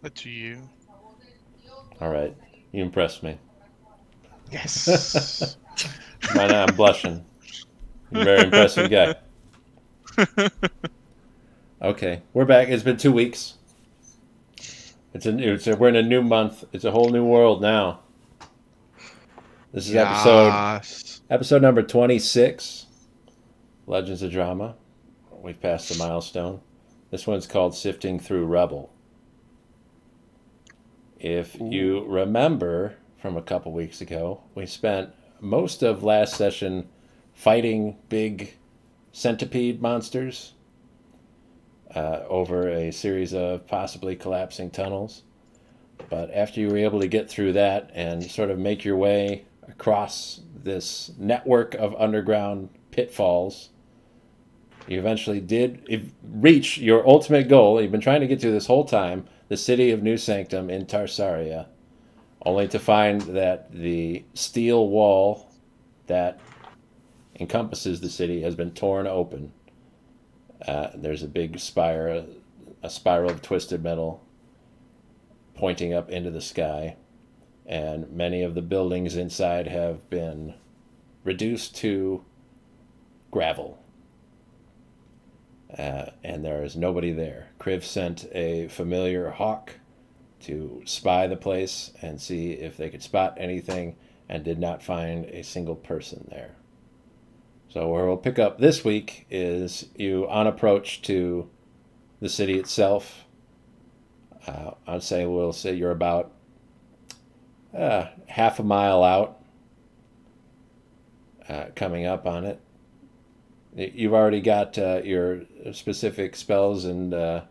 But to you. All right. You impressed me. Yes. I'm blushing. You're a very impressive guy. Okay, we're back. It's been 2 weeks. We're in a new month. It's a whole new world now. This is Yes. episode number 26. Legends of Drama. We've passed the milestone. This one's called Sifting Through Rubble. If you Ooh. remember from a couple weeks ago, we spent most of last session fighting big centipede monsters over a series of possibly collapsing tunnels. But after you were able to get through that and sort of make your way across this network of underground pitfalls, you eventually did reach your ultimate goal you've been trying to get to this whole time, the city of New Sanctum in Tarsaria, only to find that the steel wall that encompasses the city has been torn open. There's a big spire, a spiral of twisted metal pointing up into the sky, and many of the buildings inside have been reduced to gravel. And there is nobody there. Kriv sent a familiar hawk to spy the place and see if they could spot anything, and did not find a single person there. So where we'll pick up this week is you on approach to the city itself. We'll say you're about half a mile out, coming up on it. You've already got your specific spells and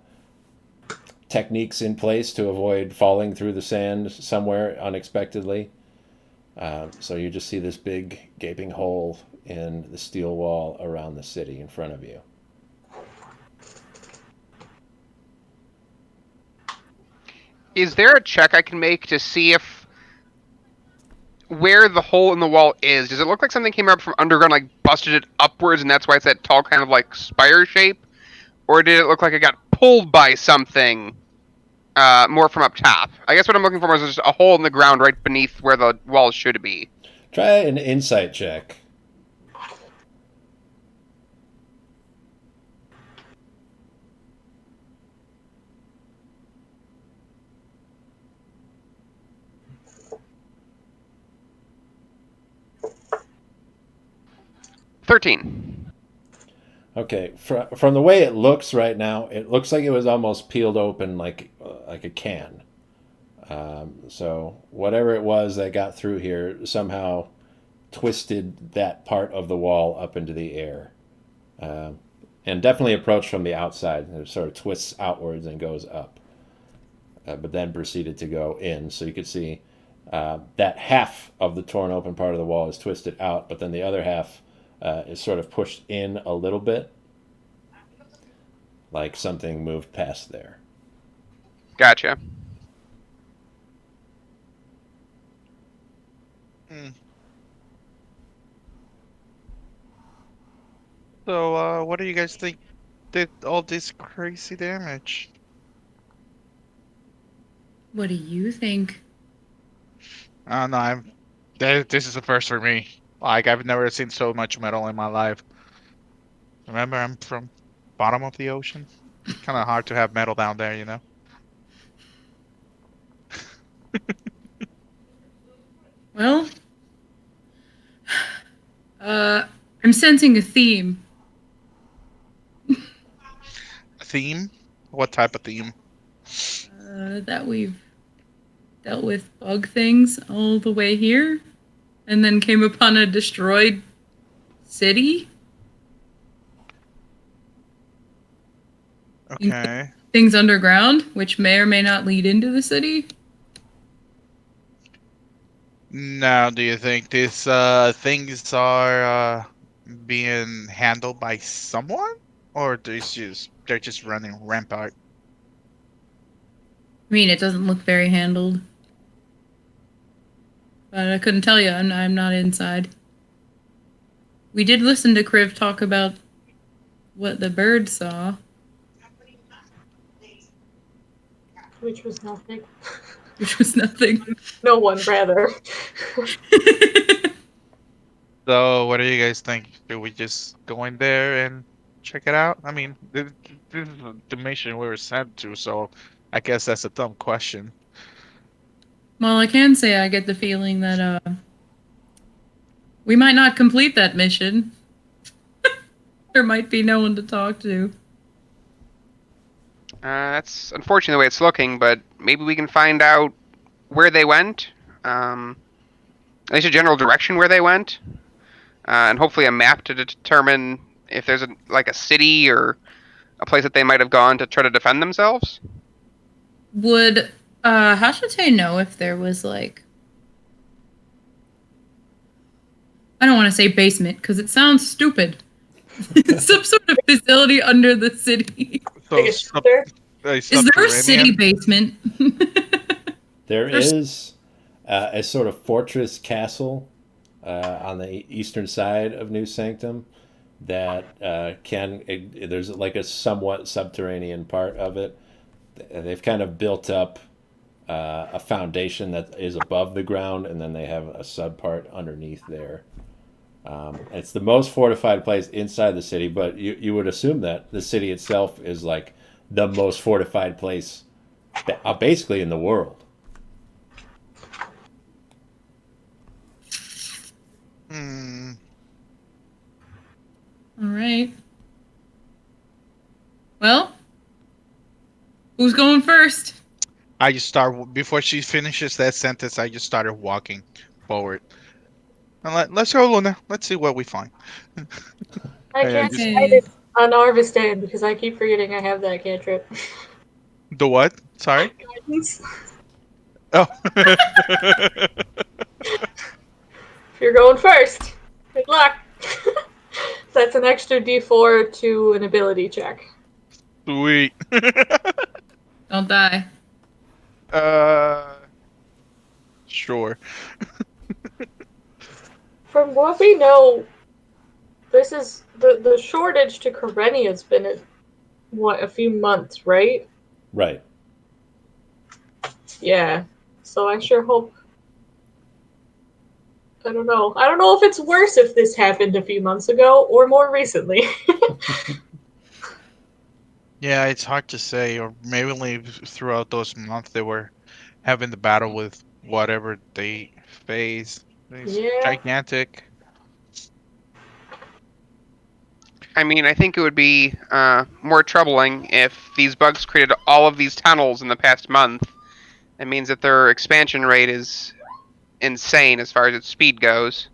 techniques in place to avoid falling through the sand somewhere unexpectedly. So you just see this big gaping hole in the steel wall around the city in front of you. Is there a check I can make to see if where the hole in the wall is? Does it look like something came up from underground, like busted it upwards, and that's why it's that tall kind of like spire shape? Or did it look like it got pulled by something more from up top? I guess what I'm looking for is just a hole in the ground right beneath where the wall should be. Try an insight check. 13. Okay, from the way it looks right now, it looks like it was almost peeled open like a can. So whatever it was that got through here somehow twisted that part of the wall up into the air, and definitely approached from the outside. It sort of twists outwards and goes up, but then proceeded to go in. So you could see that half of the torn open part of the wall is twisted out, but then the other half is sort of pushed in a little bit, like something moved past there. Gotcha. Hmm. So, what do you guys think did all this crazy damage? What do you think? I don't know. This is the first for me. Like, I've never seen so much metal in my life. Remember, I'm from bottom of the ocean. Kind of hard to have metal down there, you know? Well, uh, I'm sensing a theme. A theme? What type of theme? That we've dealt with bug things all the way here, and then came upon a destroyed city. Okay. Things underground, which may or may not lead into the city. Now, do you think these things are being handled by someone, or they're just running rampart? I mean, it doesn't look very handled, but I couldn't tell you. I'm not inside. We did listen to Kriv talk about what the bird saw. Which was nothing. which was nothing. No one, rather. So, what do you guys think? Should we just go in there and check it out? I mean, this is the mission we were sent to, so I guess that's a dumb question. Well, I can say I get the feeling that we might not complete that mission. There might be no one to talk to. That's unfortunately the way it's looking, but maybe we can find out where they went. At least a general direction where they went, and hopefully a map to determine if there's a city or a place that they might have gone to try to defend themselves. Would Hashite know if there was like, I don't want to say basement because it sounds stupid. Some sort of facility under the city. So, Like a shelter? Is there a city subterranean? basement? There There's- is a sort of fortress castle on the eastern side of New Sanctum that there's like a somewhat subterranean part of it. They've kind of built up a foundation that is above the ground, and then they have a sub part underneath there. It's the most fortified place inside the city, but you would assume that the city itself is like the most fortified place basically in the world. Hmm. All right. Well, who's going first? I just start before she finishes that sentence. I just started walking forward. And let's go, Luna. Let's see what we find. I Yeah, can't just- decide it on Arvistan because I keep forgetting I have that cantrip. The what? Sorry. Guidance. Oh. If you're going first, good luck. That's an extra d4 to an ability check. Sweet. Don't die. Sure. From what we know, this is the shortage to Karenia's been a few months, right? Right. Yeah. So I sure hope. I don't know. I don't know if it's worse if this happened a few months ago or more recently. Yeah, it's hard to say, or maybe throughout those months they were having the battle with whatever they face. It's Yeah. gigantic. I mean, I think it would be more troubling if these bugs created all of these tunnels in the past month. It means that their expansion rate is insane as far as its speed goes.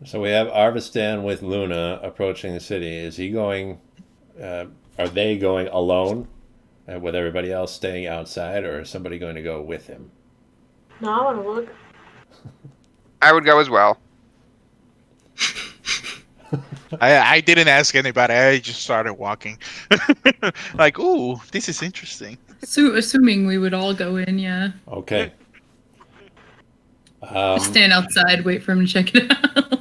So we have Arvistan with Luna approaching the city. Is he going? Are they going alone, with everybody else staying outside, or is somebody going to go with him? No, I want to look. I would go as well. I didn't ask anybody. I just started walking. Like, ooh, this is interesting. So, assuming we would all go in, yeah. Okay. Stand outside, wait for him to check it out.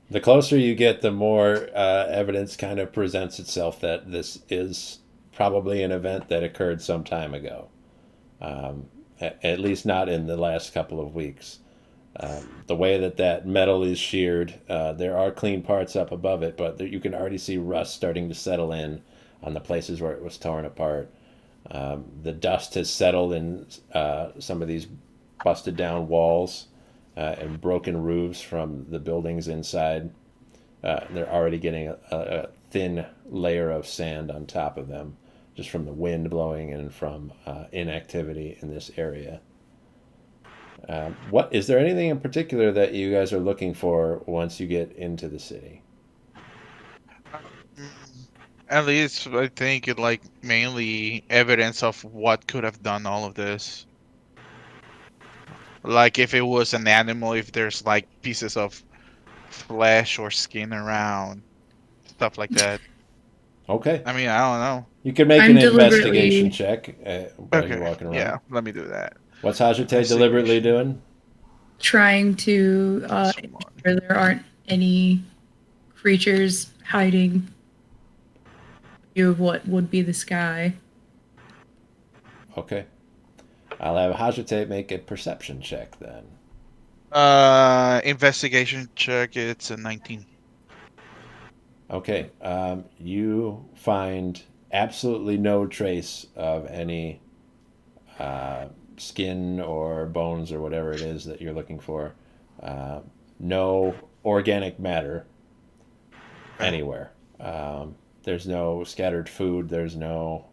The closer you get, the more evidence kind of presents itself that this is probably an event that occurred some time ago. At least not in the last couple of weeks. The way that metal is sheared, there are clean parts up above it, but you can already see rust starting to settle in on the places where it was torn apart. The dust has settled in some of these busted down walls and broken roofs from the buildings inside. They're already getting a thin layer of sand on top of them, just from the wind blowing and from inactivity in this area. What is there anything in particular that you guys are looking for once you get into the city? At least I think it like mainly evidence of what could have done all of this. Like if it was an animal, if there's like pieces of flesh or skin around, stuff like that. Okay, I mean, I don't know. you can make I'm an investigation deliberately- check while you're Okay, walking around. yeah, let me do that. What's Hajite deliberately doing? Trying to Someone. ensure there aren't any creatures hiding view of what would be the sky. Okay. I'll have Hajite make a perception check then. Investigation check. It's a 19. Okay. You find absolutely no trace of any skin or bones or whatever it is that you're looking for. No organic matter anywhere. There's no scattered food. There's no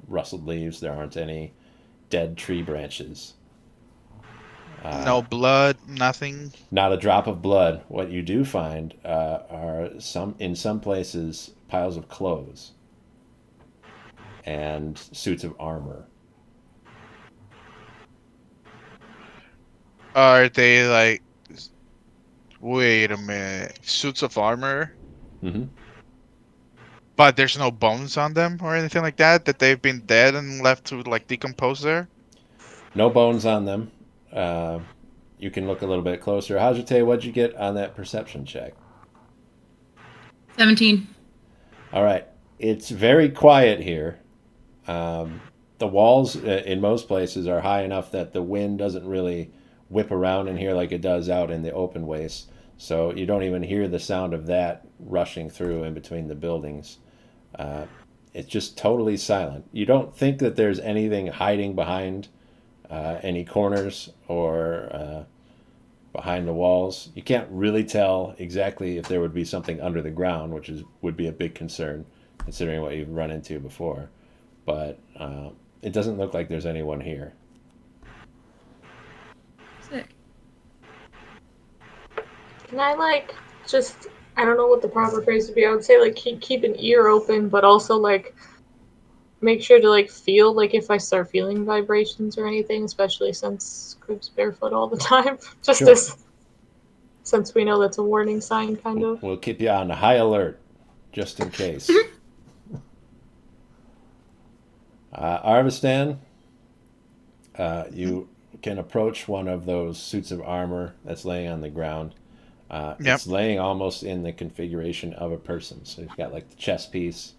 rustled leaves. There aren't any dead tree branches. No blood, nothing. Not a drop of blood. What you do find are in some places piles of clothes and suits of armor. Are they like? Wait a minute. Suits of armor, Mm-hmm. but there's no bones on them or anything like that. That they've been dead and left to like decompose there. No bones on them. You can look a little bit closer. Hajite, what'd you get on that perception check? 17. All right. It's very quiet here. The walls in most places are high enough that the wind doesn't really whip around in here like it does out in the open waste. So you don't even hear the sound of that rushing through in between the buildings. It's just totally silent. You don't think that there's anything hiding behind any corners or behind the walls. You can't really tell exactly if there would be something under the ground, which would be a big concern considering what you've run into before. But it doesn't look like there's anyone here. Sick. Can I like just I don't know what the proper phrase would be. I would say like keep an ear open, but also like make sure to like feel like if I start feeling vibrations or anything, especially since Crib's barefoot all the time. Just Sure. since we know that's a warning sign, kind of. We'll keep you on high alert just in case. Arvistan, you can approach one of those suits of armor that's laying on the ground. Yep. It's laying almost in the configuration of a person. So you've got like the chest piece,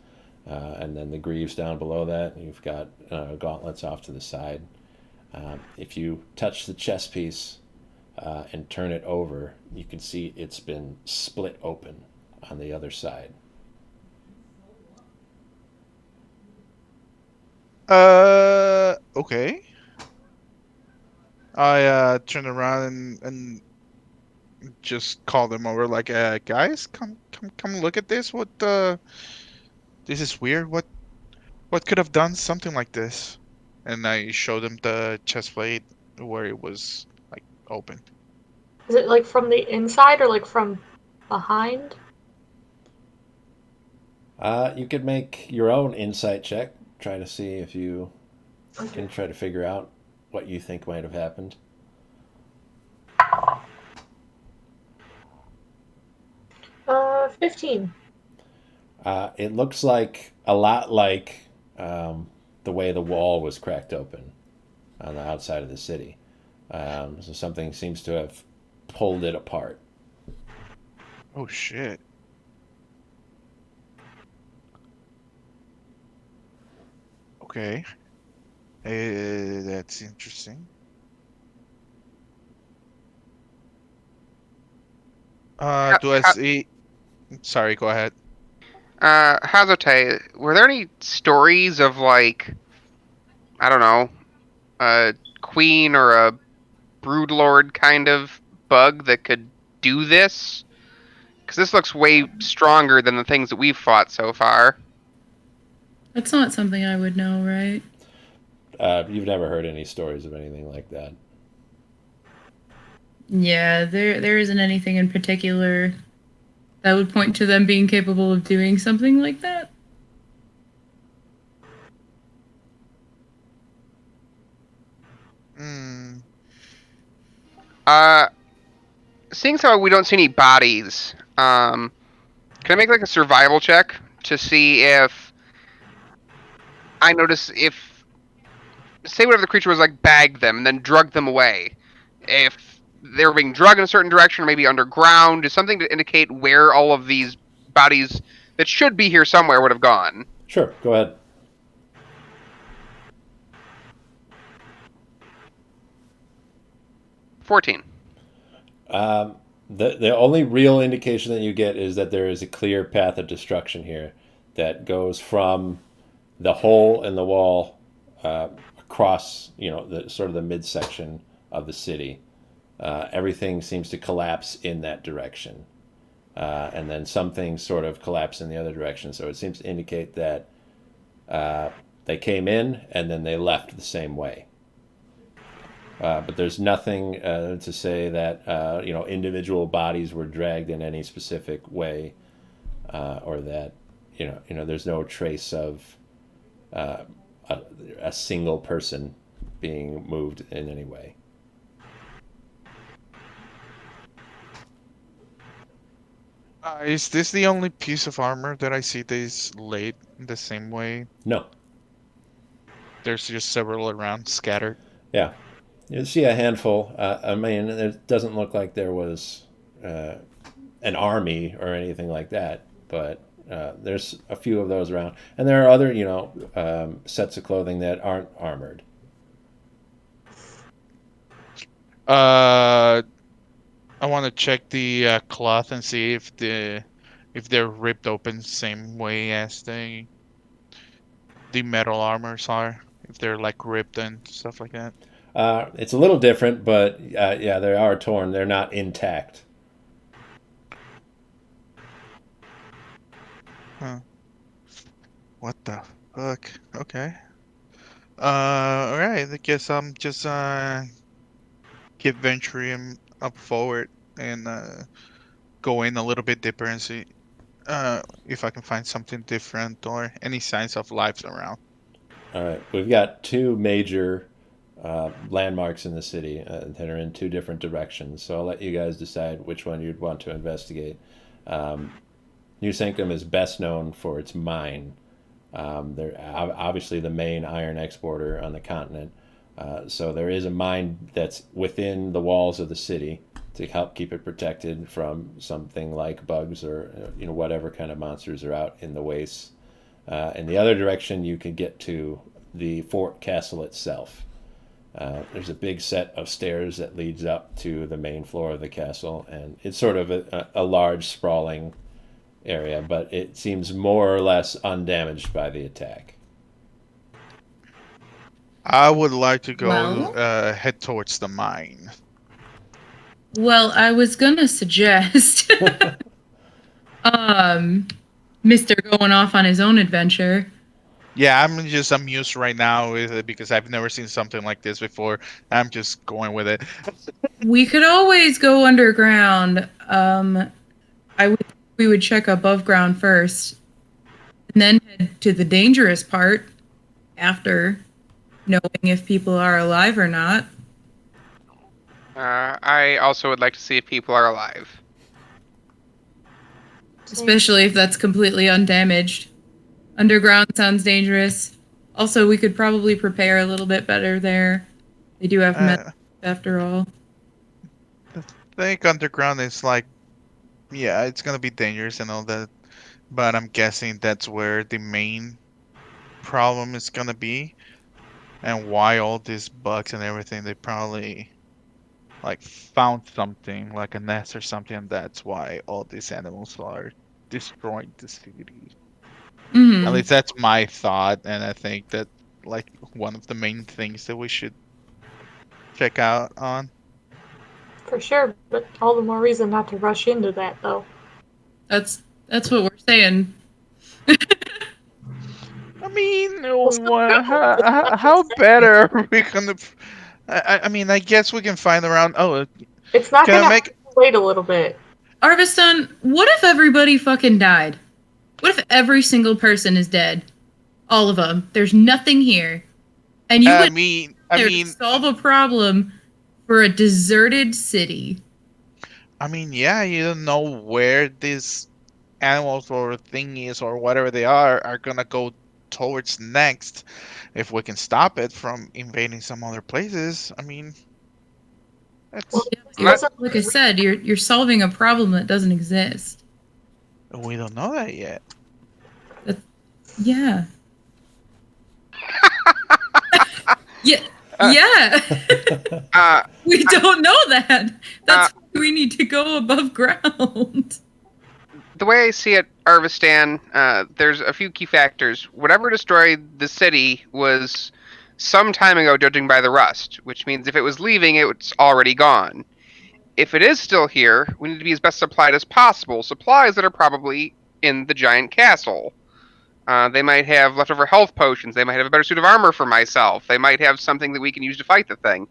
and then the greaves down below that. And you've got gauntlets off to the side. If you touch the chest piece and turn it over, you can see it's been split open on the other side. Okay. I turn around and just call them over like, guys, come look at this. What this is weird. What could have done something like this? And I show them the chest plate where it was like open. Is it like from the inside or like from behind? You could make your own insight check. Try to see if you can try to figure out what you think might have happened. 15. It looks like a lot like the way the wall was cracked open on the outside of the city. So something seems to have pulled it apart. Oh shit. Okay. That's interesting. Do I see? Sorry, go ahead. Hazote, were there any stories of like, I don't know, a queen or a broodlord kind of bug that could do this? Because this looks way stronger than the things that we've fought so far. That's not something I would know, right? You've never heard any stories of anything like that. Yeah, there isn't anything in particular that would point to them being capable of doing something like that. Hmm. Seeing how we don't see any bodies, can I make like a survival check to see if I notice if, say whatever the creature was like, bagged them and then drug them away. If they were being drugged in a certain direction, or maybe underground, is something to indicate where all of these bodies that should be here somewhere would have gone. Sure, go ahead. $14. The only real indication that you get is that there is a clear path of destruction here that goes from the hole in the wall across, the sort of the midsection of the city. Everything seems to collapse in that direction, and then some things sort of collapse in the other direction. So it seems to indicate that they came in and then they left the same way. But there's nothing to say that individual bodies were dragged in any specific way, or that there's no trace of a single person being moved in any way. Is this the only piece of armor that I see that is laid the same way? No. There's just several around scattered. Yeah. You see a handful. I mean, it doesn't look like there was an army or anything like that, but there's a few of those around, and there are other, sets of clothing that aren't armored. I want to check the cloth and see if they're ripped open same way as the metal armors are. If they're like ripped and stuff like that. It's a little different, but yeah, they are torn. They're not intact. Huh. What the fuck? Okay. Alright, I guess I'm just keep venturing up forward and go in a little bit deeper and see if I can find something different or any signs of life around. All right, we've got two major landmarks in the city that are in two different directions. So I'll let you guys decide which one you'd want to investigate. New Sanctum is best known for its mine. They're obviously the main iron exporter on the continent. So there is a mine that's within the walls of the city to help keep it protected from something like bugs or whatever kind of monsters are out in the wastes. In the other direction, you can get to the fort castle itself. There's a big set of stairs that leads up to the main floor of the castle, and it's sort of a large, sprawling area, but it seems more or less undamaged by the attack. I would like to go Well? head towards the mine. Well, I was gonna suggest Mr. going off on his own adventure. Yeah, I'm just amused right now with it because I've never seen something like this before. I'm just going with it. We could always go underground. We would check above ground first, and then head to the dangerous part after knowing if people are alive or not. I also would like to see if people are alive. Especially if that's completely undamaged. Underground sounds dangerous. Also, we could probably prepare a little bit better there. They do have med after all. I think underground is like, yeah, it's gonna be dangerous and all that, but I'm guessing that's where the main problem is gonna be, and why all these bugs and everything. They probably like found something like a nest or something, and that's why all these animals are destroying the city. At least that's my thought, and I think that like one of the main things that we should check out on. For sure, but all the more reason not to rush into that, though. That's what we're saying. I mean, how better are we gonna? I mean, I guess we can find around. Oh, It's not Can I gonna make- have to wait a little bit. Arviston, what if everybody fucking died? What if every single person is dead? All of them. There's nothing here. And you I went mean, there to solve a problem for a deserted city. yeah, you don't know where these animals or thingies or whatever they are gonna go towards next. If we can stop it from invading some other places, I mean, that's Well, Like I said, you're solving a problem that doesn't exist. we don't know that yet. Yeah. Yeah. Uh, Yeah. Uh, We don't know that. That's Uh, why we need to go above ground. the way I see it, Arvistan, there's a few key factors. Whatever destroyed the city was some time ago, judging by the rust, which means if it was leaving, it's already gone. If it is still here, we need to be as best supplied as possible. Supplies that are probably in the giant castle. They might have leftover health potions. They might have a better suit of armor for myself. They might have something that we can use to fight the thing.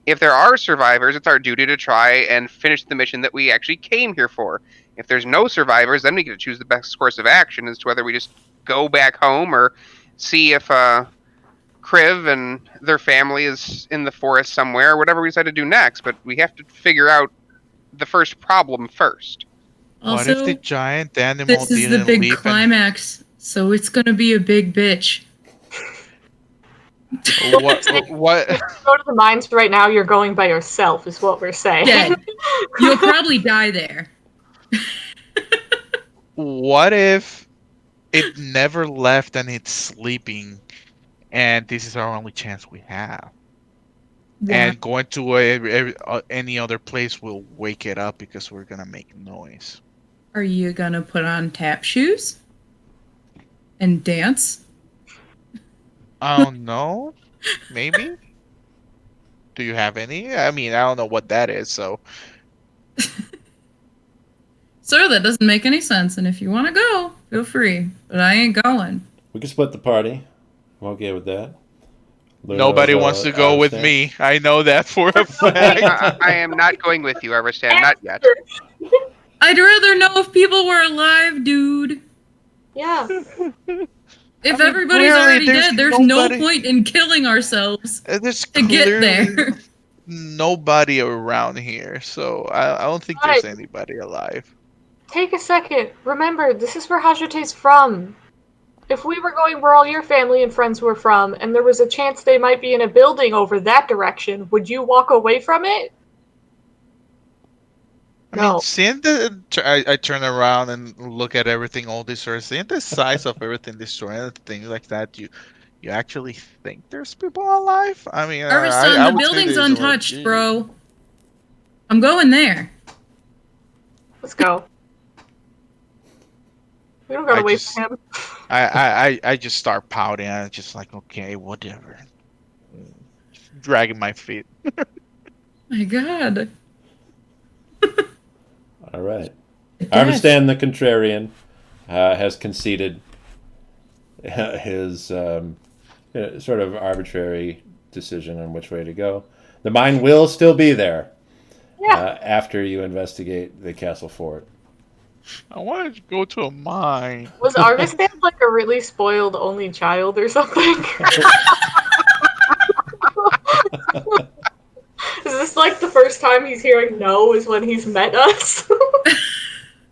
If there are survivors, it's our duty to try and finish the mission that we actually came here for. If there's no survivors, then we get to choose the best course of action as to whether we just go back home or see if Kriv and their family is in the forest somewhere, or whatever we decide to do next. But we have to figure out the first problem first. What if the Also, giant animal this is the didn't big leave climax, so it's gonna be a big bitch. and what? Go to the mines right now. You're going by yourself, is what we're saying. Dead. You'll probably die there. What if it never left and it's sleeping, and this is our only chance we have? Why? And going to any other place will wake it up because we're gonna make noise. Are you gonna put on tap shoes and dance? I don't know. Maybe. Do you have any? I mean, I don't know what that is. So Sir, that doesn't make any sense. And if you want to go, feel free. But I ain't going. We can split the party. I'm okay with that. nobody wants to go with me. I know that for a fact. I am not going with you, Arvistan, not yet. I'd rather know if people were alive, dude. Yeah. If mean, everybody's clearly already there's dead, there's nobody- no point in killing ourselves There's to get clearly there. nobody around here, so I don't think there's Right. anybody alive. Take a second. Remember, this is where Hajote's from. If we were going where all your family and friends were from, and there was a chance they might be in a building over that direction, would you walk away from it? I mean, No. seeing I turn around and look at everything, all this sort of seeing the size of everything destroyed and things like that, you actually think there's people alive? I mean, Arvistan, I the would say building's there's untouched, bro. I'm going there. Let's go. We don't gotta I wait just- for him. I just start pouting. I'm just like, okay, whatever. Dragging my feet. My God. All right. It Arvistan the Contrarian has conceded his sort of arbitrary decision on which way to go. The mine will still be there Yeah. after you investigate the castle fort. I wanted to go to a mine. Was Arvistan like a really spoiled only child or something? Is this like the first time he's hearing no is when he's met us?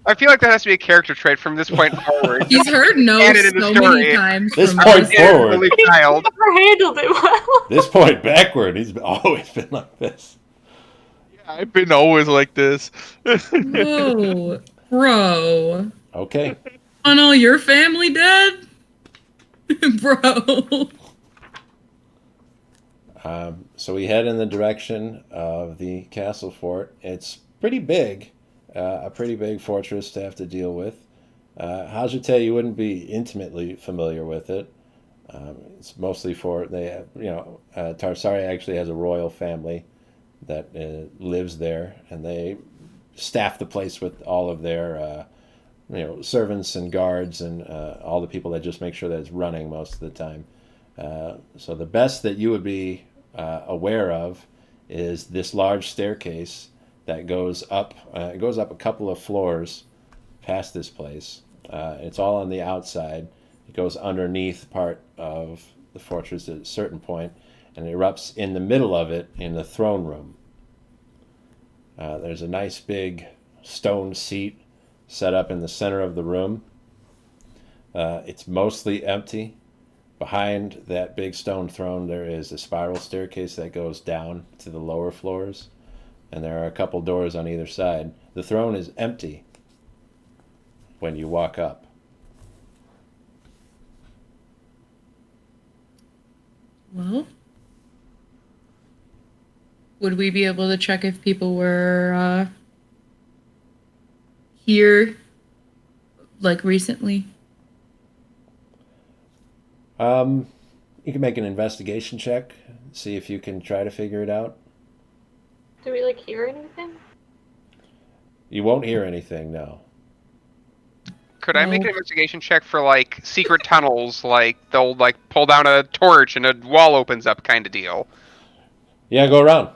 I feel like that has to be a character trait from this point forward. He's heard no Added in the so story. many times This from point us. forward. Only child. Never handled it well. This point backward, he's always been like this. I've been always like this. Whoa, bro. Okay. On all your family dead? Bro. So we head in the direction of the castle fort. It's pretty big, a pretty big fortress to have to deal with. Hajite, you wouldn't be intimately familiar with it. It's mostly for Tarsari actually has a royal family that lives there, and they staff the place with all of their servants and guards and all the people that just make sure that it's running most of the time. So the best that you would be aware of is this large staircase that goes up. It goes up a couple of floors past this place. It's all on the outside. It goes underneath part of the fortress at a certain point and erupts in the middle of it in the throne room. There's a nice big stone seat set up in the center of the room. It's mostly empty. Behind that big stone throne, there is a spiral staircase that goes down to the lower floors, and there are a couple doors on either side. The throne is empty when you walk up. Well, would we be able to check if people were here, like recently? You can make an investigation check, see if you can try to figure it out. Do we like hear anything? You won't hear anything, no. Could I make Well, an investigation check for like secret tunnels, like they'll like pull down a torch and a wall opens up kind of deal? Yeah, go around.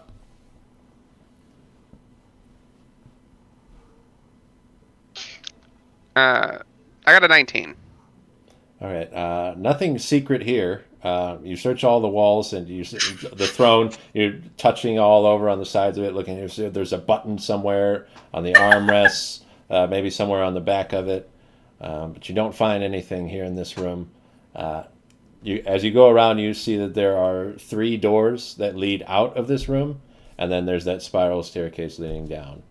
I got a 19. All right. Nothing secret here. You search all the walls and the throne. You're touching all over on the sides of it, looking. There's a button somewhere on the armrests, maybe somewhere on the back of it, but you don't find anything here in this room. As you go around, you see that there are 3 doors that lead out of this room, and then there's that spiral staircase leading down.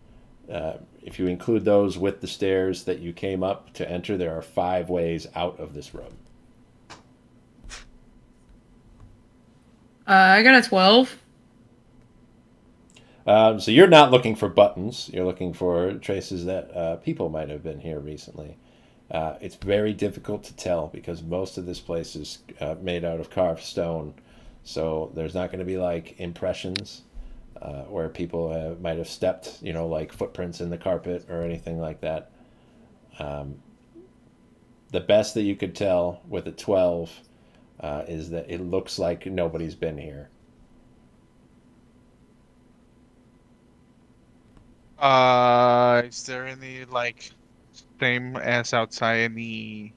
If you include those with the stairs that you came up to enter, there are 5 ways out of this room. I got a 12. So you're not looking for buttons. You're looking for traces that people might have been here recently. It's very difficult to tell because most of this place is made out of carved stone. So there's not going to be like impressions where people might have stepped, like footprints in the carpet or anything like that. The best that you could tell with a 12 is that it looks like nobody's been here. Is there any like same as outside any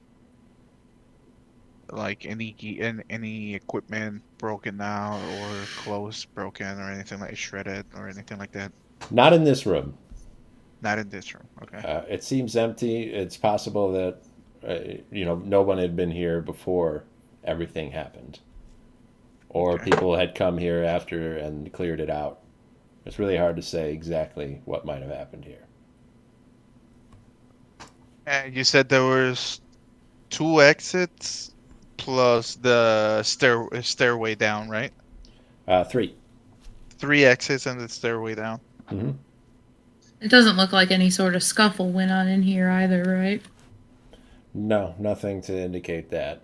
equipment broken out or clothes broken or anything like shredded or anything like that? Not in this room. Not in this room. Okay. It seems empty. It's possible that no one had been here before everything happened, or Okay. people had come here after and cleared it out. It's really hard to say exactly what might have happened here. And you said there was 2 exits plus the stairway down, right? 3. 3 exits and the stairway down. Mm-hmm. It doesn't look like any sort of scuffle went on in here either, right? No, nothing to indicate that.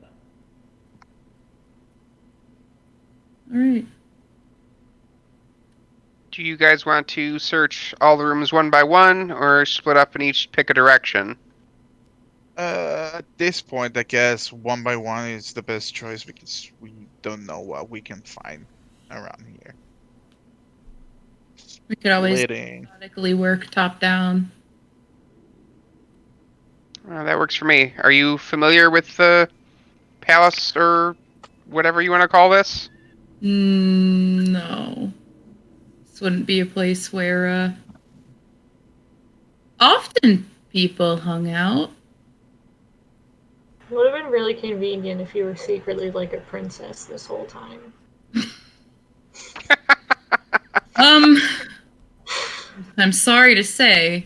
All right. Do you guys want to search all the rooms one by one, or split up and each pick a direction? At this point, I guess one by one is the best choice because we don't know what we can find around here. We could always Splitting. methodically work top down. That works for me. Are you familiar with the palace or whatever you want to call this? No. This wouldn't be a place where often people hung out. It would have been really convenient if you were secretly like a princess this whole time. I'm sorry to say.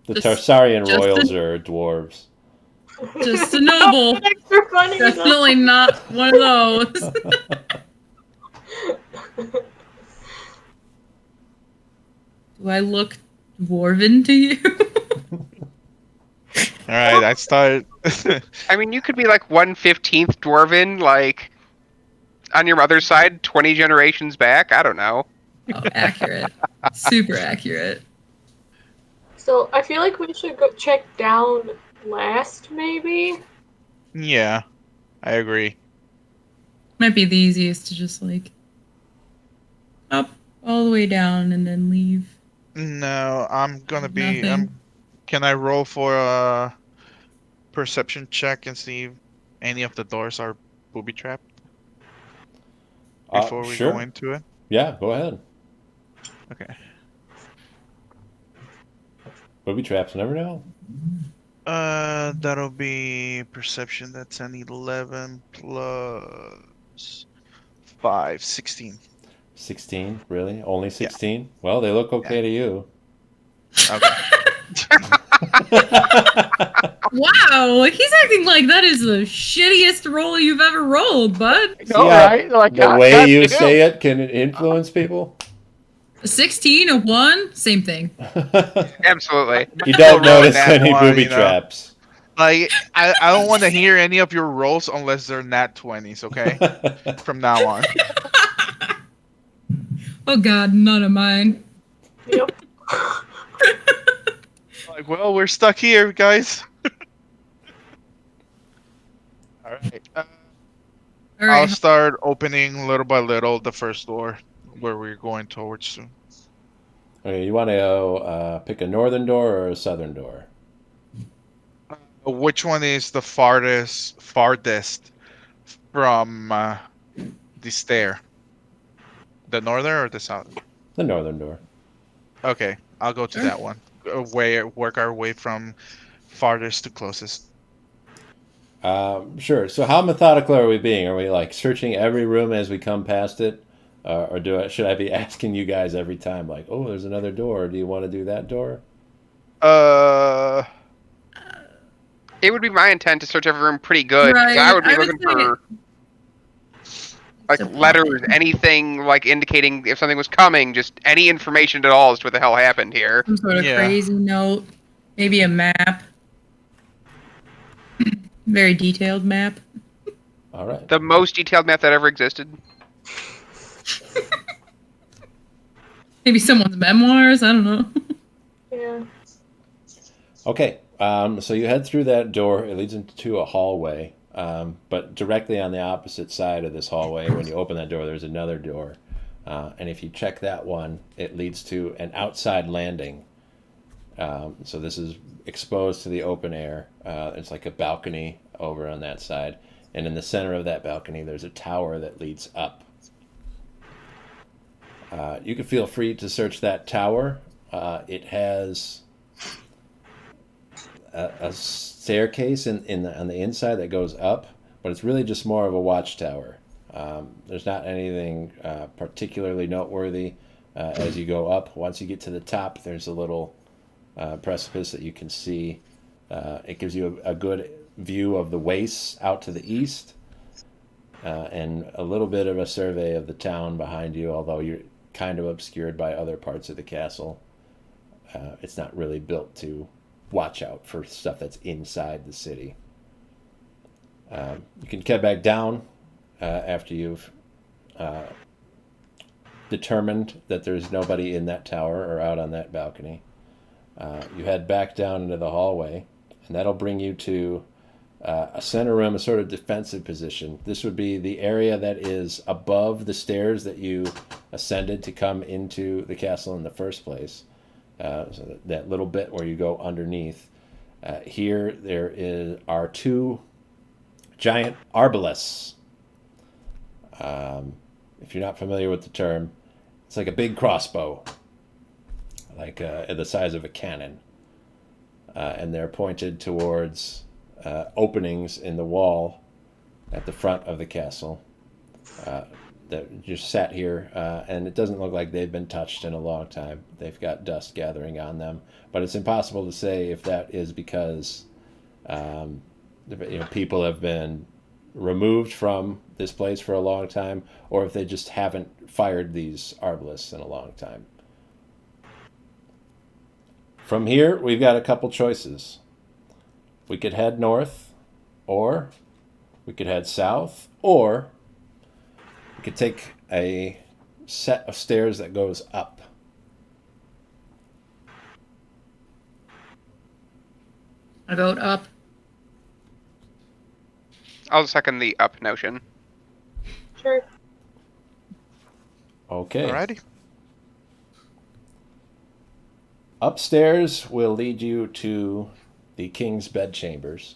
The Just- Tarsarian just royals are dwarves. Just a noble. Extra funny. Definitely not one of those. Do I look dwarven to you? All right, I start. I mean, you could be like 1/15th dwarven, like on your mother's side, 20 generations back. I don't know. Oh, accurate. Super accurate. So I feel like we should go check down last, maybe. Yeah, I agree. Might be the easiest to just like up all the way down and then leave. No, I'm gonna be. Nothing. Can I roll for a perception check and see if any of the doors are booby trapped before we Sure. go into it? Yeah, go ahead. Okay. Booby traps, never know. That'll be perception. That's an 11 plus 5, 16. 16, really? Only 16? Well, they look okay to you. Okay. Wow, he's acting like that is the shittiest roll you've ever rolled, bud. I See know, how right? Like, the way God you damn. say it can influence people? A 16, a 1, same thing. Absolutely. You Still don't rolling notice that any one, booby you know? traps. Like, I don't want to hear any of your rolls unless they're nat 20s, okay? From now on. Oh god, none of mine. Yep. Like, well, we're stuck here, guys. All right. All I'll right, start opening little by little the first door where we're going towards soon. Okay, you want to go pick a northern door or a southern door? Which one is the farthest from the stair? The northern or the southern? The northern door. Okay, I'll go to Sure. that one. Work our way from farthest to closest. Sure. So how methodical are we being? Are we like searching every room as we come past it, or should I be asking you guys every time, like, oh, there's another door? Do you want to do that door? Uh, It would be my intent to search every room pretty good. 'Cause Right, I would be I would looking say for like it's a letters, pocket. anything like indicating if something was coming, just any information at all as to what the hell happened here. Some sort of Yeah. crazy note, maybe a map. Very detailed map. All right. The most detailed map that ever existed. Maybe someone's memoirs. I don't know. Yeah. Okay. So you head through that door. It leads into a hallway. But directly on the opposite side of this hallway, when you open that door, there's another door. And if you check that one, it leads to an outside landing. So this is exposed to the open air. It's like a balcony over on that side. And in the center of that balcony, there's a tower that leads up. You can feel free to search that tower. It has a staircase on the inside that goes up, but it's really just more of a watchtower. There's not anything particularly noteworthy as you go up. Once you get to the top, there's a little precipice that you can see. It gives you a good view of the wastes out to the east, and a little bit of a survey of the town behind you, although you're kind of obscured by other parts of the castle. It's not really built to watch out for stuff that's inside the city. You can head back down after you've determined that there's nobody in that tower or out on that balcony. You head back down into the hallway, and that'll bring you to a center room, a sort of defensive position. This would be the area that is above the stairs that you ascended to come into the castle in the first place. So that little bit where you go underneath. Here are two giant arbalests. If you're not familiar with the term, it's like a big crossbow, like the size of a cannon. And they're pointed towards openings in the wall at the front of the castle that just sat here, and it doesn't look like they've been touched in a long time. They've got dust gathering on them, but it's impossible to say if that is because people have been removed from this place for a long time, or if they just haven't fired these arbalists in a long time. From here, we've got a couple choices. We could head north, or we could head south, or we could take a set of stairs that goes up. I vote up. I'll second the up notion. Sure. Okay. alrighty. Upstairs will lead you to the king's bedchambers.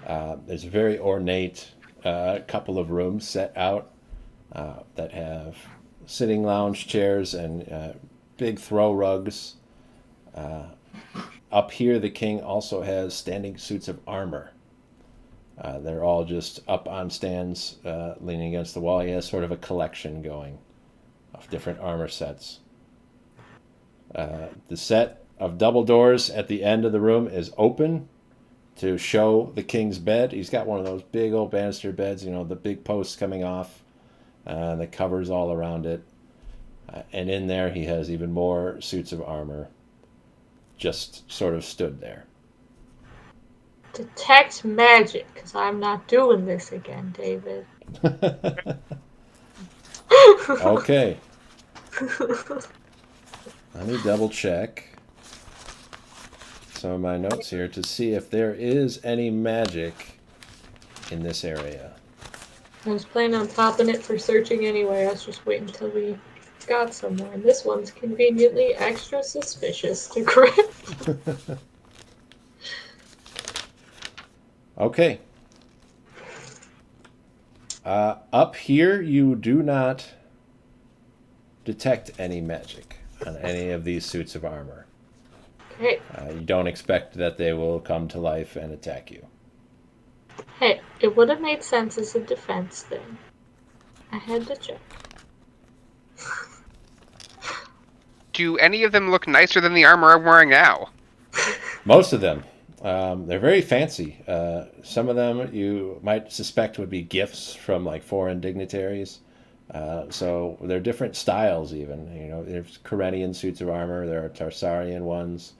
There's a very ornate couple of rooms set out that have sitting lounge chairs and big throw rugs. Up here, the king also has standing suits of armor. They're all just up on stands leaning against the wall. He has sort of a collection going of different armor sets. The set of double doors at the end of the room is open, to show the king's bed. He's got one of those big old banister beds, the big posts coming off, the covers all around it. And in there, he has even more suits of armor just sort of stood there. Detect magic, because I'm not doing this again, David. Okay. Let me double check some of my notes here to see if there is any magic in this area. I was planning on popping it for searching anyway. I was just waiting until we got somewhere. And this one's conveniently extra suspicious to grip. Okay. Up here, you do not detect any magic on any of these suits of armor. Okay. You don't expect that they will come to life and attack you. Hey, it would have made sense as a defense thing. I had to check. Do any of them look nicer than the armor I'm wearing now? Most of them. They're very fancy. Some of them you might suspect would be gifts from like foreign dignitaries. So they're different styles even. There's Kyrenian suits of armor. There are Tarsarian ones.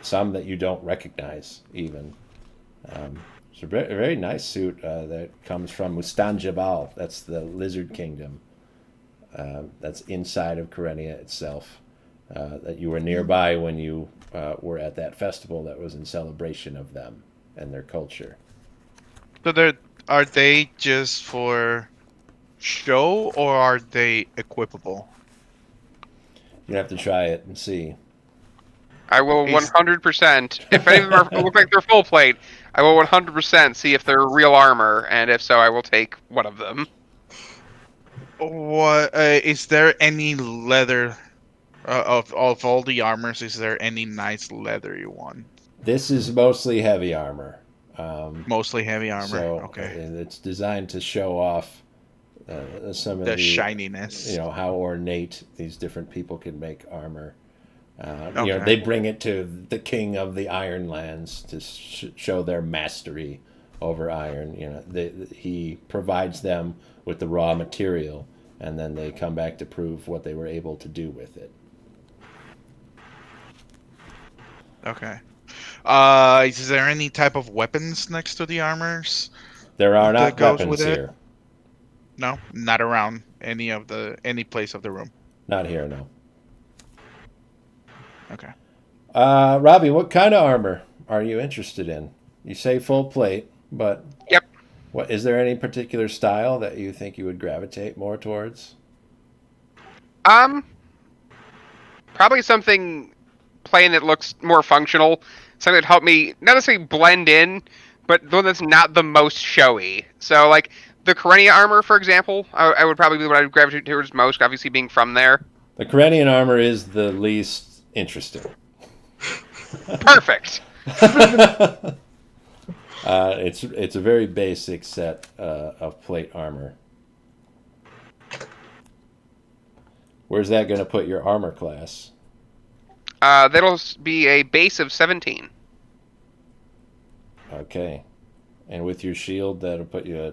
Some that you don't recognize even. It's a very nice suit that comes from Mustanjabal. That's the lizard kingdom. That's inside of Kyrenia itself. That you were nearby when you were at that festival that was in celebration of them and their culture. So are they just for show, or are they equipable? You have to try it and see. I will Is- 100%. If any of them look like they're full plate, I will 100% see if they're real armor, and if so, I will take one of them. What is there any leather of all the armors? Is there any nice leather you want? This is mostly heavy armor. Mostly heavy armor. So Okay. it's designed to show off some of The the shininess. how ornate these different people can make armor. Okay. They bring it to the king of the Ironlands to show their mastery over iron. He provides them with the raw material, and then they come back to prove what they were able to do with it. Okay. Is there any type of weapons next to the armors There are that not goes weapons with it? here. No, not around any place of the room. Not here, no. Okay. Robbie, what kind of armor are you interested in? You say full plate, but Yep. what is there any particular style that you think you would gravitate more towards? Probably something plain that looks more functional. Something that help me not necessarily blend in, but the one that's not the most showy. So, like the Kyrenia armor, for example, I would probably be what I would gravitate towards most. Obviously, being from there. The Kyrenian armor is the least interesting. Perfect. It's a very basic set of plate armor. Where's that going to put your armor class? That'll be a base of 17. Okay. And with your shield, that'll put you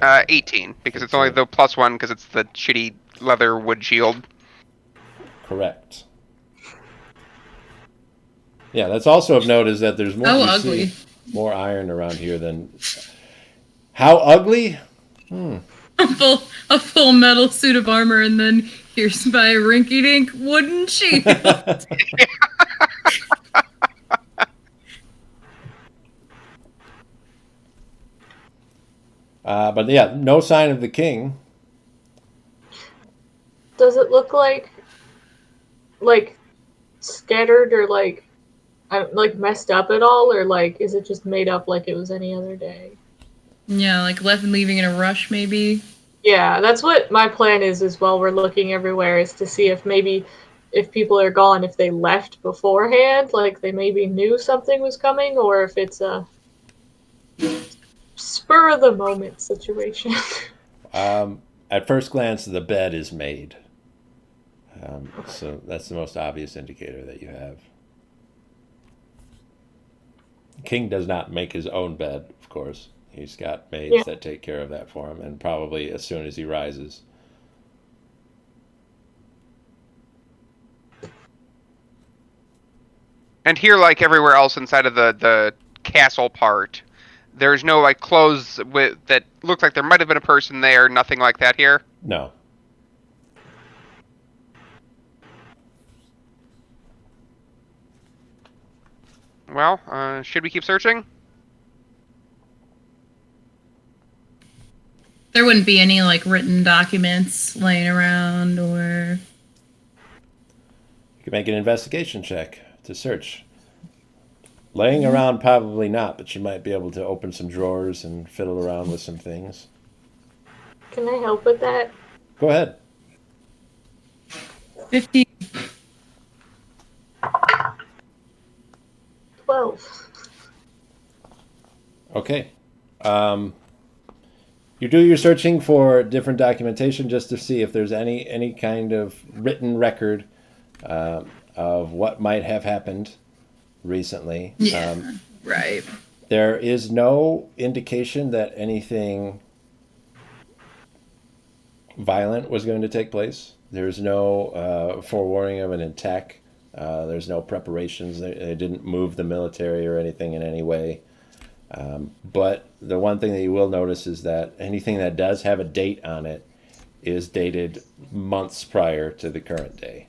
at 18, because it's only the +1 because it's the shitty leather wood shield. correct. Yeah, that's also of note is that there's more. How ugly. More iron around here than. How ugly? A full metal suit of armor, and then here's my rinky-dink wooden shield. But yeah, no sign of the king. Does it look like scattered or like messed up at all, or like is it just made up like it was any other day? Yeah, like left and leaving in a rush, maybe. Yeah, that's what my plan is while we're looking everywhere, is to see if maybe if people are gone, if they left beforehand, like they maybe knew something was coming, or if it's a spur of the moment situation. At first glance, the bed is made. So that's the most obvious indicator that you have. King does not make his own bed, of course. He's got maids Yeah. that take care of that for him, and probably as soon as he rises. And here, like everywhere else inside of the castle part, there's no like clothes that looks like there might have been a person there. Nothing like that here. No. Well, should we keep searching? There wouldn't be any like written documents laying around or. You can make an investigation check to search. Laying around, probably not, but you might be able to open some drawers and fiddle around with some things. Can I help with that? Go ahead. 50. 12. Okay. You do your searching for different documentation just to see if there's any kind of written record of what might have happened recently. Yeah. Right. There is no indication that anything violent was going to take place. There's no forewarning of an attack. There's no preparations. They didn't move the military or anything in any way. But the one thing that you will notice is that anything that does have a date on it is dated months prior to the current day.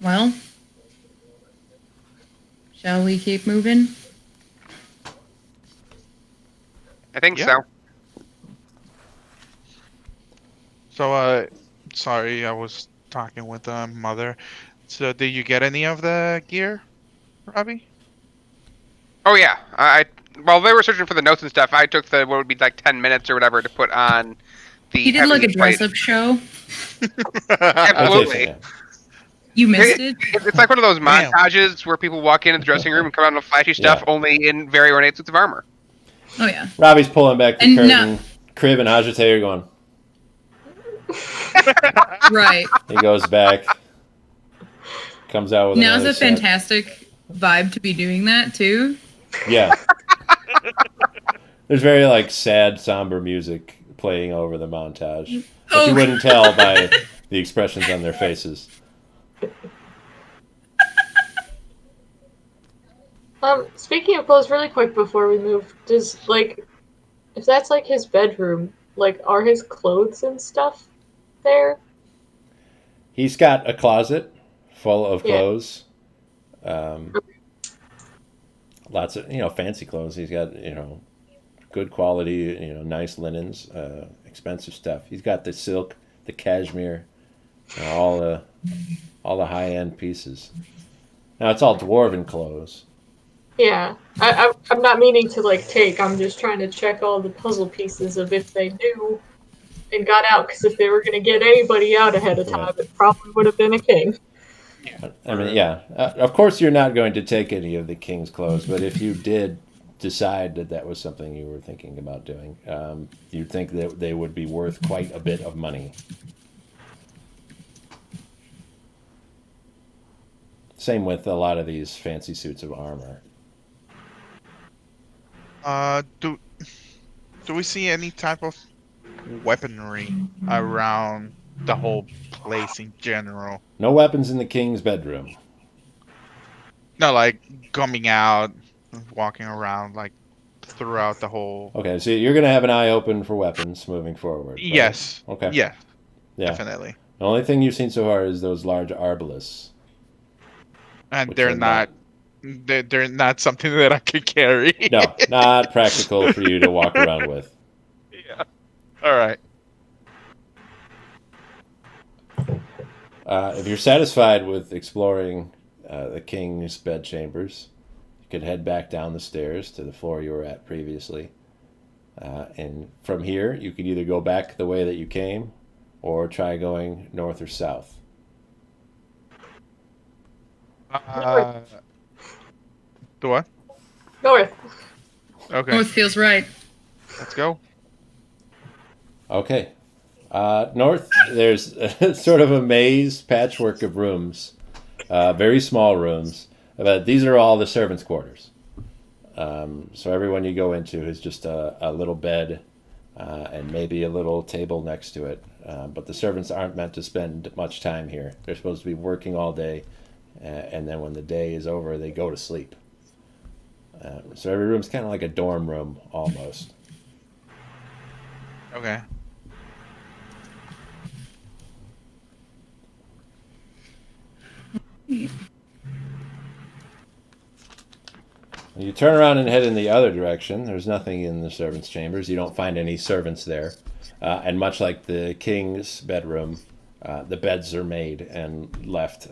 Well, shall we keep moving? I think Yeah. so. So, sorry, I was talking with mother. So, did you get any of the gear, Robbie? Oh yeah, while they were searching for the notes and stuff, I took the what would be like 10 minutes or whatever to put on the. He did like a heavily plate- dress-up show. Absolutely. Yeah. You missed it. It's like one of those Damn. montages where people walk into the dressing room and come out with flashy stuff, Yeah. only in very ornate suits of armor. Oh yeah. Robbie's pulling back the And curtain. Crib and Ajite are going. Right. He goes back. Comes out with Now's another a set. fantastic vibe to be doing that too. Yeah. There's very like sad, somber music playing over the montage. But Oh. you wouldn't tell by the expressions on their faces. Speaking of clothes, really quick before we move, does if that's like his bedroom, like are his clothes and stuff there? He's got a closet full of Yeah. clothes. Lots of fancy clothes. He's got good quality, nice linens, expensive stuff. He's got the silk, the cashmere, all the high end pieces. Now it's all dwarven clothes. Yeah, I'm not meaning to take. I'm just trying to check all the puzzle pieces of if they knew and got out. Because if they were going to get anybody out ahead of time, Right. it probably would have been a king. I mean, yeah. Of course, you're not going to take any of the king's clothes, but if you did decide that was something you were thinking about doing, you'd think that they would be worth quite a bit of money. Same with a lot of these fancy suits of armor. Do we see any type of weaponry around the whole place in general? No weapons in the king's bedroom. No, like coming out, walking around, like throughout the whole. Okay, so you're going to have an eye open for weapons moving forward. right? Yes. Okay. Yeah, Yeah. definitely. The only thing you've seen so far is those large arbalists. And Which they're are not. They're not something that I could carry. No, not practical for you to walk around with. Yeah. All right. If you're satisfied with exploring the king's bedchambers, you could head back down the stairs to the floor you were at previously. And from here, you could either go back the way that you came or try going north or south. The what? North. Okay, North feels right. let's go. Okay, North, there's sort of a maze patchwork of rooms, very small rooms. But these are all the servants' quarters. So everyone you go into is just a little bed and maybe a little table next to it. But the servants aren't meant to spend much time here. They're supposed to be working all day, and then when the day is over, they go to sleep. So every room's kind of like a dorm room almost. Okay. You turn around and head in the other direction. There's nothing in the servants' chambers. You don't find any servants there. And much like the king's bedroom, the beds are made and left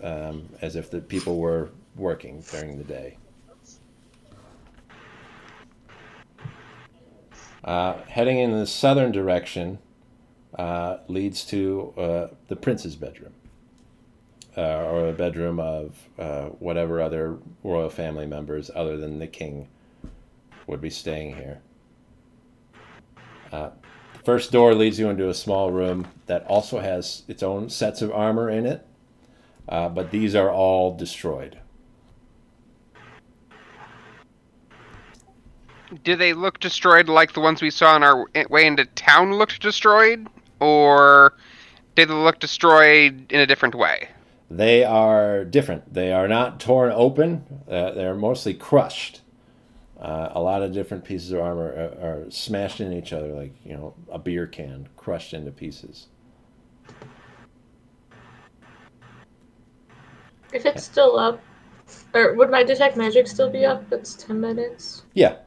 as if the people were working during the day. Heading in the southern direction leads to the prince's bedroom. Or a bedroom of whatever other royal family members other than the king would be staying here. The first door leads you into a small room that also has its own sets of armor in it, but these are all destroyed. Do they look destroyed like the ones we saw on our way into town looked destroyed? Or did they look destroyed in a different way? They are different. They are not torn open. They're mostly crushed. A lot of different pieces of armor are smashed into each other, like a beer can crushed into pieces. If it's still up, or would my detect magic still be up? It's 10 minutes. Yeah.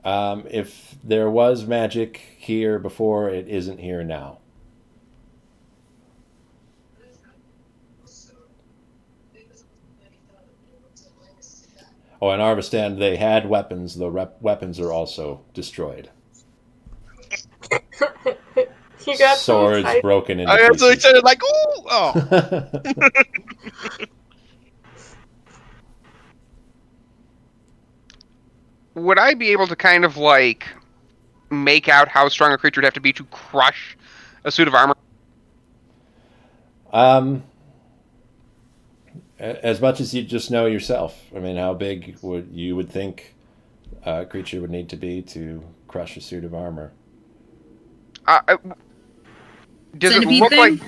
If there was magic here before, it isn't here now. Oh, in Arvistan, they had weapons. The weapons are also destroyed. You got Swords so broken into I got so pieces. excited, like, ooh! Oh! Would I be able to kind of like make out how strong a creature would have to be to crush a suit of armor? As much as you just know yourself. I mean, how big would you think a creature would need to be to crush a suit of armor? Does it Centipede look thing? like?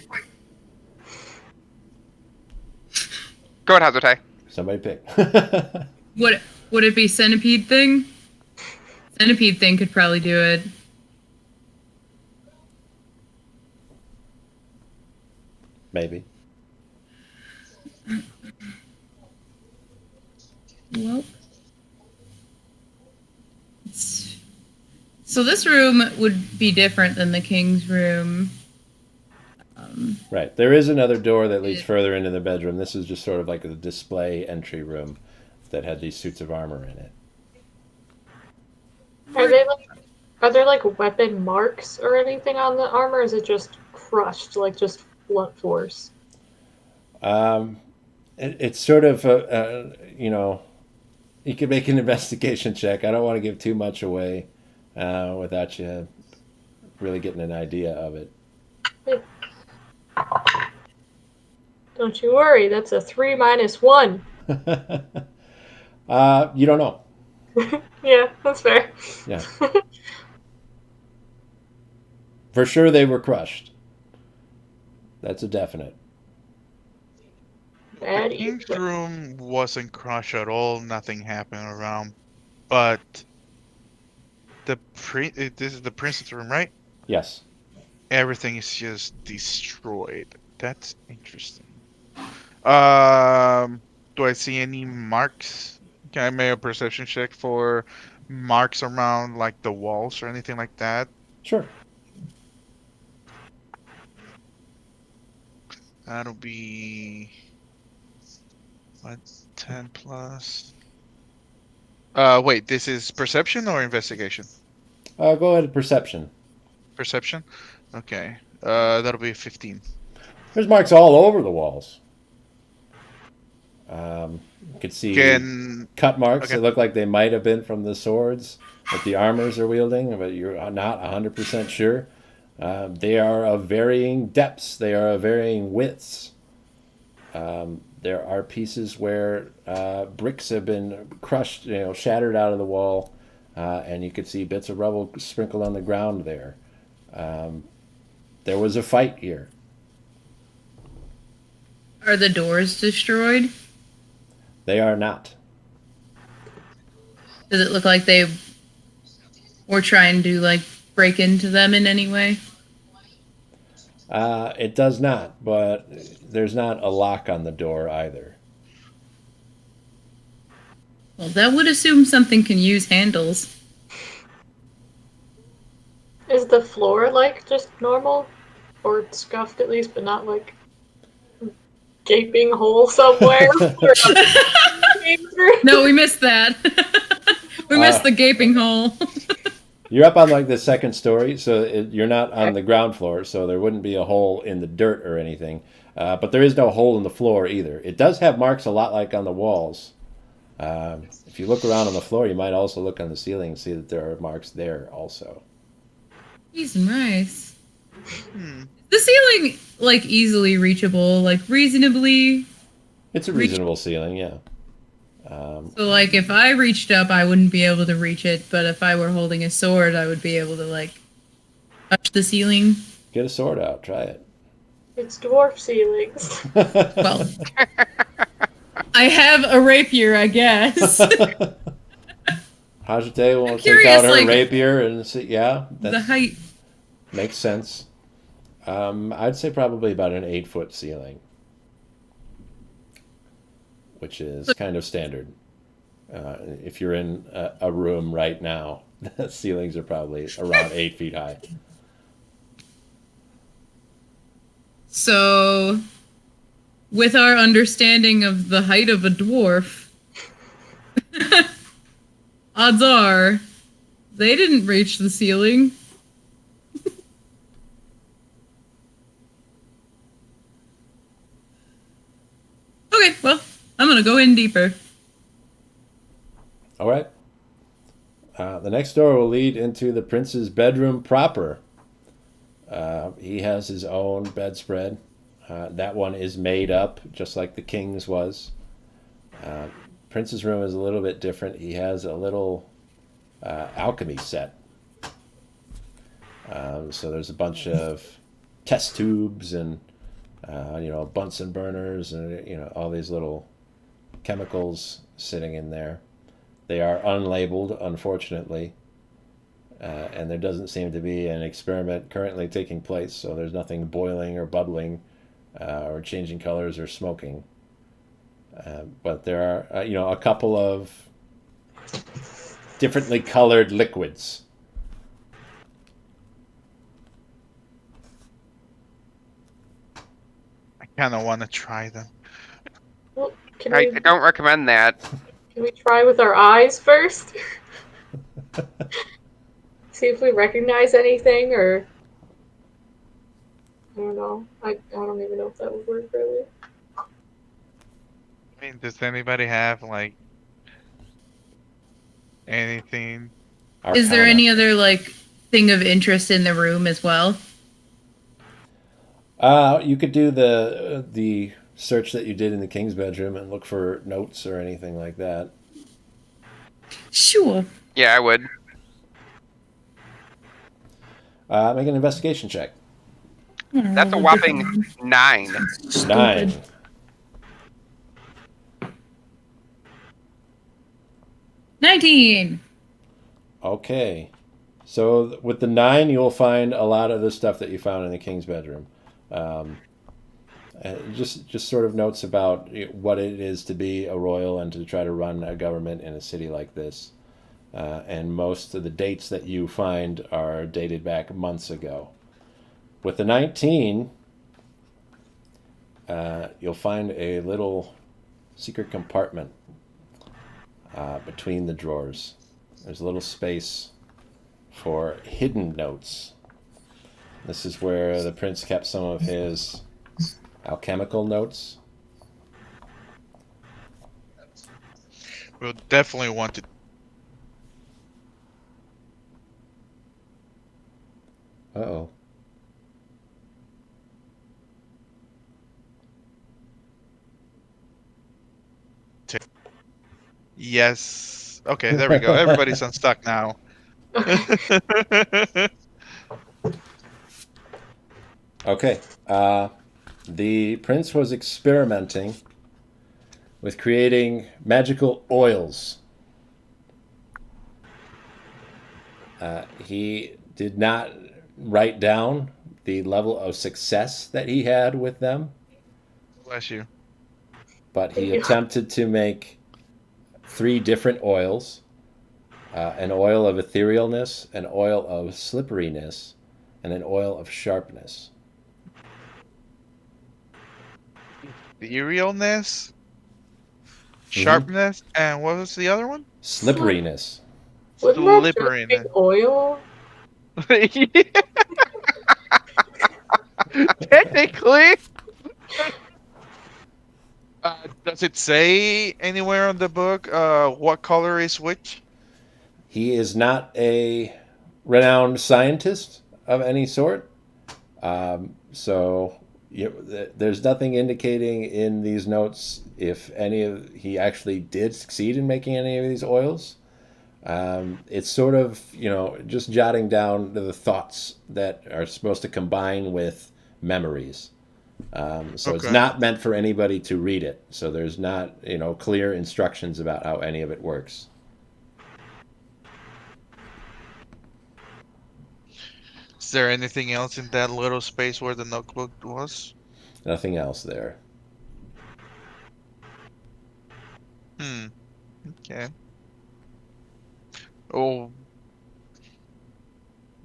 Go ahead, Hazote. Somebody pick. Would it be centipede thing? Centipede thing could probably do it. Maybe. Well, so this room would be different than the king's room. Right. There is another door that leads further into the bedroom. This is just sort of like a display entry room that had these suits of armor in it. Are there like weapon marks or anything on the armor? Or is it just crushed, like just blunt force? It's sort of you can make an investigation check. I don't want to give too much away without you really getting an idea of it. Don't you worry, that's a 3 minus 1. You don't know. Yeah, that's fair. Yeah. For sure they were crushed. That's a definite. Bad King's ear. room wasn't crushed at all. Nothing happened around. But this is the prince's room, right? Yes. Everything is just destroyed. That's interesting. Do I see any marks? Can I make a perception check for marks around like the walls or anything like that? Sure. That'll be what, 10 plus. Wait, this is perception or investigation? Go ahead, perception. Perception? Okay. That'll be 15. There's marks all over the walls. You could see Can cut marks okay. that look like they might have been from the swords that the armors are wielding, but you're not 100% sure. They are of varying depths. They are of varying widths. There are pieces where bricks have been crushed, shattered out of the wall, and you could see bits of rubble sprinkled on the ground there. There was a fight here. Are the doors destroyed? They are not. Does it look like they were trying to like break into them in any way? It does not, but there's not a lock on the door either. Well, that would assume something can use handles. Is the floor like just normal? Or scuffed at least, but not like gaping hole somewhere? No, we missed that. We missed the gaping hole. You're up on like the second story, so you're not on the ground floor, so there wouldn't be a hole in the dirt or anything. But there is no hole in the floor either. It does have marks a lot like on the walls. If you look around on the floor, you might also look on the ceiling and see that there are marks there also. Cheese and rice. The ceiling, like, easily reachable, like, reasonably. It's a reasonable ceiling, yeah. So, like, if I reached up, I wouldn't be able to reach it, but if I were holding a sword, I would be able to, like, touch the ceiling. Get a sword out, try it. It's dwarf ceilings. Well, I have a rapier, I guess. Hajite will take curious, out her like, rapier and see, yeah, The that height. makes sense. I'd say probably about an 8-foot ceiling, which is kind of standard. If you're in a room right now, the ceilings are probably around 8 feet high. So, with our understanding of the height of a dwarf, odds are they didn't reach the ceiling. Okay, well, I'm gonna go in deeper. All right. The next door will lead into the prince's bedroom proper. He has his own bedspread. That one is made up, just like the king's was. Prince's room is a little bit different. He has a little alchemy set. So there's a bunch of test tubes and Bunsen burners and all these little chemicals sitting in there. They are unlabeled, unfortunately, and there doesn't seem to be an experiment currently taking place. So there's nothing boiling or bubbling or changing colors or smoking. But there are a couple of differently colored liquids. I kind of want to try them. Well, I don't recommend that. Can we try with our eyes first? See if we recognize anything, or I don't know. I don't even know if that would work really. I mean, does anybody have like anything? Is there Arcana. any other, like, thing of interest in the room as well? You could do the search that you did in the king's bedroom and look for notes or anything like that. Sure. Yeah, I would. Make an investigation check. That's a whopping 9. 9. $19. Okay. So with the 9, you will find a lot of the stuff that you found in the king's bedroom. And just sort of notes about what it is to be a royal and to try to run a government in a city like this. And most of the dates that you find are dated back months ago. With the 19, you'll find a little secret compartment between the drawers. There's a little space for hidden notes. This is where the prince kept some of his alchemical notes. We'll definitely want to. Uh-oh. Yes. Okay, there we go. Everybody's unstuck now. Okay. The prince was experimenting with creating magical oils. He did not write down the level of success that he had with them, Bless you. but he Thank you. attempted to make 3 different oils, an oil of etherealness, an oil of slipperiness, and an oil of sharpness. Etherealness, Mm-hmm. sharpness, and what was the other one? Slipperiness. Wouldn't that just be Slipperiness. oil? Technically, Does it say anywhere on the book what color is which? He is not a renowned scientist of any sort. So there's nothing indicating in these notes if any of he actually did succeed in making any of these oils. It's sort of just jotting down the thoughts that are supposed to combine with memories. So it's Okay. not meant for anybody to read it. So there's not clear instructions about how any of it works. Is there anything else in that little space where the notebook was? Nothing else there. Hmm. Okay. Oh,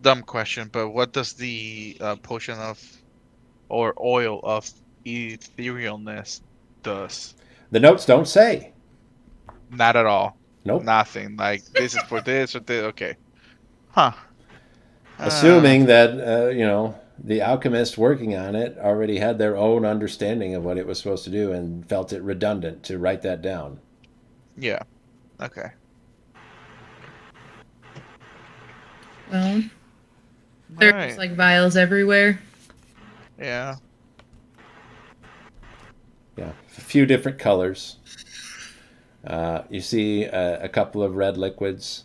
dumb question, but what does the potion of or oil of etherealness does? The notes don't say. Not at all. Nope. Nothing. Like this is for this or this. Okay. Huh. Uh, Assuming that the alchemists working on it already had their own understanding of what it was supposed to do and felt it redundant to write that down. yeah. Okay. Well, All there's right. just like vials everywhere. Yeah. Yeah, a few different colors. You see a couple of red liquids,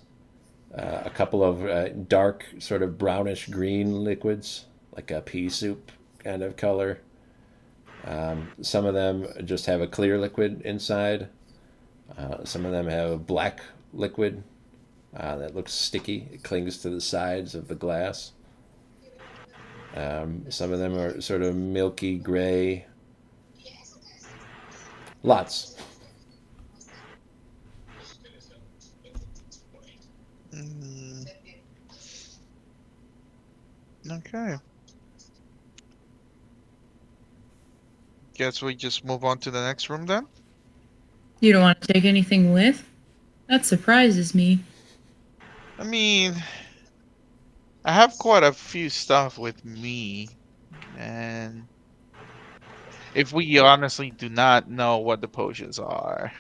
a couple of dark, sort of brownish green liquids, like a pea soup kind of color. Some of them just have a clear liquid inside. Some of them have a black liquid that looks sticky. It clings to the sides of the glass. Some of them are sort of milky gray. Lots. Mm, okay. Guess we just move on to the next room then. You don't want to take anything with? That surprises me. I mean, I have quite a few stuff with me, and if we honestly do not know what the potions are,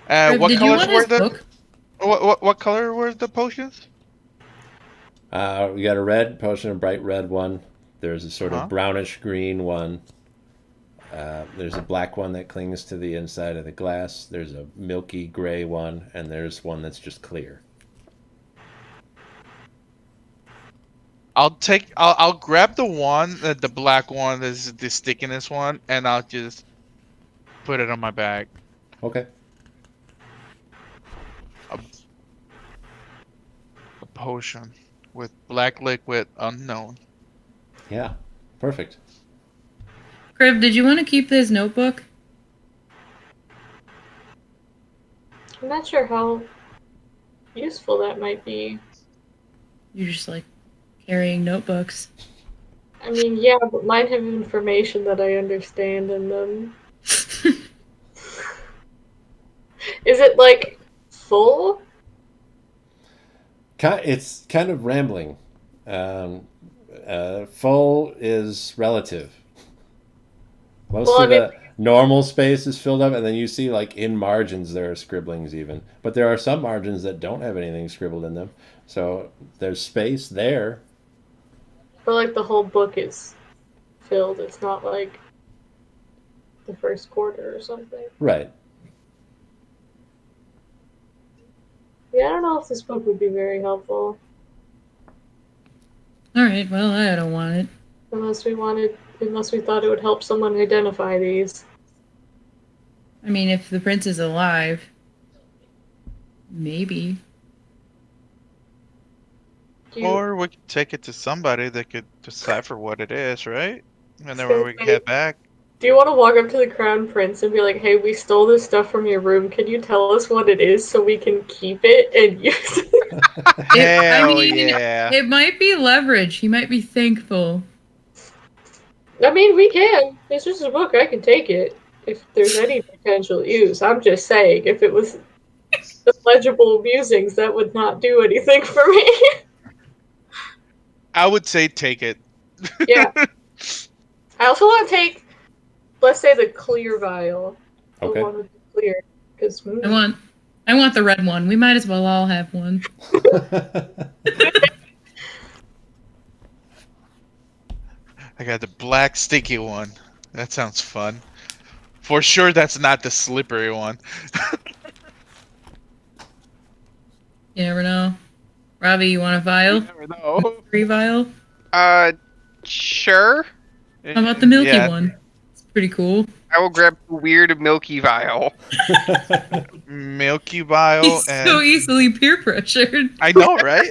Rib, what did you colors want were his the book? what color were the potions? We got a red potion, a bright red one. There's a sort Uh-huh. of brownish green one. There's a black one that clings to the inside of the glass. There's a milky gray one, and there's one that's just clear. I'll grab the one, the black one, this the stickiness one, and I'll just put it on my bag. Okay. A, a potion with black liquid unknown. Yeah. Perfect. Crib, did you want to keep this notebook? I'm not sure how useful that might be. You're just like carrying notebooks. I mean, yeah, but mine have information that I understand in them. Is it like full? It's kind of rambling. Full is relative. Most Well, I of mean, the normal space is filled up, and then you see like in margins there are scribblings even. But there are some margins that don't have anything scribbled in them. So there's space there. But like the whole book is filled. It's not like the first quarter or something. Right. Yeah, I don't know if this book would be very helpful. Alright, well, I don't want it. Unless we thought it would help someone identify these. I mean, if the prince is alive, maybe. Or we could take it to somebody that could decipher what it is, right? And then when we get back. Do you want to walk up to the crown prince and be like, hey, we stole this stuff from your room. Can you tell us what it is so we can keep it and use it? Hell yeah. It might be leverage. He might be thankful. I mean, we can. It's just a book. I can take it if there's any potential use. I'm just saying, if it was illegible musings, that would not do anything for me. I would say take it. Yeah. I also want to take, let's say, the clear vial. Okay. The one with the clear. Because I want the red one. We might as well all have one. I got the black sticky one. That sounds fun. For sure that's not the slippery one. You never know. Robbie, you want a vial? never know. Free vial? Sure. How about the milky Yeah. one? It's pretty cool. I will grab the weird milky vial. Milky vial He's and so easily peer pressured. I know, right?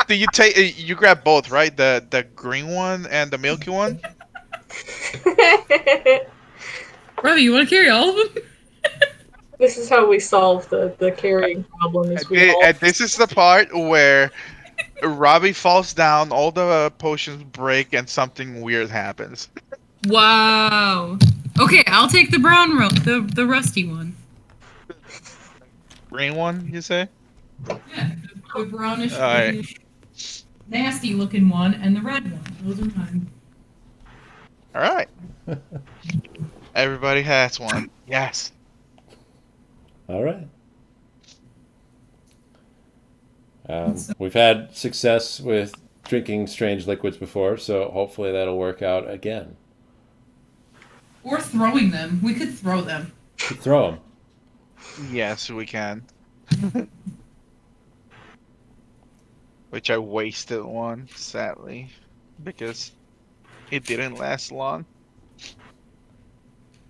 do you take you grab both, right? The green one and the milky one? Robbie, you want to carry all of them? This is how we solve the carrying problem. Is we all And this is the part where Robbie falls down, all the potions break, and something weird happens. Wow. Okay, I'll take the brown the rusty one. Green one, you say? Yeah, the brownish, All right. greenish, nasty looking one, and the red one. Those are mine. All right. Everybody has one. Yes. All right. We've had success with drinking strange liquids before, so hopefully that'll work out again. Or throwing them. We could throw them. Throw them. Yes, we can. Which I wasted one, sadly, because it didn't last long.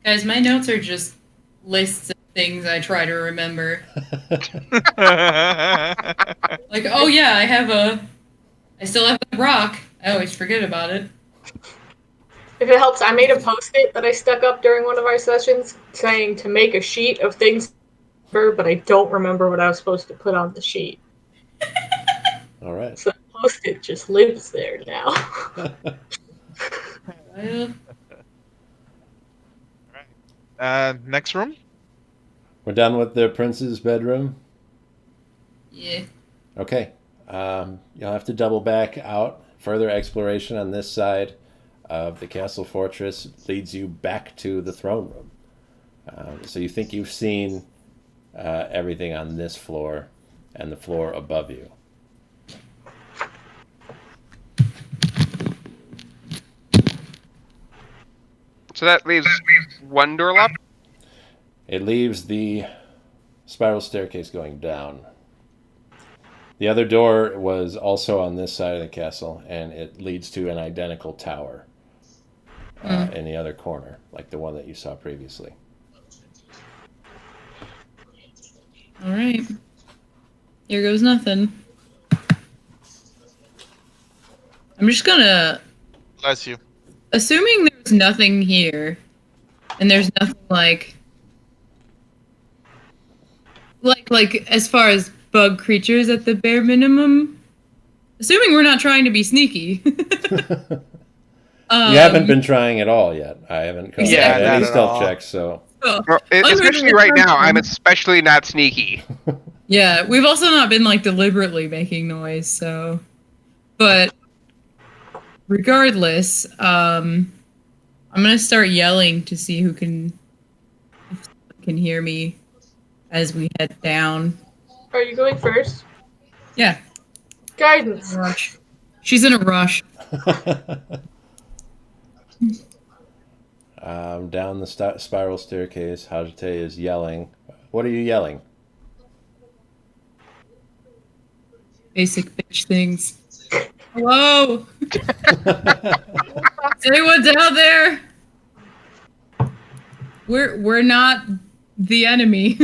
Guys, my notes are just lists of things I try to remember. Like, oh yeah, I still have the rock. I always forget about it. If it helps, I made a post-it that I stuck up during one of our sessions saying to make a sheet of things, but I don't remember what I was supposed to put on the sheet. All right. So the post-it just lives there now. Well, Next room? We're done with the prince's bedroom. yeah. Okay. You'll have to double back out. Further exploration on this side of the castle fortress leads you back to the throne room. So you think you've seen everything on this floor and the floor above you. So that leaves one door left? It leaves the spiral staircase going down. The other door was also on this side of the castle, and it leads to an identical tower in the other corner, like the one that you saw previously. All right. Here goes nothing. I'm just gonna, Bless you. assuming there's nothing here, and there's nothing like as far as bug creatures at the bare minimum. Assuming we're not trying to be sneaky. You haven't been trying at all yet. I haven't come Yeah, out not any at stealth all. checks, so Oh, Well, especially right now, I'm especially not sneaky. yeah, we've also not been deliberately making noise, so. But regardless, I'm gonna start yelling to see who can hear me as we head down. Are you going first? Yeah, Guidance. rush. She's in a rush. Down the spiral staircase, Hajite is yelling. What are you yelling? Basic bitch things. Hello. Is anyone down there? We're not the enemy.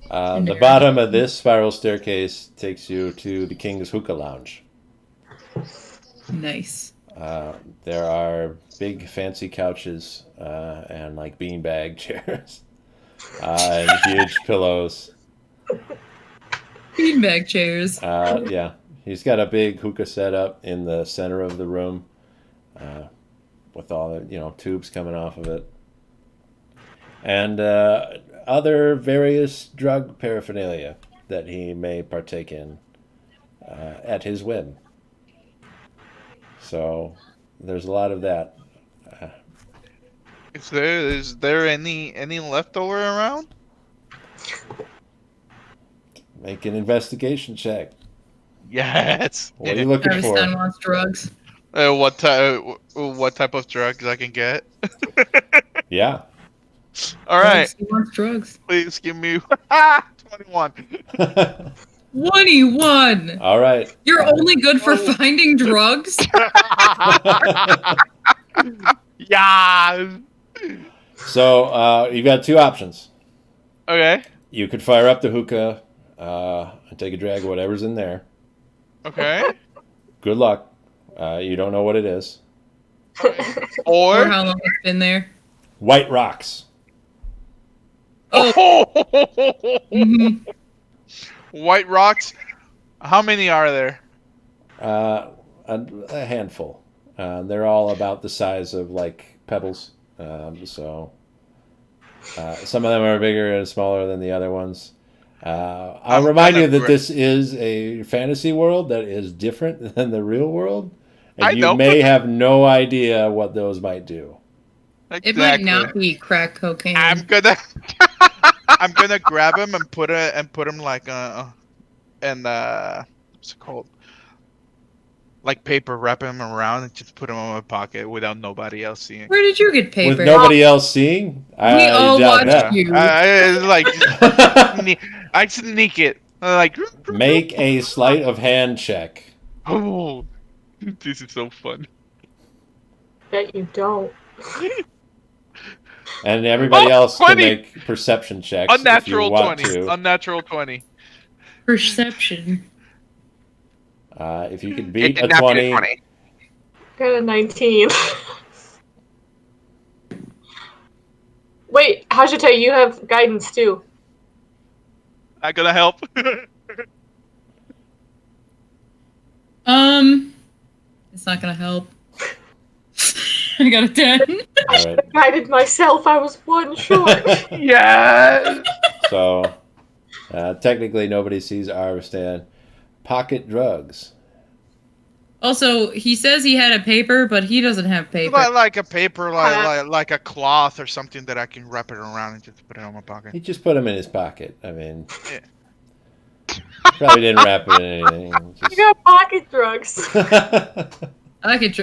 The bottom of this spiral staircase takes you to the King's Hookah Lounge. Nice. There are big fancy couches and like beanbag chairs and huge pillows. Beanbag chairs. Yeah, he's got a big hookah set up in the center of the room with all the tubes coming off of it, and other various drug paraphernalia that he may partake in at his whim. So there's a lot of that. Is there any leftover around? Make an investigation check. Yes. What are you looking for? Travis wants drugs. What type of drugs I can get? Yeah. All right. He wants drugs. Please give me 21. 21. All right. You're only good for finding drugs? Yeah. So you've got two options. Okay. You could fire up the hookah and take a drag of whatever's in there. Okay. Good luck. You don't know what it is. Or Or how long it's been there? White rocks. Mm-hmm. White rocks. How many are there? A handful. They're all about the size of like pebbles. So some of them are bigger and smaller than the other ones. I'll remind you that this is a fantasy world that is different than the real world. And I you know, may but- have no idea what those might do. It might not be crack cocaine. I'm gonna grab him and put him like what's it called? Like paper, wrap him around and just put him in my pocket without nobody else seeing. Where did you get paper? With nobody else seeing? We all doubt watched you. I sneak it. Like Make a sleight of hand check. oh, this is so fun. Bet you don't. And everybody else can 20. make perception checks Unnatural if you want 20. to. Unnatural 20. Perception. If you can It beat did a not 20, be a 20. Got a 19. Wait, Hajite, you have guidance too. Not gonna help. It's not gonna help. I got a 10. all right. Guided myself, I was one short. Yeah. So technically, nobody sees Arvstan. Pocket drugs. Also, he says he had a paper, but he doesn't have paper. Like a paper, like a cloth or something that I can wrap it around and just put it in my pocket. He just put them in his pocket. I mean, Yeah. probably didn't wrap it in anything. You got pocket drugs.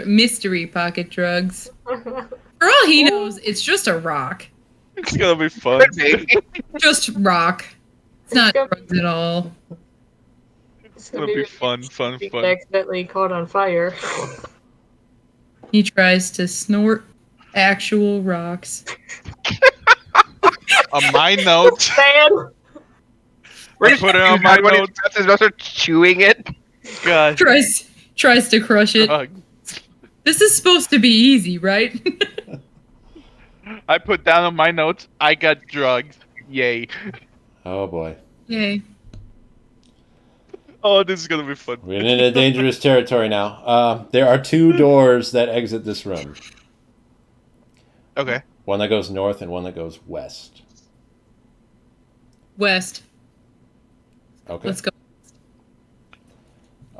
Mystery pocket drugs. For all he knows, it's just a rock. It's gonna be fun. Could be. Just rock. It's not drugs at all. It's gonna be fun. Being accidentally caught on fire. He tries to snort actual rocks. On my notes, Man, I put it on my notes. He's also chewing it. God. Tries to crush it. This is supposed to be easy, right? I put down on my notes. I got drugs. Yay. Oh boy. Yay. Oh, this is gonna be fun. We're in a dangerous territory now. There are two doors that exit this room. Okay. One that goes north and one that goes west. West. Okay. Let's go.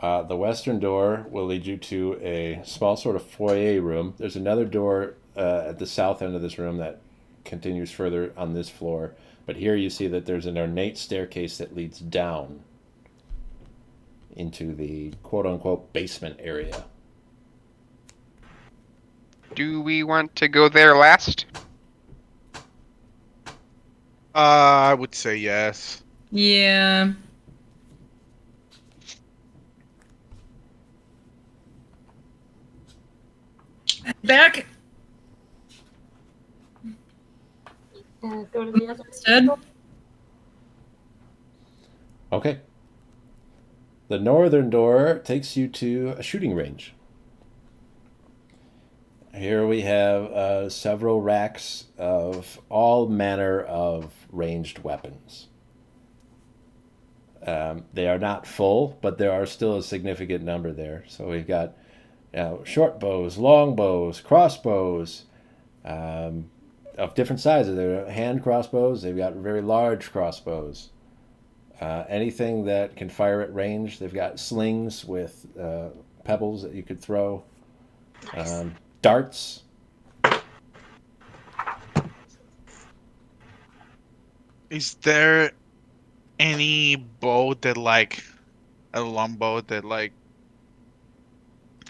The western door will lead you to a small sort of foyer room. There's another door at the south end of this room that continues further on this floor. But here you see that there's an ornate staircase that leads down into the quote-unquote basement area. Do we want to go there last? I would say yes. Yeah. Back Go to the other. instead. Okay. The northern door takes you to a shooting range. Here we have several racks of all manner of ranged weapons. They are not full, but there are still a significant number there. So we've got short bows, long bows, crossbows of different sizes. There are hand crossbows. They've got very large crossbows. Anything that can fire at range. They've got slings with pebbles that you could throw. Nice. Darts. Is there any bow that like a long bow that like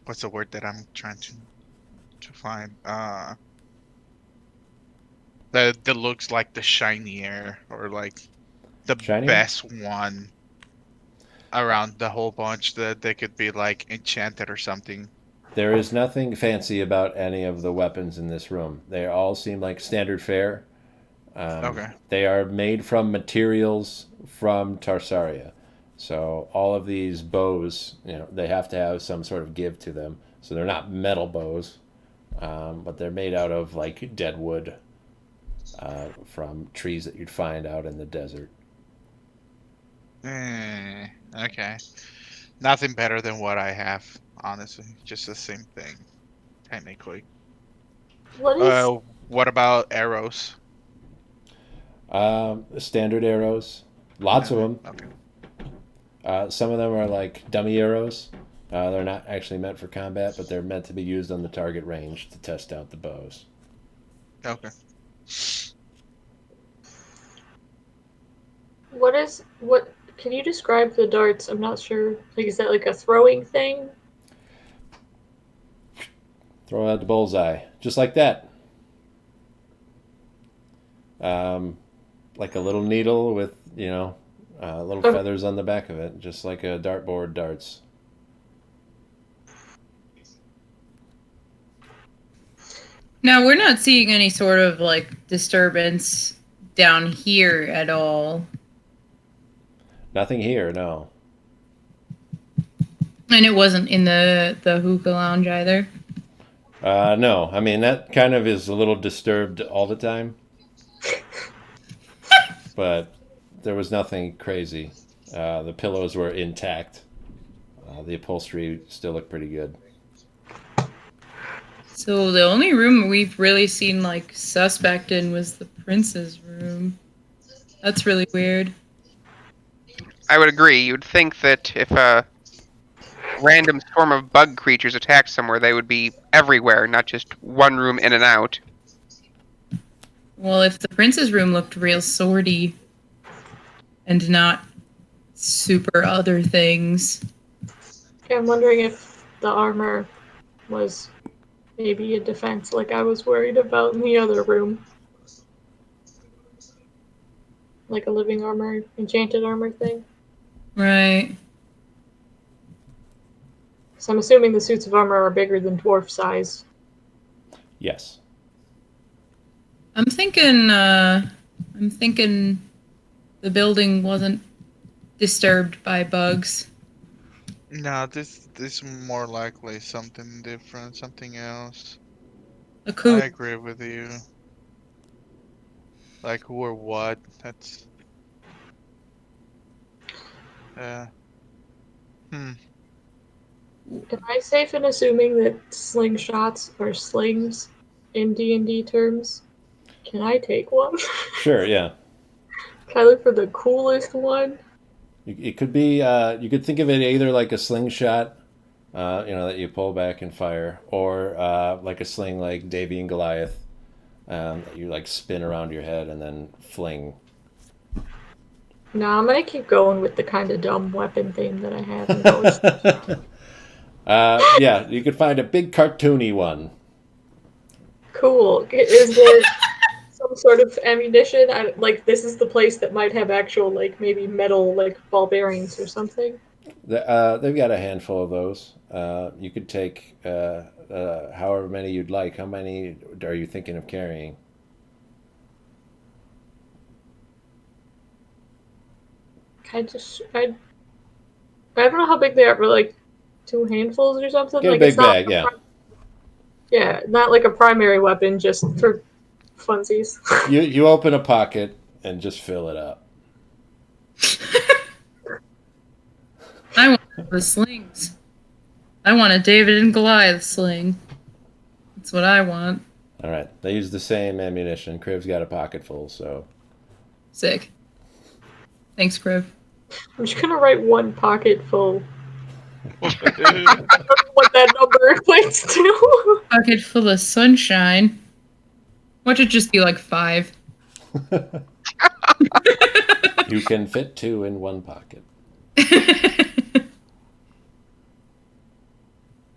what's the word that I'm trying to find? That looks like the shinier or like the Shinier? best one around the whole bunch that they could be like enchanted or something. There is nothing fancy about any of the weapons in this room. They all seem like standard fare. Okay. They are made from materials from Tarsaria. So all of these bows, they have to have some sort of give to them. So they're not metal bows, but they're made out of like dead wood from trees that you'd find out in the desert. Okay. Nothing better than what I have, honestly. Just the same thing, technically. What is What about arrows? Standard arrows, lots of them. Okay. Some of them are like dummy arrows. They're not actually meant for combat, but they're meant to be used on the target range to test out the bows. Okay. what? Can you describe the darts? I'm not sure. Like, is that like a throwing thing? Throw out the bullseye, just like that. Like a little needle with, little feathers on the back of it, just like a dartboard darts. Now we're not seeing any sort of like disturbance down here at all. Nothing here, no. And it wasn't in the hookah lounge either. No, I mean, that kind of is a little disturbed all the time. But there was nothing crazy. The pillows were intact. The upholstery still looked pretty good. So the only room we've really seen like suspect in was the prince's room. That's really weird. I would agree. You'd think that if a random swarm of bug creatures attacked somewhere, they would be everywhere, not just one room in and out. Well, if the prince's room looked real swordy and not super other things. Okay, I'm wondering if the armor was maybe a defense, like I was worried about in the other room. Like a living armor, enchanted armor thing. Right. So I'm assuming the suits of armor are bigger than dwarf size. Yes. I'm thinking the building wasn't disturbed by bugs. No, this is more likely something different, something else. A I coop. agree with you. Like who or what? That's Am I safe in assuming that slingshots are slings in D&D terms? Can I take one? Sure, yeah. Can I look for the coolest one? It could be. You could think of it either like a slingshot, that you pull back and fire, or like a sling like Davy and Goliath, that you like spin around your head and then fling. No, I'm gonna keep going with the kind of dumb weapon theme that I have and go with Yeah, you could find a big cartoony one. cool. Is there some sort of ammunition? Like, this is the place that might have actual, like, maybe metal, like, ball bearings or something. They've got a handful of those. You could take however many you'd like. How many are you thinking of carrying? I don't know how big they are, but like 2 handfuls or something. Get a Like big it's not bag, yeah. yeah, not like a primary weapon, just for funsies. You open a pocket and just fill it up. I want the slings. I want a David and Goliath sling. That's what I want. All right. They use the same ammunition. Crib's got a pocket full, so Sick. Thanks, Criv. I'm just gonna write one pocket full. What that number equates to. Pocket full of sunshine. Watch it just be like 5. you can fit 2 in one pocket.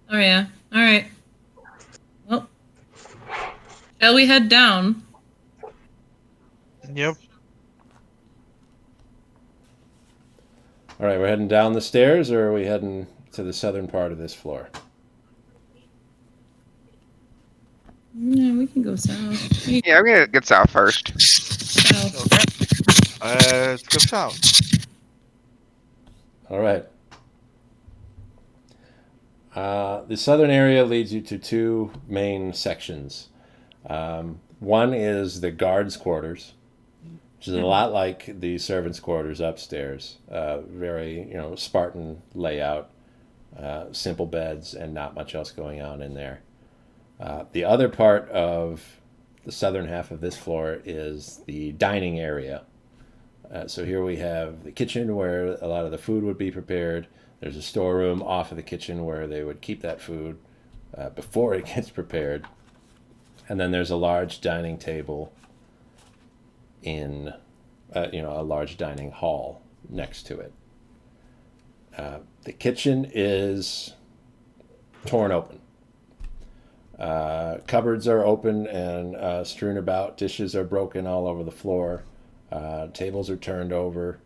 Oh yeah. All right. Well, shall we head down? Yep. All right, we're heading down the stairs, or are we heading to the southern part of this floor? Yeah, we can go south. Yeah, I'm gonna get south first. South. Okay. Let's go south. All right. The southern area leads you to 2 main sections. One is the guards' quarters, which is a lot like the servants' quarters upstairs. Very, Spartan layout, simple beds, and not much else going on in there. The other part of the southern half of this floor is the dining area. So here we have the kitchen where a lot of the food would be prepared. There's a storeroom off of the kitchen where they would keep that food before it gets prepared. And then there's a large dining table in, a large dining hall next to it. The kitchen is torn open. Cupboards are open and strewn about. Dishes are broken all over the floor. Tables are turned over.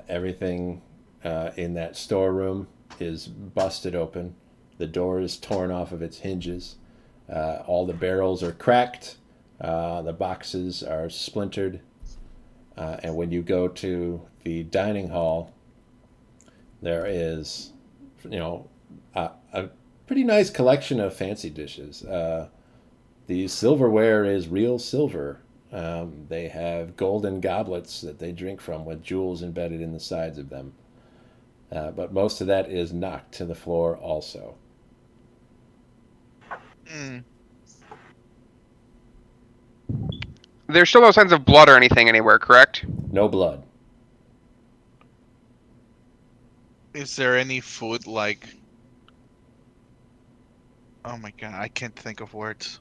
Everything in that storeroom is busted open. The door is torn off of its hinges. All the barrels are cracked. The boxes are splintered. And when you go to the dining hall, there is, a pretty nice collection of fancy dishes. The silverware is real silver. They have golden goblets that they drink from with jewels embedded in the sides of them. But most of that is knocked to the floor also. Mm. There's still no signs of blood or anything anywhere, correct? No blood. Is there any food like? Oh my god, I can't think of words.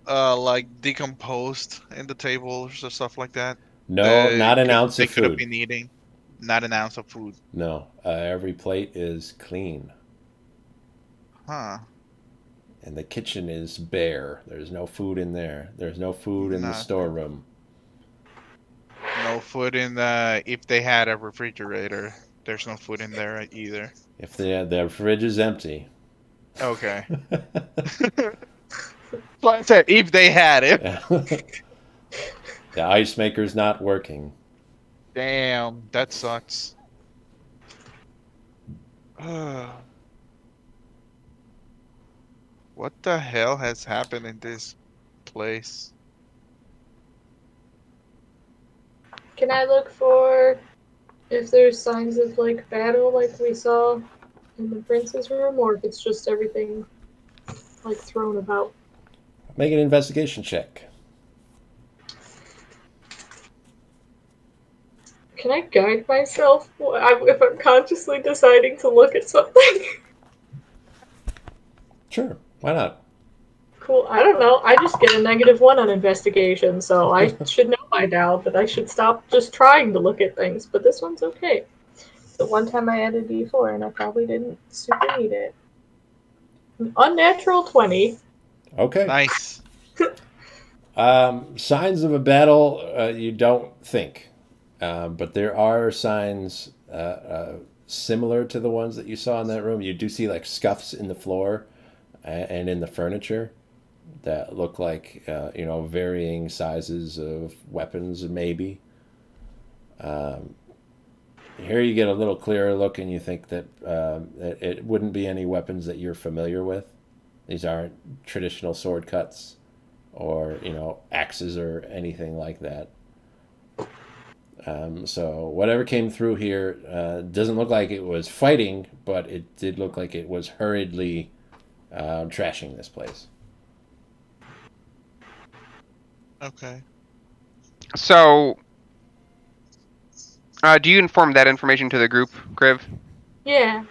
Like decomposed in the tables or stuff like that. No, not an ounce They of could have food. been eating. Not an ounce of food. No, every plate is clean. Huh. And the kitchen is bare. There's no food in there. There's no food in the Nothing. storeroom. No food in the. If they had a refrigerator, there's no food in there either. If their fridge is empty. Okay. Well, I said if they had it. The ice maker's not working. Damn, that sucks. What the hell has happened in this place? Can I look for if there's signs of like battle like we saw in the prince's room, or if it's just everything like thrown about? Make an investigation check. Can I guide myself if I'm consciously deciding to look at something? Sure, why not? Cool. I don't know. I just get a -1 on investigation, so I should know by now that I should stop just trying to look at things. But this one's okay. The one time I added D4 and I probably didn't super need it. An unnatural 20. Okay. Nice. Signs of a battle, you don't think. But there are signs similar to the ones that you saw in that room. You do see like scuffs in the floor and in the furniture that look like, varying sizes of weapons, maybe. Here you get a little clearer look and you think that it wouldn't be any weapons that you're familiar with. These aren't traditional sword cuts or axes or anything like that. So whatever came through here doesn't look like it was fighting, but it did look like it was hurriedly trashing this place. Okay. So, do you inform that information to the group, Griv? Yeah.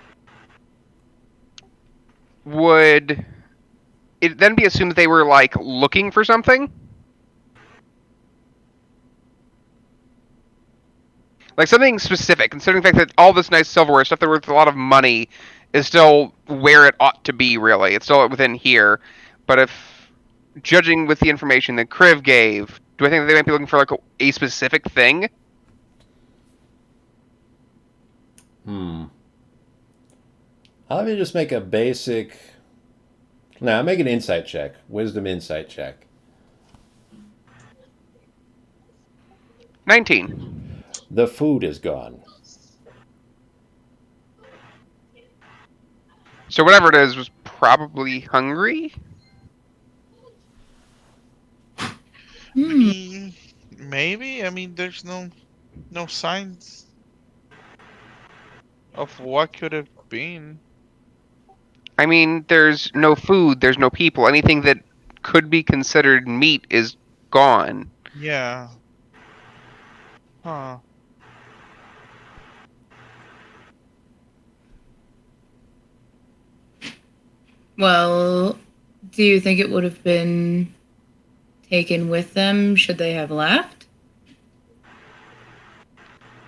Would it then be assumed that they were, like, looking for something? Like, something specific, considering the fact that all this nice silverware, stuff that worth a lot of money, is still where it ought to be, really. It's still within here. But if, judging with the information that Kriv gave, do I think that they might be looking for, like, a specific thing? I'll have you just make a basic. Now, make an insight check. Wisdom insight check. 19. The food is gone. So whatever it is was probably hungry? I mean, maybe. I mean, there's no signs of what could have been. I mean, there's no food, there's no people. Anything that could be considered meat is gone. Yeah. Huh. Well, do you think it would have been taken with them should they have left?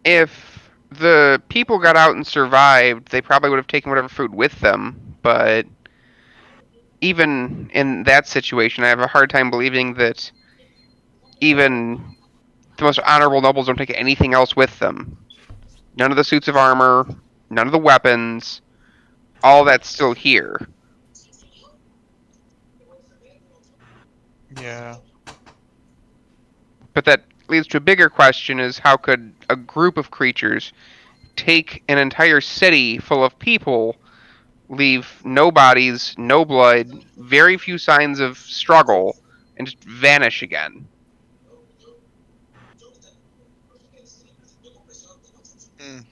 If the people got out and survived, they probably would have taken whatever food with them. But even in that situation, I have a hard time believing that even the most honorable nobles don't take anything else with them. None of the suits of armor, none of the weapons, all that's still here. Yeah. But that leads to a bigger question: is how could a group of creatures take an entire city full of people, leave no bodies, no blood, very few signs of struggle, and just vanish again? Mm,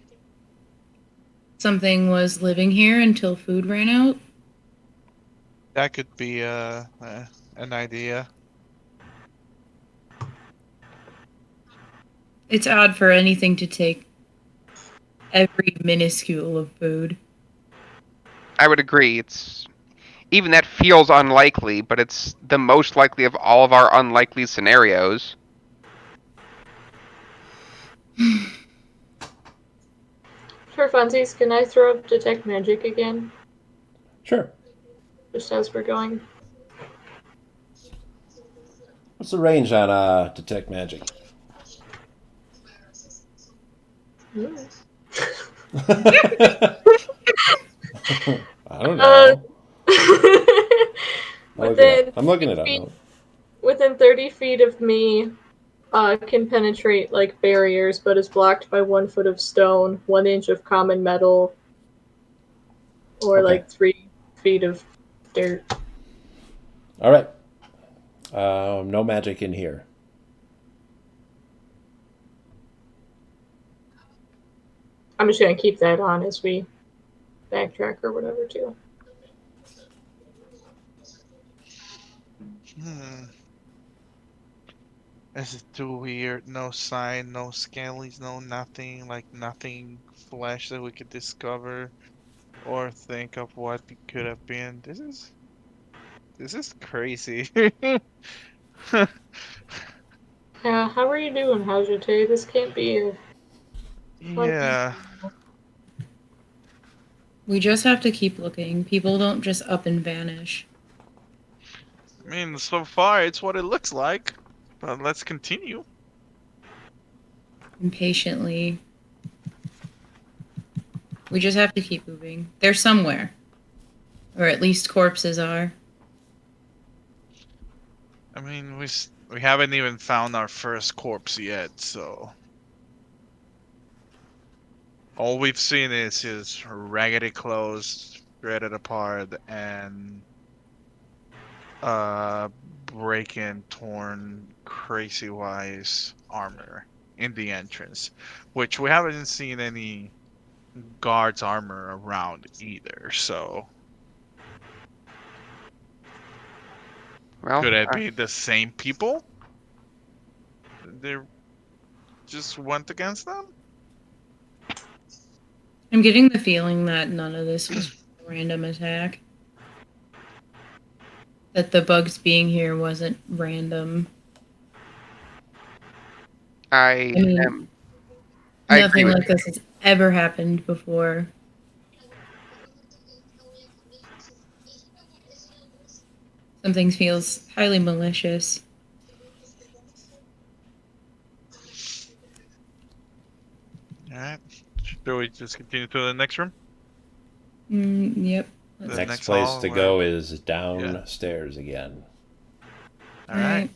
Something was living here until food ran out? that could be an idea. It's odd for anything to take every minuscule of food. I would agree. It's even that feels unlikely, but it's the most likely of all of our unlikely scenarios. For funsies, can I throw up detect magic again? Sure. Just as we're going. What's the range on detect magic? I don't know. I'm looking it up. Within 30 feet of me, can penetrate like barriers, but is blocked by 1 foot of stone, 1 inch of common metal, or Okay. like 3 feet of dirt. All right. No magic in here. I'm just gonna keep that on as we backtrack or whatever too. Hmm. This is too weird. No sign, no skellies, no nothing. Like nothing flesh that we could discover or think of what it could have been. This is crazy. Yeah, how are you doing, Hajite? This can't be a fun Yeah. evening. We just have to keep looking. People don't just up and vanish. I mean, so far it's what it looks like. But let's continue. Impatiently. We just have to keep moving. They're somewhere. Or at least corpses are. I mean, we haven't even found our first corpse yet, so all we've seen is his raggedy clothes shredded apart and uh breaking, torn, crazy wise armor in the entrance, which we haven't seen any guards armor around either. So Well, could it be the same people? They just went against them? I'm getting the feeling that none of this was a random attack. That the bugs being here wasn't random. I I mean, am. I agree nothing with like this has ever happened before. Something feels highly malicious. Alright. Should we just continue to the next room? Yep. The Next next place hall to where... go is downstairs again. Alright.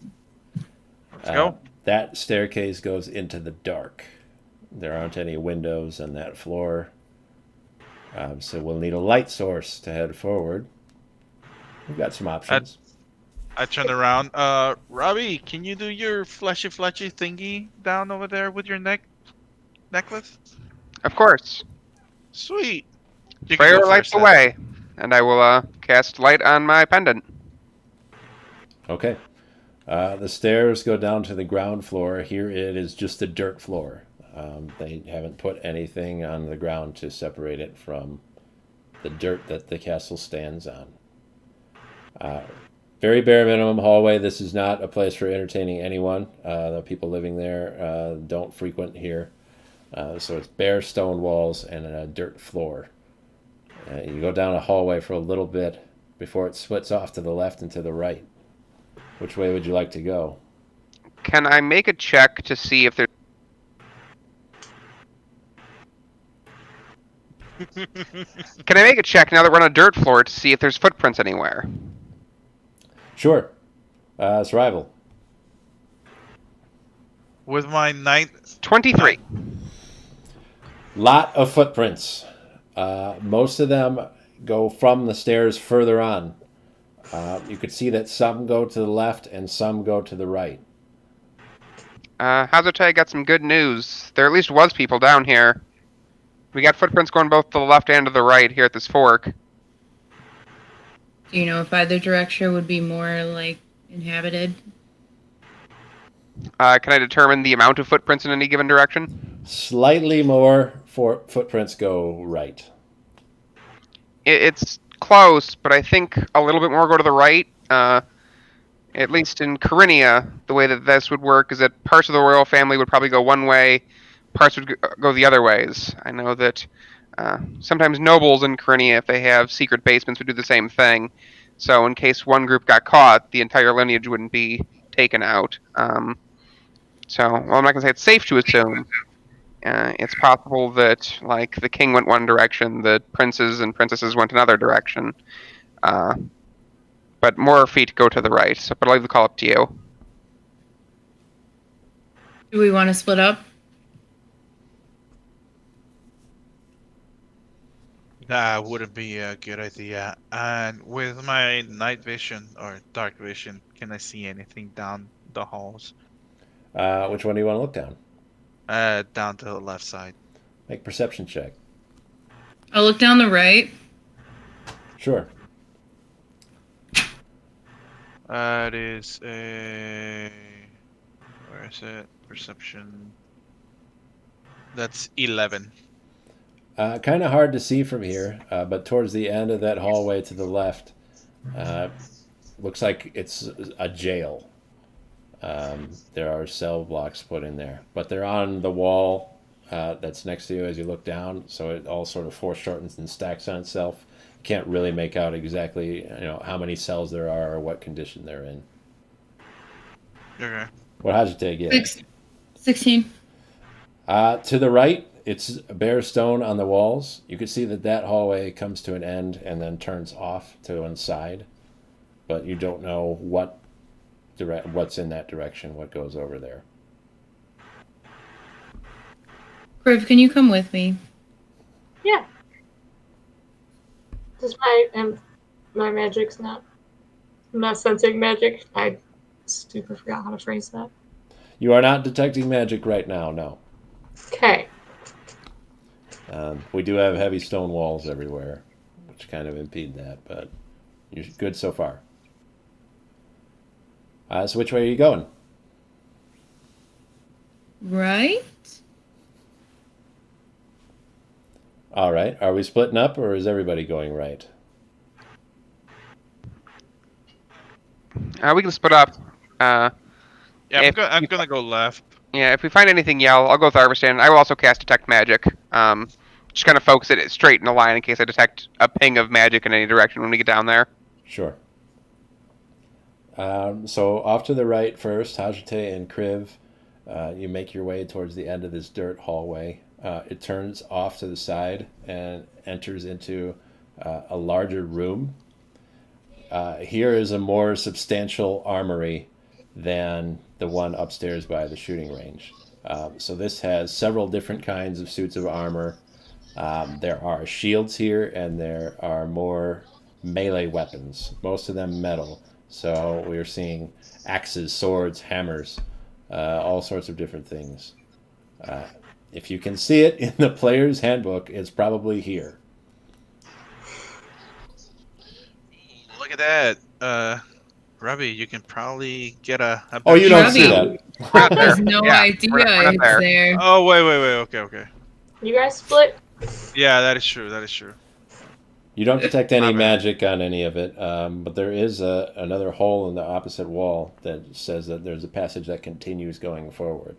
Let's go. That staircase goes into the dark. There aren't any windows on that floor. So we'll need a light source to head forward. We've got some options. I turned around. Robbie, can you do your fleshy thingy down over there with your necklace? Of course. Sweet. You can go Fire light first the then. way, and I will cast light on my pendant. Okay. The stairs go down to the ground floor. Here it is just a dirt floor. They haven't put anything on the ground to separate it from the dirt that the castle stands on. Very bare minimum hallway. This is not a place for entertaining anyone. The people living there don't frequent here. So it's bare stone walls and a dirt floor. You go down a hallway for a little bit before it splits off to the left and to the right. Which way would you like to go? Can I make a check to see if there's... Can I make a check now that we're on a dirt floor to see if there's footprints anywhere? Sure. Survival. With my night... 23. Lot of footprints. Most of them go from the stairs further on. You could see that some go to the left and some go to the right. Hazard got some good news. There at least was people down here. We got footprints going both to the left and to the right here at this fork. Do you know if either direction would be more like inhabited? Can I determine the amount of footprints in any given direction? Slightly more footprints go right. It's close, but I think a little bit more go to the right. At least in Corinia, the way that this would work is that parts of the royal family would probably go one way, parts would go the other ways. I know that sometimes nobles in Corinia, if they have secret basements, would do the same thing. So in case one group got caught, the entire lineage wouldn't be taken out. I'm not going to say it's safe to assume. It's possible that, like, the king went one direction, the princes and princesses went another direction. But more feet go to the right. So, but I'll leave the call up to you. Do we want to split up? That wouldn't be a good idea. And with my night vision or dark vision, can I see anything down the halls? Which one do you want to look down? Down to the left side. Make perception check. I'll look down the right. Sure. That is a... Where is it? Perception. That's 11. Kind of hard to see from here, but towards the end of that hallway to the left, looks like it's a jail. There are cell blocks put in there, but they're on the wall that's next to you as you look down, so it all sort of foreshortens and stacks on itself. Can't really make out exactly, how many cells there are or what condition they're in. Okay. How'd you take it? 16. To the right, it's bare stone on the walls. You can see that hallway comes to an end and then turns off to one side, but you don't know what's in that direction, what goes over there. Priv, can you come with me? Yeah. Does my magic's not? I'm not sensing magic. I stupid forgot how to phrase that. You are not detecting magic right now, no. Okay. We do have heavy stone walls everywhere, which kind of impede that, but you're good so far. So which way are you going? Right? All right. Are we splitting up, or is everybody going right? We can split up. Yeah, If I'm you- gonna go left. Yeah, if we find anything yell, I'll go with Arvistan. I will also cast Detect Magic. Just kind of focus it straight in a line in case I detect a ping of magic in any direction when we get down there. Sure. So off to the right first, Hajite and Kriv, you make your way towards the end of this dirt hallway. It turns off to the side and enters into a larger room. Here is a more substantial armory than the one upstairs by the shooting range. So this has several different kinds of suits of armor. There are shields here, and there are more melee weapons, most of them metal. So we're seeing axes, swords, hammers, all sorts of different things. If you can see it in the player's handbook, it's probably here. Look at that. Robbie, you can probably get a Oh, you don't Robbie. see that. We're not there. Has no Yeah, idea we're not it's there. there. Oh, wait. Okay. You guys split? Yeah, that is true. You don't detect any My bad. magic on any of it, but there is another hole in the opposite wall that says that there's a passage that continues going forward.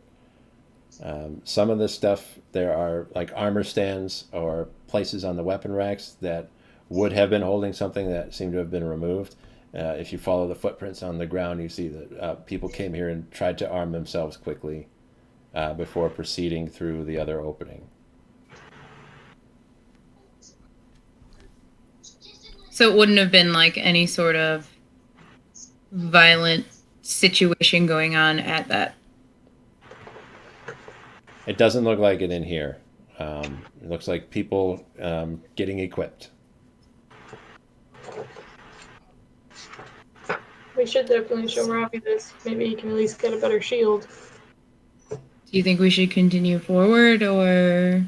Some of this stuff, there are like armor stands or places on the weapon racks that would have been holding something that seemed to have been removed. If you follow the footprints on the ground, you see that people came here and tried to arm themselves quickly before proceeding through the other opening. So it wouldn't have been like any sort of violent situation going on at that. It doesn't look like it in here. It looks like people getting equipped. We should definitely show Robbie this. Maybe he can at least get a better shield. Do you think we should continue forward, or?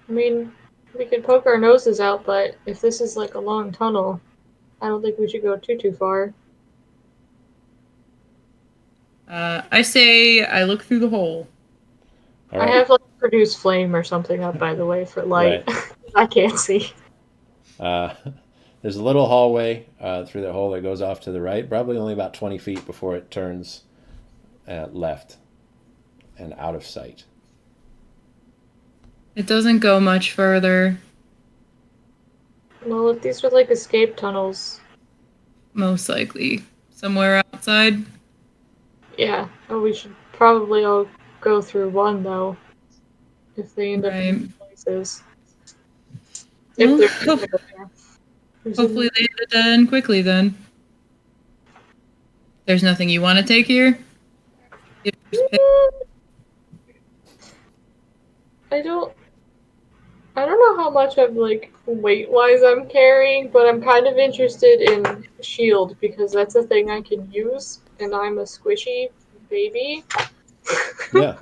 I mean, we could poke our noses out, but if this is like a long tunnel, I don't think we should go too far. I say I look through the hole. All I right. have like produce flame or something up, by the way, for light. Right. I can't see. There's a little hallway through the hole that goes off to the right, probably only about 20 feet before it turns left and out of sight. It doesn't go much further, Well, if these were like escape tunnels, most likely. Somewhere outside. yeah. Oh, we should probably all go through one though, if they end up Right. in places. Well, If they're there. Hopefully they get it done quickly then. There's nothing you want to take here? I don't know how much of like weight wise I'm carrying, but I'm kind of interested in shield because that's a thing I can use, and I'm a squishy baby. Yeah.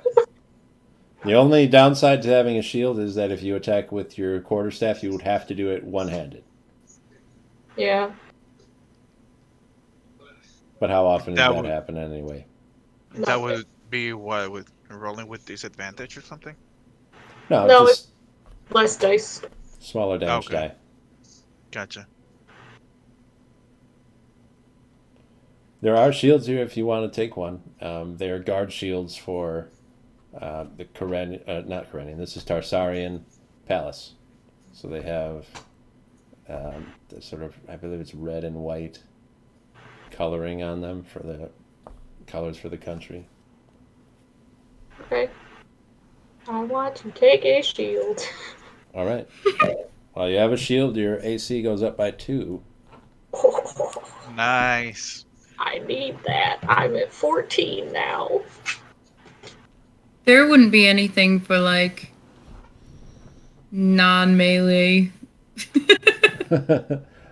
The only downside to having a shield is that if you attack with your quarterstaff, you would have to do it one-handed. Yeah. But how often does That that would happen anyway? that Nothing. would be what with rolling with disadvantage or something. No, No, it's just less dice. smaller damage Okay, die. gotcha. There are shields here if you want to take one. They are guard shields for the not Karenian. This is Tarsarian Palace. So they have the sort of, I believe it's red and white coloring on them for the colors for the country. Okay. I want to take a shield. All right. Well, you have a shield. Your AC goes up by 2. Nice. I need that. I'm at 14 now. There wouldn't be anything for like non-melee.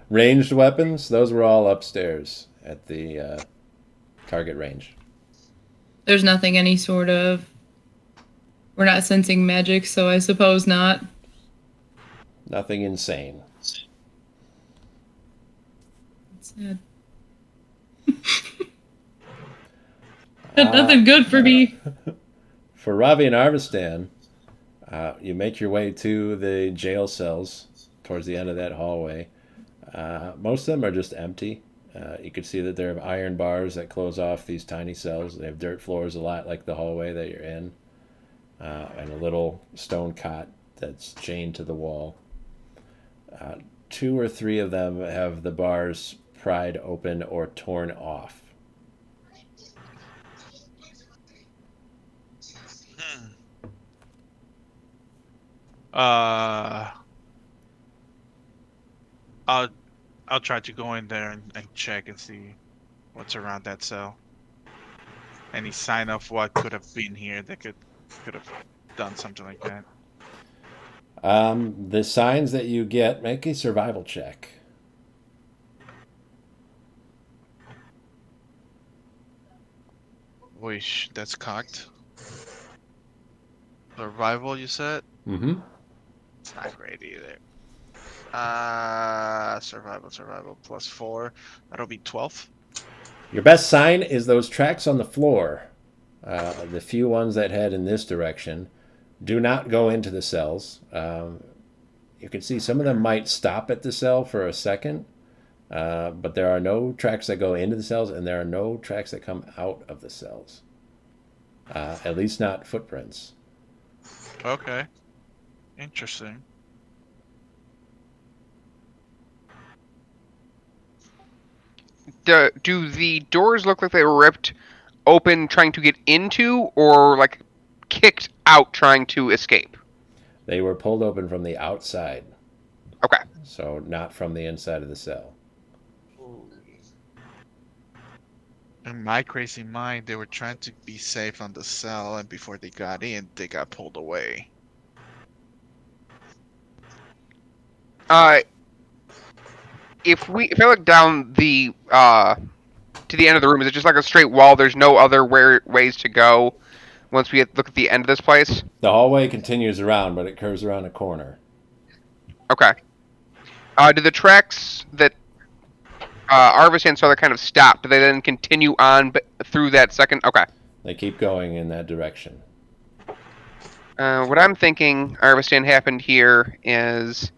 Ranged weapons, those were all upstairs at the target range. There's nothing any sort of. We're not sensing magic, so I suppose not. Nothing insane. It's sad. Nothing good for me. For Ravi and Arvistan, you make your way to the jail cells towards the end of that hallway. Most of them are just empty. You can see that there are iron bars that close off these tiny cells. They have dirt floors a lot like the hallway that you're in, and a little stone cot that's chained to the wall. 2 or 3 of them have the bars pried open or torn off. Hmm. Uh, I'll I'll try to go in there and check and see what's around that cell. Any sign of what could have been here that could have done something like that. The signs that you get, make a survival check. Wish that's cocked. Survival, you said? Mm-hmm. It's not great either. Survival +4. That'll be 12. Your best sign is those tracks on the floor. The few ones that head in this direction do not go into the cells. You can see some of them might stop at the cell for a second, but there are no tracks that go into the cells, and there are no tracks that come out of the cells. At least not footprints. Okay. Interesting. Do the doors look like they were ripped open trying to get into, or like kicked out trying to escape? They were pulled open from the outside, Okay. so not from the inside of the cell. In my crazy mind, they were trying to be safe on the cell, and before they got in, they got pulled away. If I look down the to the end of the room, is it just like a straight wall? There's no other ways to go once we look at the end of this place. The hallway continues around, but it curves around a corner. Okay. Do the tracks that Arvis and Souther kind of stopped, do they then continue on through that second? Okay. They keep going in that direction. What I'm thinking, Arvistan, happened here is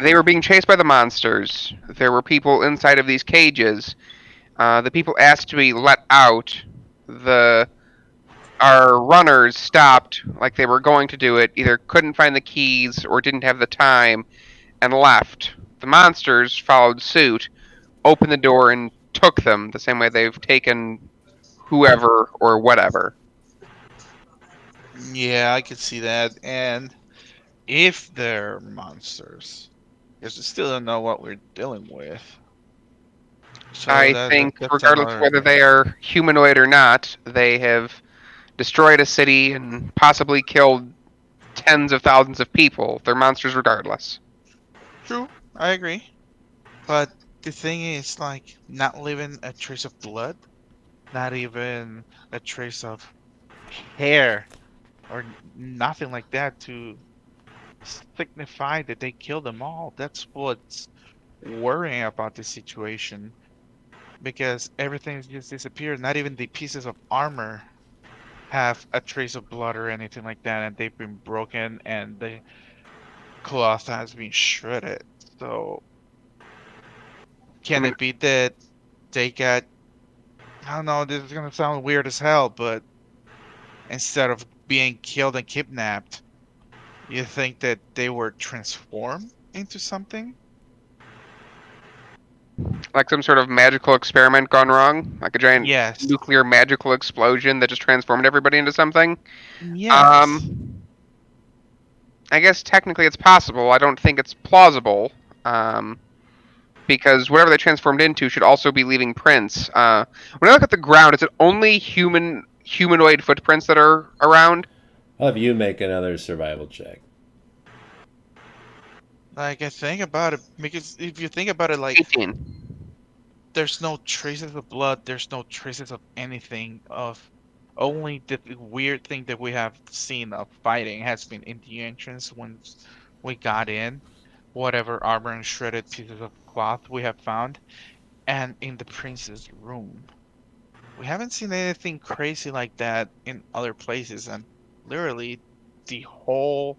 they were being chased by the monsters. There were people inside of these cages. The people asked to be let out. Our runners stopped like they were going to do it, either couldn't find the keys or didn't have the time, and left. The monsters followed suit, opened the door, and took them the same way they've taken whoever or whatever. Yeah, I could see that. And if they're monsters, because we still don't know what we're dealing with. So I think, that's regardless of another whether thing. they are humanoid or not, they have destroyed a city and possibly killed tens of thousands of people. They're monsters regardless. True, I agree. But the thing is, like, not leaving a trace of blood, not even a trace of hair or nothing like that to signify that they killed them all. That's what's worrying about the situation. because everything's just disappeared. Not even the pieces of armor have a trace of blood or anything like that, and they've been broken, and the cloth has been shredded. So I can mean, it be that they got? I don't know. This is gonna sound weird as hell, but instead of being killed and kidnapped, you think that they were transformed into something? like some sort of magical experiment gone wrong, like a giant Yes. nuclear magical explosion that just transformed everybody into something. Yes. Um, I guess technically it's possible. I don't think it's plausible. Um, because whatever they transformed into should also be leaving prints. When I look at the ground, is it only humanoid footprints that are around? I'll have you make another survival check. Like I think about it, because if you think about it, like 18. there's no traces of blood, there's no traces of anything of only the weird thing that we have seen of fighting has been in the entrance when we got in, whatever armor and shredded pieces of cloth we have found, and in the prince's room. We haven't seen anything crazy like that in other places, and literally the whole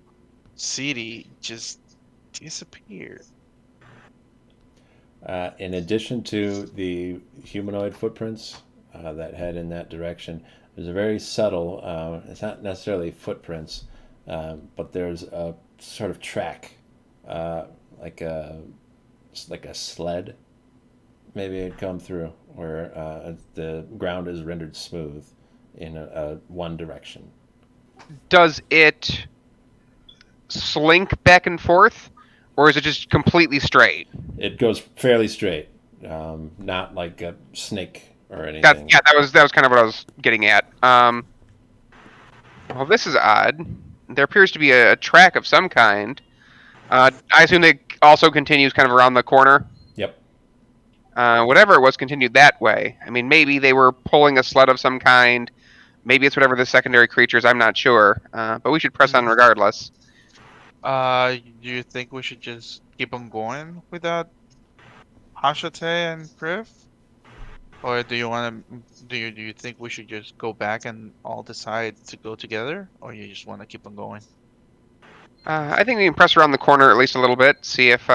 city just disappeared. In addition to the humanoid footprints that head in that direction, there's a very subtle, it's not necessarily footprints, but there's a sort of track, uh, like a like a sled. Maybe it'd come through where the ground is rendered smooth in a one direction. Does it slink back and forth, or is it just completely straight? It goes fairly straight, not like a snake or That anything. yeah, that was kind of what I was getting at. Well, this is odd. There appears to be a track of some kind. I assume it also continues kind of around the corner. Yep. Whatever it was continued that way. I mean, maybe they were pulling a sled of some kind. Maybe it's whatever the secondary creatures. I'm not sure. But we should press on Mm. regardless. Do you think we should just keep on going without Hashate and Griff? Or do you think we should just go back and all decide to go together? Or you just want to keep on going? I think we can press around the corner at least a little bit. See if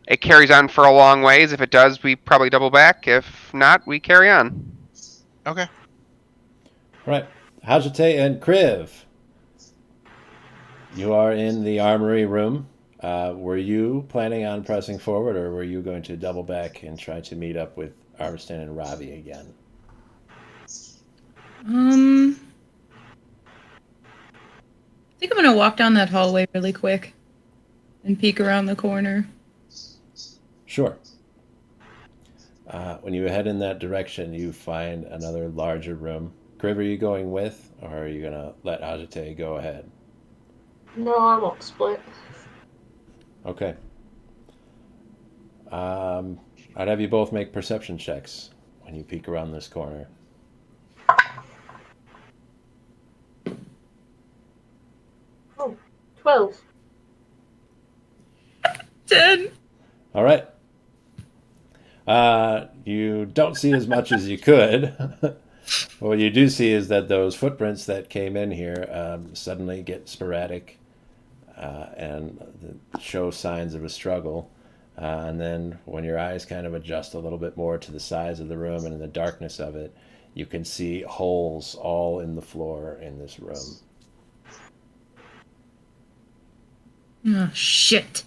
it carries on for a long ways. If it does, we probably double back. If not, we carry on. Okay. Right. Hajate and Kriv, you are in the armory room. Were you planning on pressing forward, or were you going to double back and try to meet up with Arvestan and Ravi again? I think I'm gonna walk down that hallway really quick and peek around the corner. Sure. When you head in that direction, you find another larger room. Kriv, are you going with, or are you going to let Ajite go ahead? No, I won't split. Okay. I'd have you both make perception checks when you peek around this corner. Oh, 12. 10. All right. You don't see as much as you could. What you do see is that those footprints that came in here suddenly get sporadic and show signs of a struggle. And then when your eyes kind of adjust a little bit more to the size of the room and in the darkness of it, you can see holes all in the floor in this room. Oh, shit.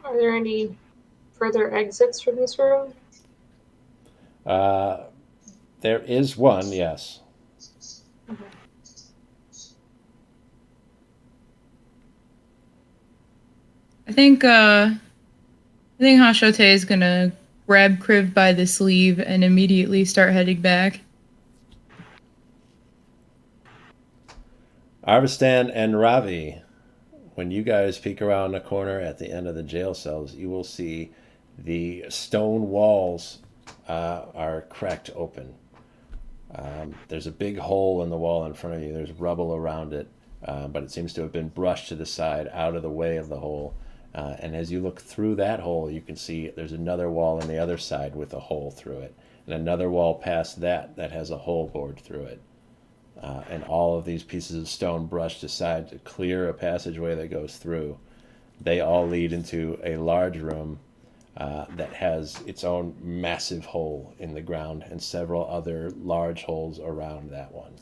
Are there any further exits from this room? There is one, yes. Okay. I think Hashote is gonna grab Kriv by the sleeve and immediately start heading back. Arvestan and Ravi, when you guys peek around the corner at the end of the jail cells, you will see the stone walls are cracked open. There's a big hole in the wall in front of you. There's rubble around it, but it seems to have been brushed to the side out of the way of the hole. And as you look through that hole, you can see there's another wall on the other side with a hole through it, and another wall past that that has a hole bored through it. And all of these pieces of stone brushed aside to clear a passageway that goes through. They all lead into a large room that has its own massive hole in the ground and several other large holes around that one.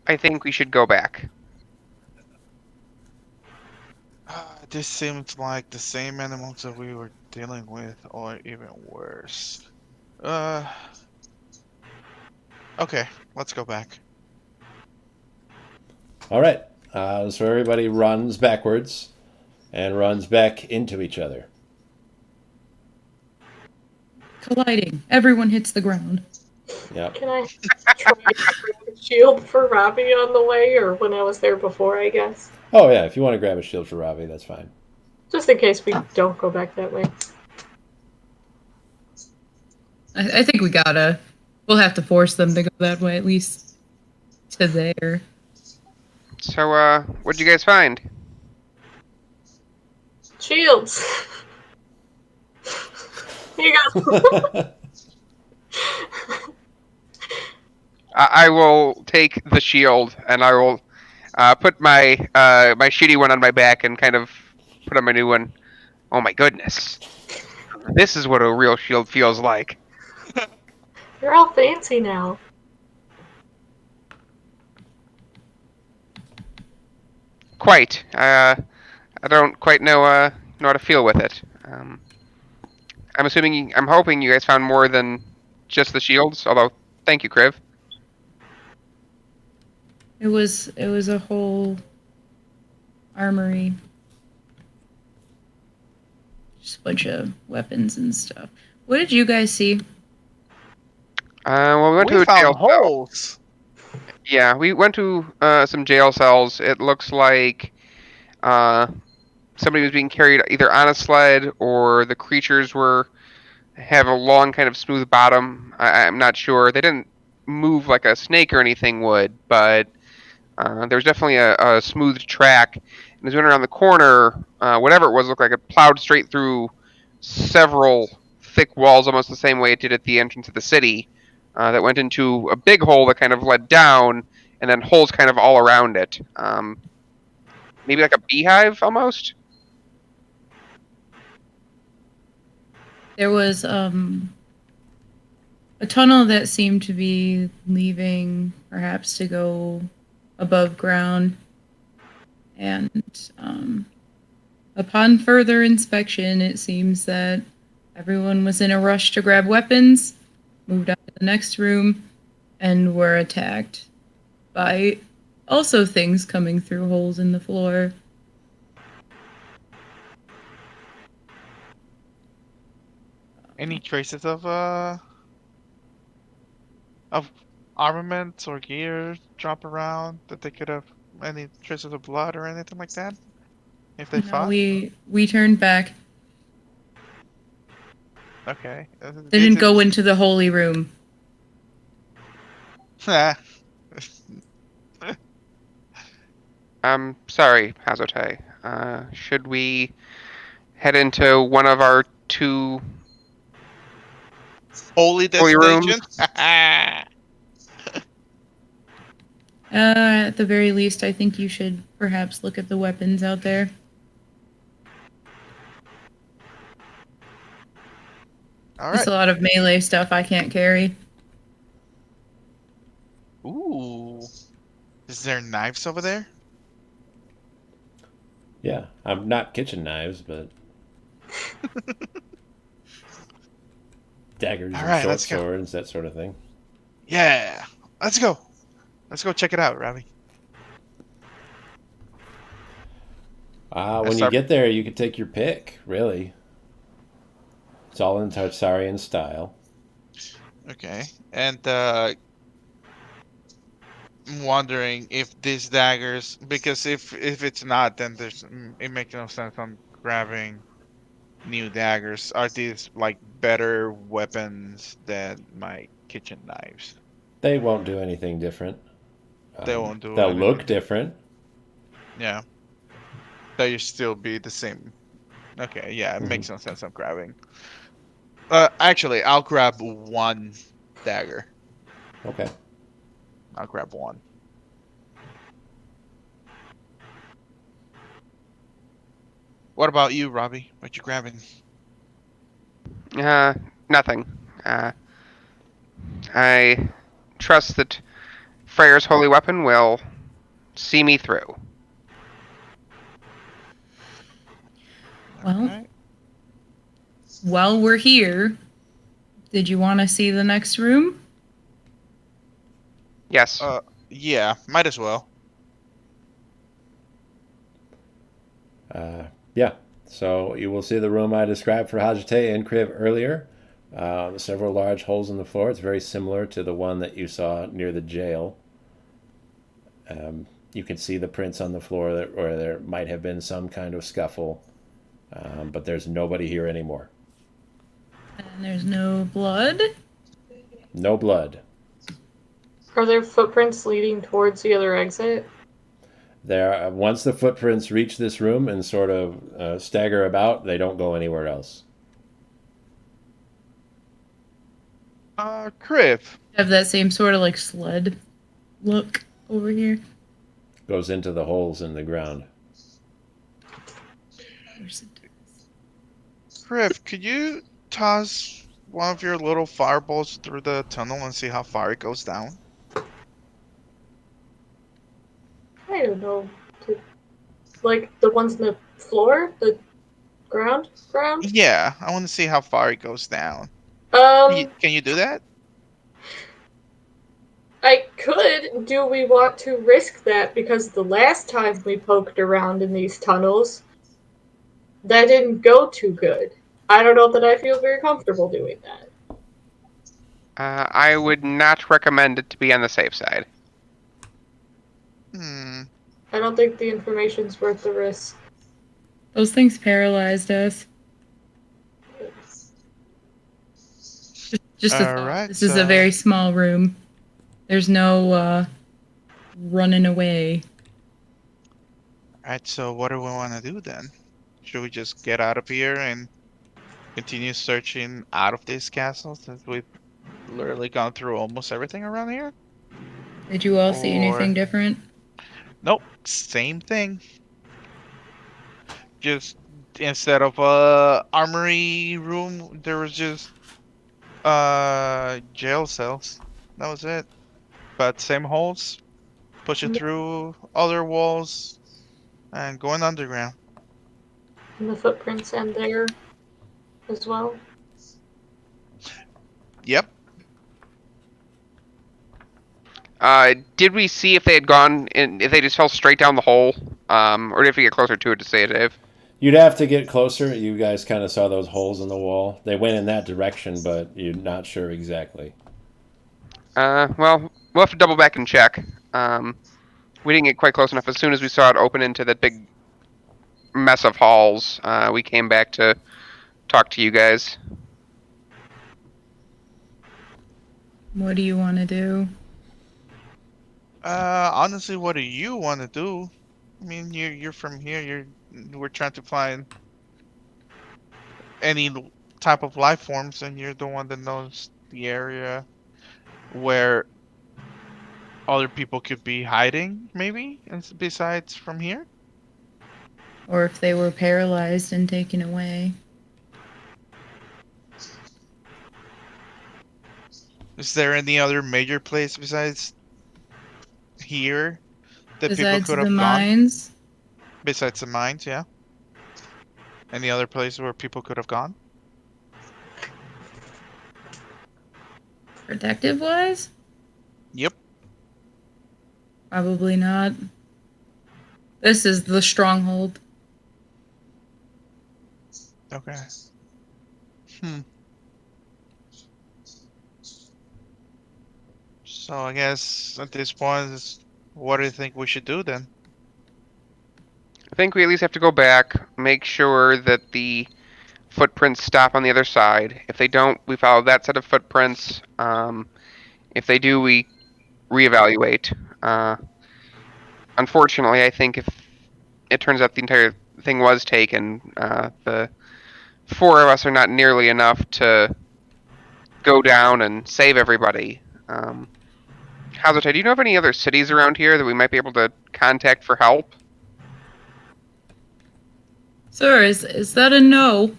I think we should go back. This seems like the same animals that we were dealing with, or even worse. Uh, okay, let's go back. All right. So everybody runs backwards and runs back into each other. Colliding. Everyone hits the ground. Yep. Can I try to grab a shield for Robbie on the way, or when I was there before, I guess? Oh, yeah. If you want to grab a shield for Robbie, that's fine. Just in case we don't go back that way. I think we gotta. We'll have to force them to go that way, at least to there. So, what'd you guys find? Shields! You got I will take the shield and I will put my my shitty one on my back and kind of put on my new one. Oh my goodness. This is what a real shield feels like. You're all fancy now. Quite. I don't quite know how to feel with it. I'm hoping you guys found more than just the shields. Although, thank you, Kriv. It was a whole armory. Just a bunch of weapons and stuff. What did you guys see? Well, we went to We a jail found cell. holes. Yeah, we went to some jail cells. It looks like somebody was being carried either on a sled or the creatures have a long kind of smooth bottom. I'm not sure. They didn't move like a snake or anything would, but there was definitely a smooth track. And as we went around the corner, whatever it was looked like it plowed straight through several thick walls, almost the same way it did at the entrance of the city. That went into a big hole that kind of led down, and then holes kind of all around it. Maybe like a beehive almost. There was a tunnel that seemed to be leaving, perhaps to go above ground. And upon further inspection, it seems that everyone was in a rush to grab weapons, moved on to the next room, and were attacked by also things coming through holes in the floor. Any traces of armaments or gear drop around that they could have any traces of blood or anything like that? If they No, fought? we turned back. Okay. They didn't go into the holy room. I'm sorry, Hazote. Should we head into one of our two Holy holy rooms? destination? At the very least, I think you should perhaps look at the weapons out there. All There's right. a lot of melee stuff I can't carry. Ooh. Is there knives over there? Yeah. I'm not kitchen knives, but daggers All and right, short let's go. swords, that sort of thing. Yeah. Let's go. Let's go check it out, Robbie. When you get there, you can take your pick, really. It's all in Tarsarian style. Okay. And I'm wondering if these daggers, because if it's not, then it makes no sense on grabbing new daggers. Are these like better weapons than my kitchen knives? They won't do anything different. They won't do They'll anything. look different. Yeah. That you still be the same. Okay, yeah, it Mhm. makes no sense. I'm grabbing. Actually, I'll grab one dagger. Okay. I'll grab one. What about you, Robbie? What you grabbing? Nothing. I trust that Freyr's holy weapon will see me through. All Well, right. while we're here, did you want to see the next room? Yes. Yeah, might as well. Yeah. So you will see the room I described for Hajite and Kriv earlier. Several large holes in the floor. It's very similar to the one that you saw near the jail. You can see the prints on the floor where there might have been some kind of scuffle, but there's nobody here anymore. And there's no blood. No blood. Are there footprints leading towards the other exit? There, once the footprints reach this room and sort of stagger about, they don't go anywhere else. Kriv. Have that same sort of like sled look over here. Goes into the holes in the ground. Kriv, could you toss one of your little fireballs through the tunnel and see how far it goes down? I don't know. Like the ones in the floor, the ground. Yeah, I want to see how far it goes down. Um, Can you do that? I could. Do we want to risk that? Because the last time we poked around in these tunnels, that didn't go too good. I don't know that I feel very comfortable doing that. I would not recommend it to be on the safe side. Hmm. I don't think the information's worth the risk. Those things paralyzed us. Just a All thought. right. This is a very small room. There's no running away. All right. So what do we want to do then? Should we just get out of here and continue searching out of this castle since we've literally gone through almost everything around here? Did you all see anything Or different? nope, same thing. Just instead of a armory room, there was just jail cells. That was it. But same holes, pushing through other walls and going underground. And the footprints end there as well. Yep. Did we see if they had gone in, if they just fell straight down the hole, or did we get closer to it to say it, Dave? You'd have to get closer. You guys kind of saw those holes in the wall. They went in that direction, but you're not sure exactly. Well, we'll have to double back and check. We didn't get quite close enough. As soon as we saw it open into that big mess of halls, we came back to talk to you guys. What do you want to do? Honestly, what do you want to do? I mean, you're from here. We're trying to find any type of life forms, and you're the one that knows the area where other people could be hiding, maybe, and besides from here. Or if they were paralyzed and taken away? Is there any other major place besides here that people Besides could the have gone? mines? Besides the mines, yeah. Any other place where people could have gone? Protective wise? Yep. Probably not. This is the stronghold. Okay. Hmm. So I guess at this point, what do you think we should do then? I think we at least have to go back, make sure that the footprints stop on the other side. If they don't, we follow that set of footprints. If they do, we reevaluate. Unfortunately, I think if it turns out the entire thing was taken, the four of us are not nearly enough to go down and save everybody. Hazutai, do you know of any other cities around here that we might be able to contact for help? Sir, is that a no?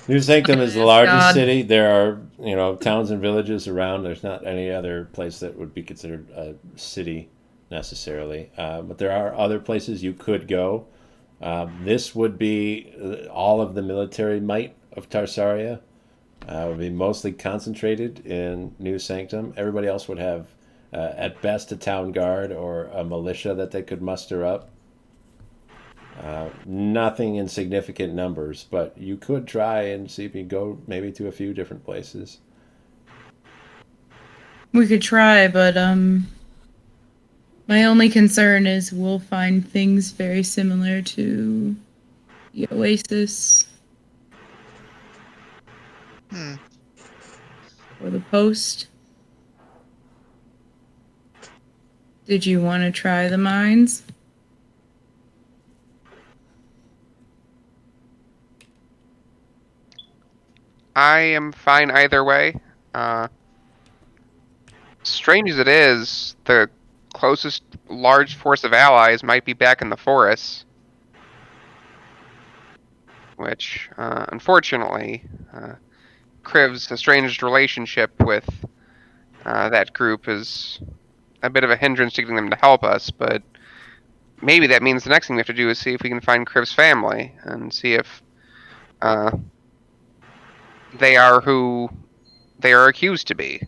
New Sanctum is the Yes, largest God. city. There are, towns and villages around. There's not any other place that would be considered a city necessarily. But there are other places you could go. This would be all of the military might of Tarsaria. Would be mostly concentrated in New Sanctum. Everybody else would have, at best, a town guard or a militia that they could muster up. Nothing in significant numbers, but you could try and see if you go maybe to a few different places. We could try, but my only concern is we'll find things very similar to the Oasis Hmm. or the Post. Did you want to try the mines? I am fine either way. Strange as it is, the closest large force of allies might be back in the forests. Which, unfortunately, Kriv's estranged relationship with that group is a bit of a hindrance to getting them to help us, but maybe that means the next thing we have to do is see if we can find Kriv's family and see if they are who they are accused to be.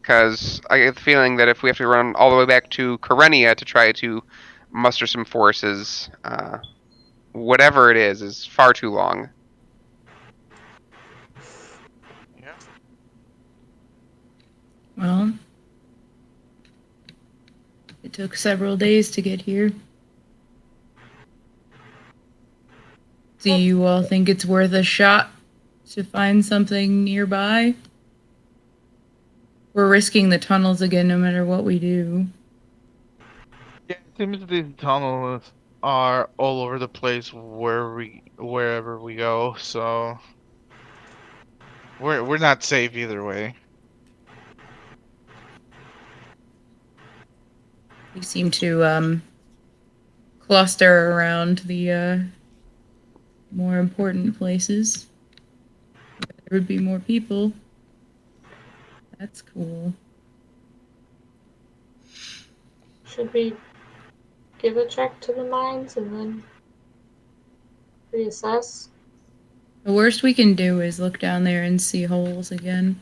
Because I get the feeling that if we have to run all the way back to Karenia to try to muster some forces, whatever it is far too long. Yeah. Well, it took several days to get here. Do you all think it's worth a shot to find something nearby? We're risking the tunnels again no matter what we do. Yeah, it seems these tunnels are all over the place wherever we go, so we're not safe either way. We seem to cluster around the more important places. There would be more people. That's cool. Should we give a check to the mines and then reassess? The worst we can do is look down there and see holes again.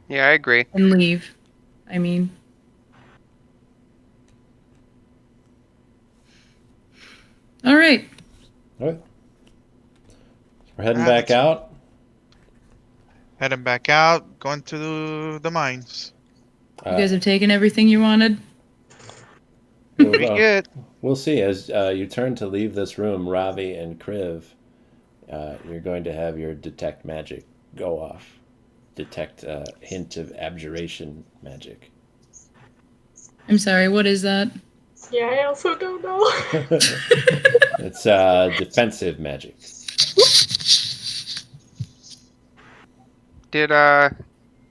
Yeah, I agree. And leave. I mean. Alright. All right. We're heading Ah, back that's- out. Heading back out, going to the mines. You guys have taken everything you wanted? Pretty Well, good. we'll see. As you turn to leave this room, Ravi and Kriv, you're going to have your detect magic go off. Detect a hint of abjuration magic. I'm sorry, what is that? Yeah, I also don't know. It's defensive magic. Did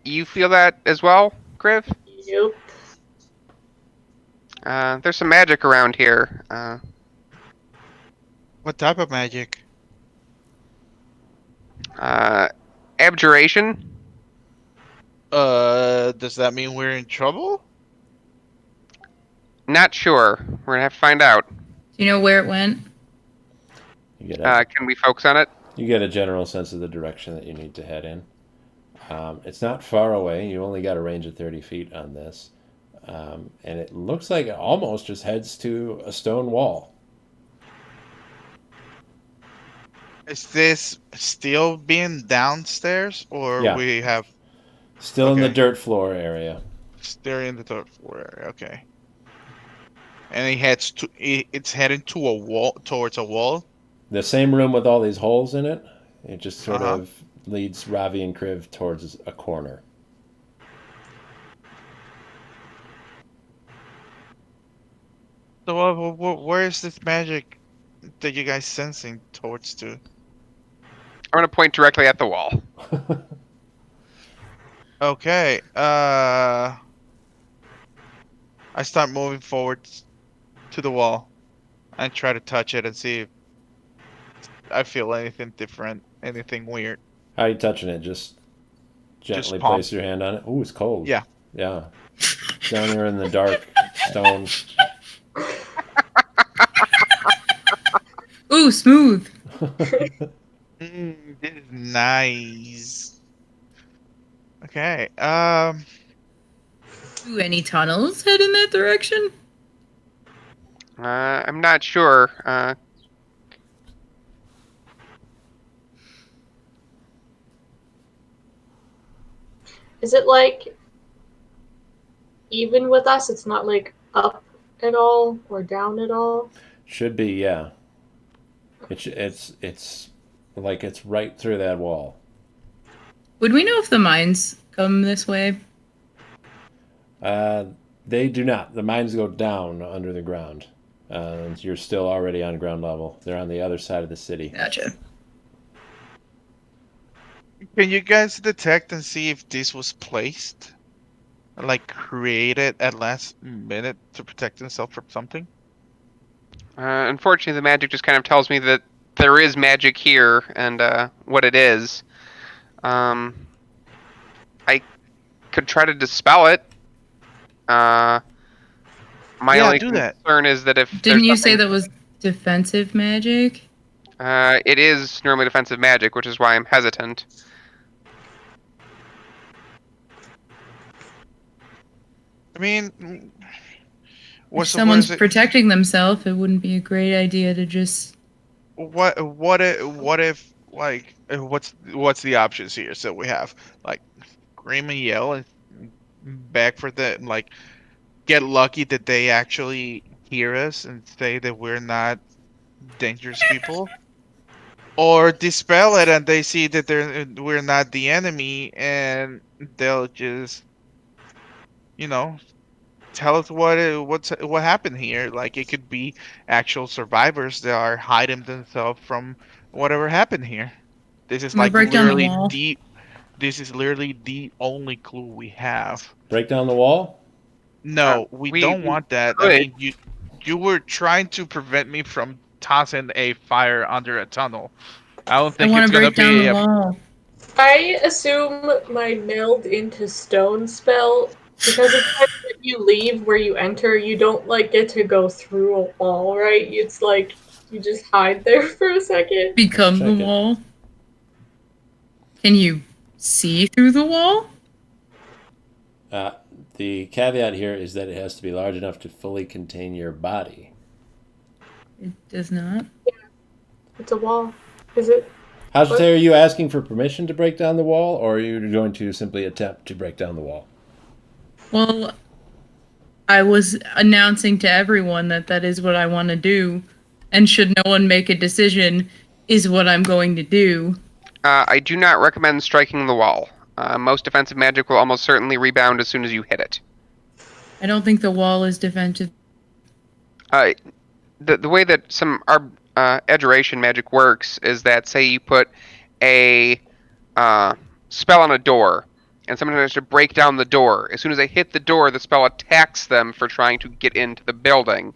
you feel that as well, Kriv? Yep. There's some magic around here. What type of magic? Abjuration? Does that mean we're in trouble? Not sure. We're gonna have to find out. Do you know where it went? You get a Can we focus on it? you get a general sense of the direction that you need to head in. It's not far away. You only got a range of 30 feet on this. And it looks like it almost just heads to a stone wall. Is this still being downstairs, or Yeah. we have Still in the Okay. dirt floor area. still in the third floor area? Okay. And it's heading to a wall, towards a wall. The same room with all these holes in it. It just sort Uh-huh. of leads Ravi and Kriv towards a corner. So, where is this magic that you guys sensing towards to? I'm gonna point directly at the wall. Okay. I start moving forward to the wall and try to touch it and see if I feel anything different, anything weird. How are you touching it? Just Just gently palm. place your hand on it. Ooh, it's cold. Yeah. Yeah. Down there in the dark stone. Ooh, smooth. This is nice. Okay. Do any tunnels head in that direction? I'm not sure. Is it like even with us? It's not like up at all or down at all. Should be, yeah. It's like it's right through that wall. Would we know if the mines come this way? Uh, they do not. The mines go down under the ground. You're still already on ground level. They're on the other side of the city. Gotcha. Can you guys detect and see if this was placed, like created at last minute to protect himself from something? Unfortunately, the magic just kind of tells me that there is magic here and what it is. I could try to dispel it. My Yeah, only do that. concern is that if Didn't there's you say something- that was defensive magic? it is normally defensive magic, which is why I'm hesitant. I mean, If what someone's is it? protecting themselves, it wouldn't be a great idea to just. What if like what's the options here? So we have like scream and yell and beg for the like get lucky that they actually hear us and say that we're not dangerous people, or dispel it and they see that we're not the enemy and they'll just you know tell us what happened here. Like it could be actual survivors that are hiding themselves from whatever happened here. This is I'm gonna like break down the literally wall. this is literally the only clue we have. Break down the wall? No, we We don't want that. I could. mean, you were trying to prevent me from tossing a fire under a tunnel. I don't I think want it's to gonna break down be the a wall. I assume my meld into stone spell, because it's like when you leave where you enter, you don't like get to go through a wall, right? It's like you just hide there for a second. Become the Check it. wall. Can you see through the wall? Uh, the caveat here is that it has to be large enough to fully contain your body. It does not. It's a wall. Is it? How should I say, are you asking for permission to break down the wall, or are you going to simply attempt to break down the wall? Well, I was announcing to everyone that that is what I want to do, and should no one make a decision, is what I'm going to do. I do not recommend striking the wall. Most defensive magic will almost certainly rebound as soon as you hit it. I don't think the wall is defensive. The way that some abjuration magic works is that, say you put a spell on a door, and someone has to break down the door. As soon as they hit the door, the spell attacks them for trying to get into the building.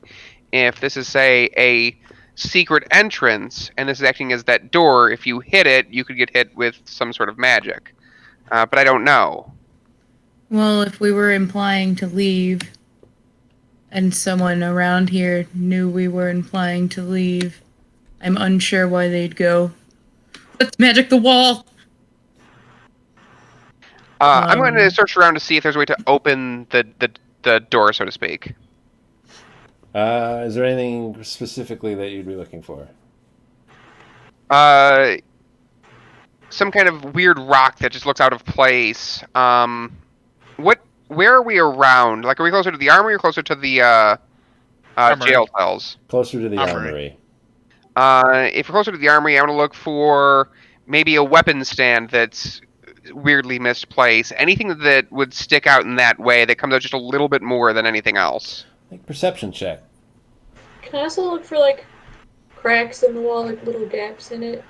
If this is, say, a secret entrance, and this is acting as that door, if you hit it, you could get hit with some sort of magic. But I don't know. Well, if we were implying to leave, and someone around here knew we were implying to leave, I'm unsure why they'd go. Let's magic the wall! I'm going to search around to see if there's a way to open the door, so to speak. Is there anything specifically that you'd be looking for? Some kind of weird rock that just looks out of place. Where are we around? Like, are we closer to the armory or closer to the Armory. jail cells? Closer to the Armory. armory. If we're closer to the armory, I want to look for maybe a weapon stand that's weirdly misplaced. Anything that would stick out in that way that comes out just a little bit more than anything else. Make perception check. Can I also look for like cracks in the wall, like little gaps in it?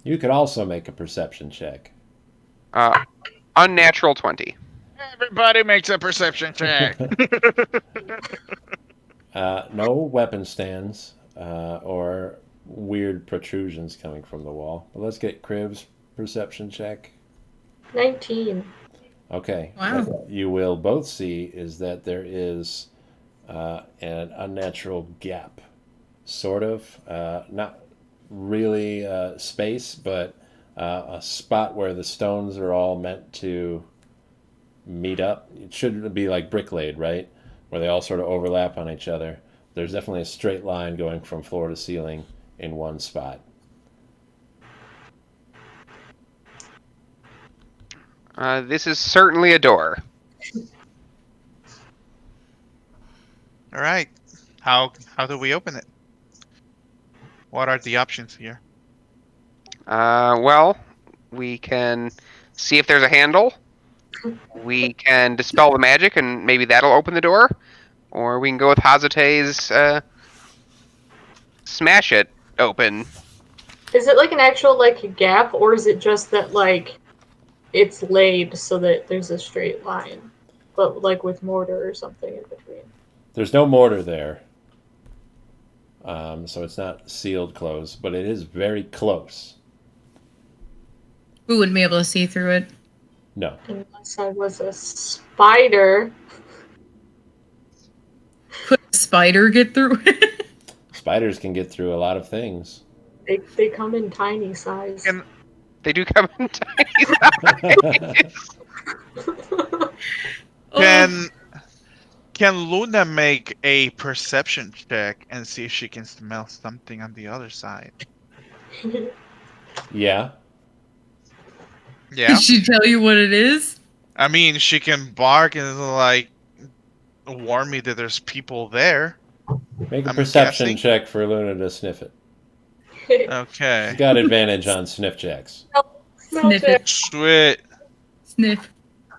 You could also make a perception check. Unnatural 20. Everybody makes a perception check. No weapon stands or weird protrusions coming from the wall. But let's get Crib's perception check. 19. Okay. Wow. What you will both see is that there is an unnatural gap. Sort of. Not really space, but a spot where the stones are all meant to meet up. It shouldn't be like brick laid, right? Where they all sort of overlap on each other. There's definitely a straight line going from floor to ceiling in one spot. This is certainly a door. All right. How do we open it? What are the options here? Well, we can see if there's a handle. We can dispel the magic, and maybe that'll open the door. Or we can go with Hazate's smash it open. Is it like an actual like gap, or is it just that like it's laid so that there's a straight line, but like with mortar or something in between? There's no mortar there. So it's not sealed closed, but it is very close. We wouldn't be able to see through it. No. Unless I was a spider. Could a spider get through it? Spiders can get through a lot of things. They come in tiny size. Can- They do come in tiny size. Oh, Can Luna make a perception check and see if she can smell something on the other side? Yeah. Yeah. Did she tell you what it is? I mean, she can bark and like warn me that there's people there. Make a I'm perception guessing. check for Luna to sniff it. Okay. She's got advantage on sniff checks. Sniff it. Sweet. Sniff.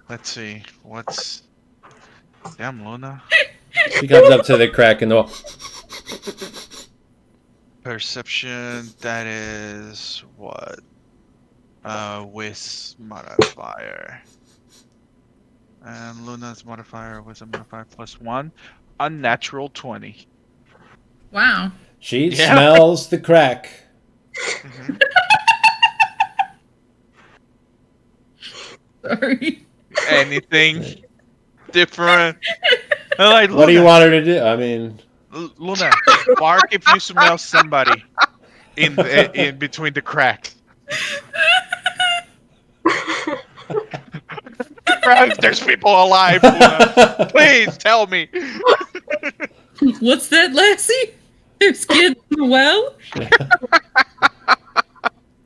Let's see. What's... Damn, Luna. She comes up to the crack in the wall. Perception, that is... what? With modifier. And Luna's modifier was a modifier +1. Unnatural 20. Wow. She Yeah. smells the crack. Mhm. Sorry. Anything different? Like, What do you Luna, want her to do? I mean, Luna, bark if you smell somebody in between the cracks. If there's people alive, Luna, please tell me. What's that, Lassie? There's kids in the well?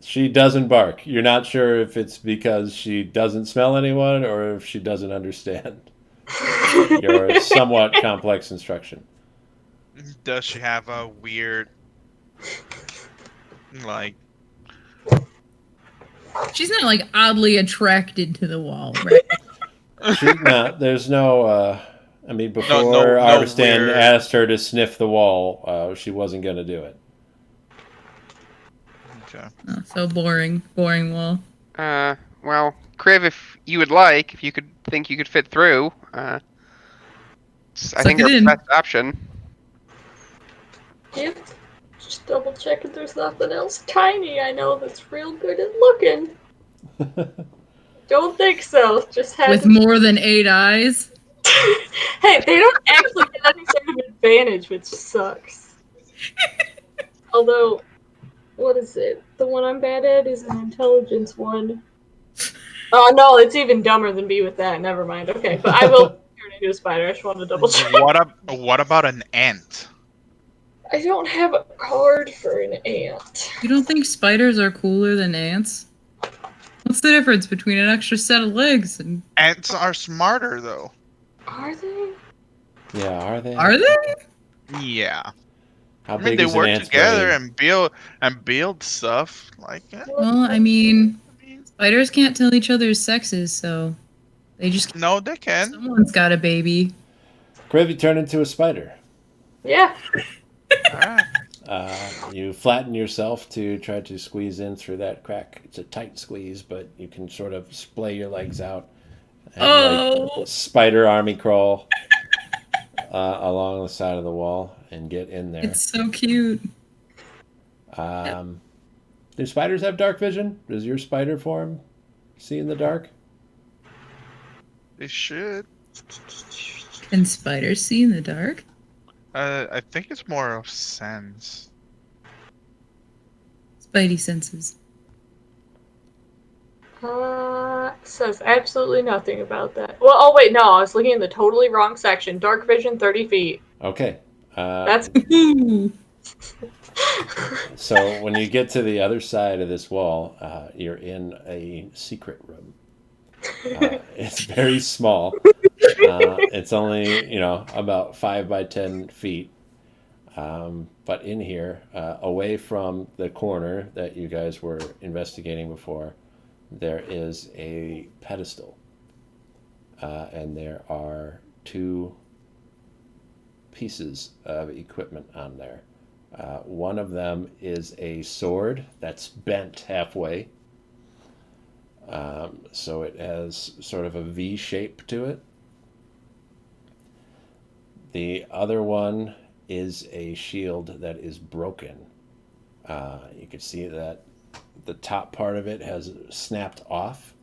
she doesn't bark. You're not sure if it's because she doesn't smell anyone or if she doesn't understand your somewhat complex instruction. Does she have a weird, like... She's not like oddly attracted to the wall, right? She's not. There's no. I mean, before no Arvistan weird- asked her to sniff the wall, she wasn't going to do it. Okay. Oh, so boring. Boring wall. Well, Kriv, if you would like, if you could think you could fit through, I think it our in. best option. Yep. Just double check if there's nothing else tiny I know that's real good at looking. Don't think so. Just had With to... more than 8 eyes. Hey, they don't actually get any sort of advantage, which sucks. Although, what is it? The one I'm bad at is an intelligence one. Oh no, it's even dumber than B with that. Never mind. Okay, but I will turn into a spider. I just wanted to double check. What about an ant? I don't have a card for an ant. You don't think spiders are cooler than ants? What's the difference between an extra set of legs and... Ants are smarter, though. Are they? Yeah, are they? Are they? Yeah. How I mean, big they is an work ant's together brain? and build stuff like that. Well, I mean, spiders can't tell each other's sexes, so they just... No, they can. Someone's got a baby. Kriv, you turn into a spider. Yeah. right. You flatten yourself to try to squeeze in through that crack. It's a tight squeeze, but you can sort of splay your legs out and like Oh, spider army crawl along the side of the wall and get in there. it's so cute. Um, do spiders have dark vision? Does your spider form see in the dark? They should. Can spiders see in the dark? I think it's more of sense. Spidey senses. Says absolutely nothing about that. Well, oh wait, no, I was looking in the totally wrong section. Dark vision, 30 feet. Okay. That's Ooh. So when you get to the other side of this wall, you're in a secret room. It's very small. It's only about 5 by 10 feet. But in here, away from the corner that you guys were investigating before, there is a pedestal, and there are two pieces of equipment on there. One of them is a sword that's bent halfway. So it has sort of a V shape to it. The other one is a shield that is broken. You can see that the top part of it has snapped off,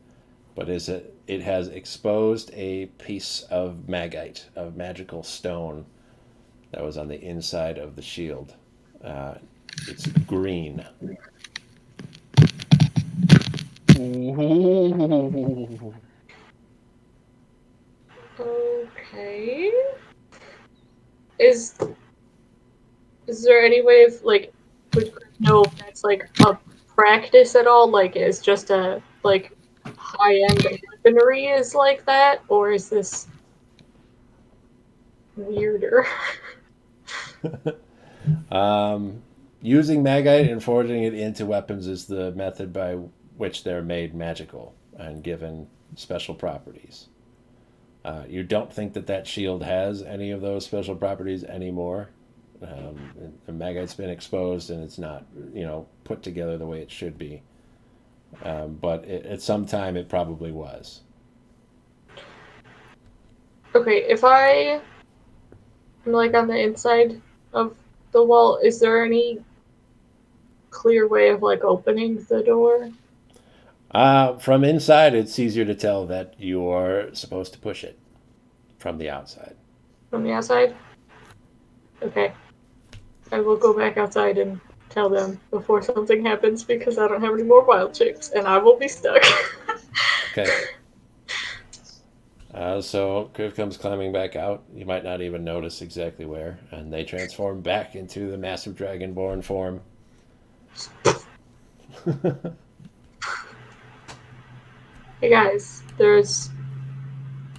but it has exposed a piece of magite, of magical stone, that was on the inside of the shield. It's green. Ooh. okay. Is there any way of like would Chris know if that's like a practice at all? Like is just a like high end weaponry is like that, or is this weirder? Using magite and forging it into weapons is the method by which they're made magical and given special properties. You don't think that shield has any of those special properties anymore. The magite's been exposed and it's not, put together the way it should be. But at some time it probably was. Okay, if I'm like on the inside of the wall, is there any clear way of like opening the door? From inside, it's easier to tell that you're supposed to push it from the outside. From the outside? Okay. I will go back outside and tell them before something happens because I don't have any more wild chips and I will be stuck. Okay. So Kriv comes climbing back out. You might not even notice exactly where, and they transform back into the massive dragonborn form. Hey guys, there's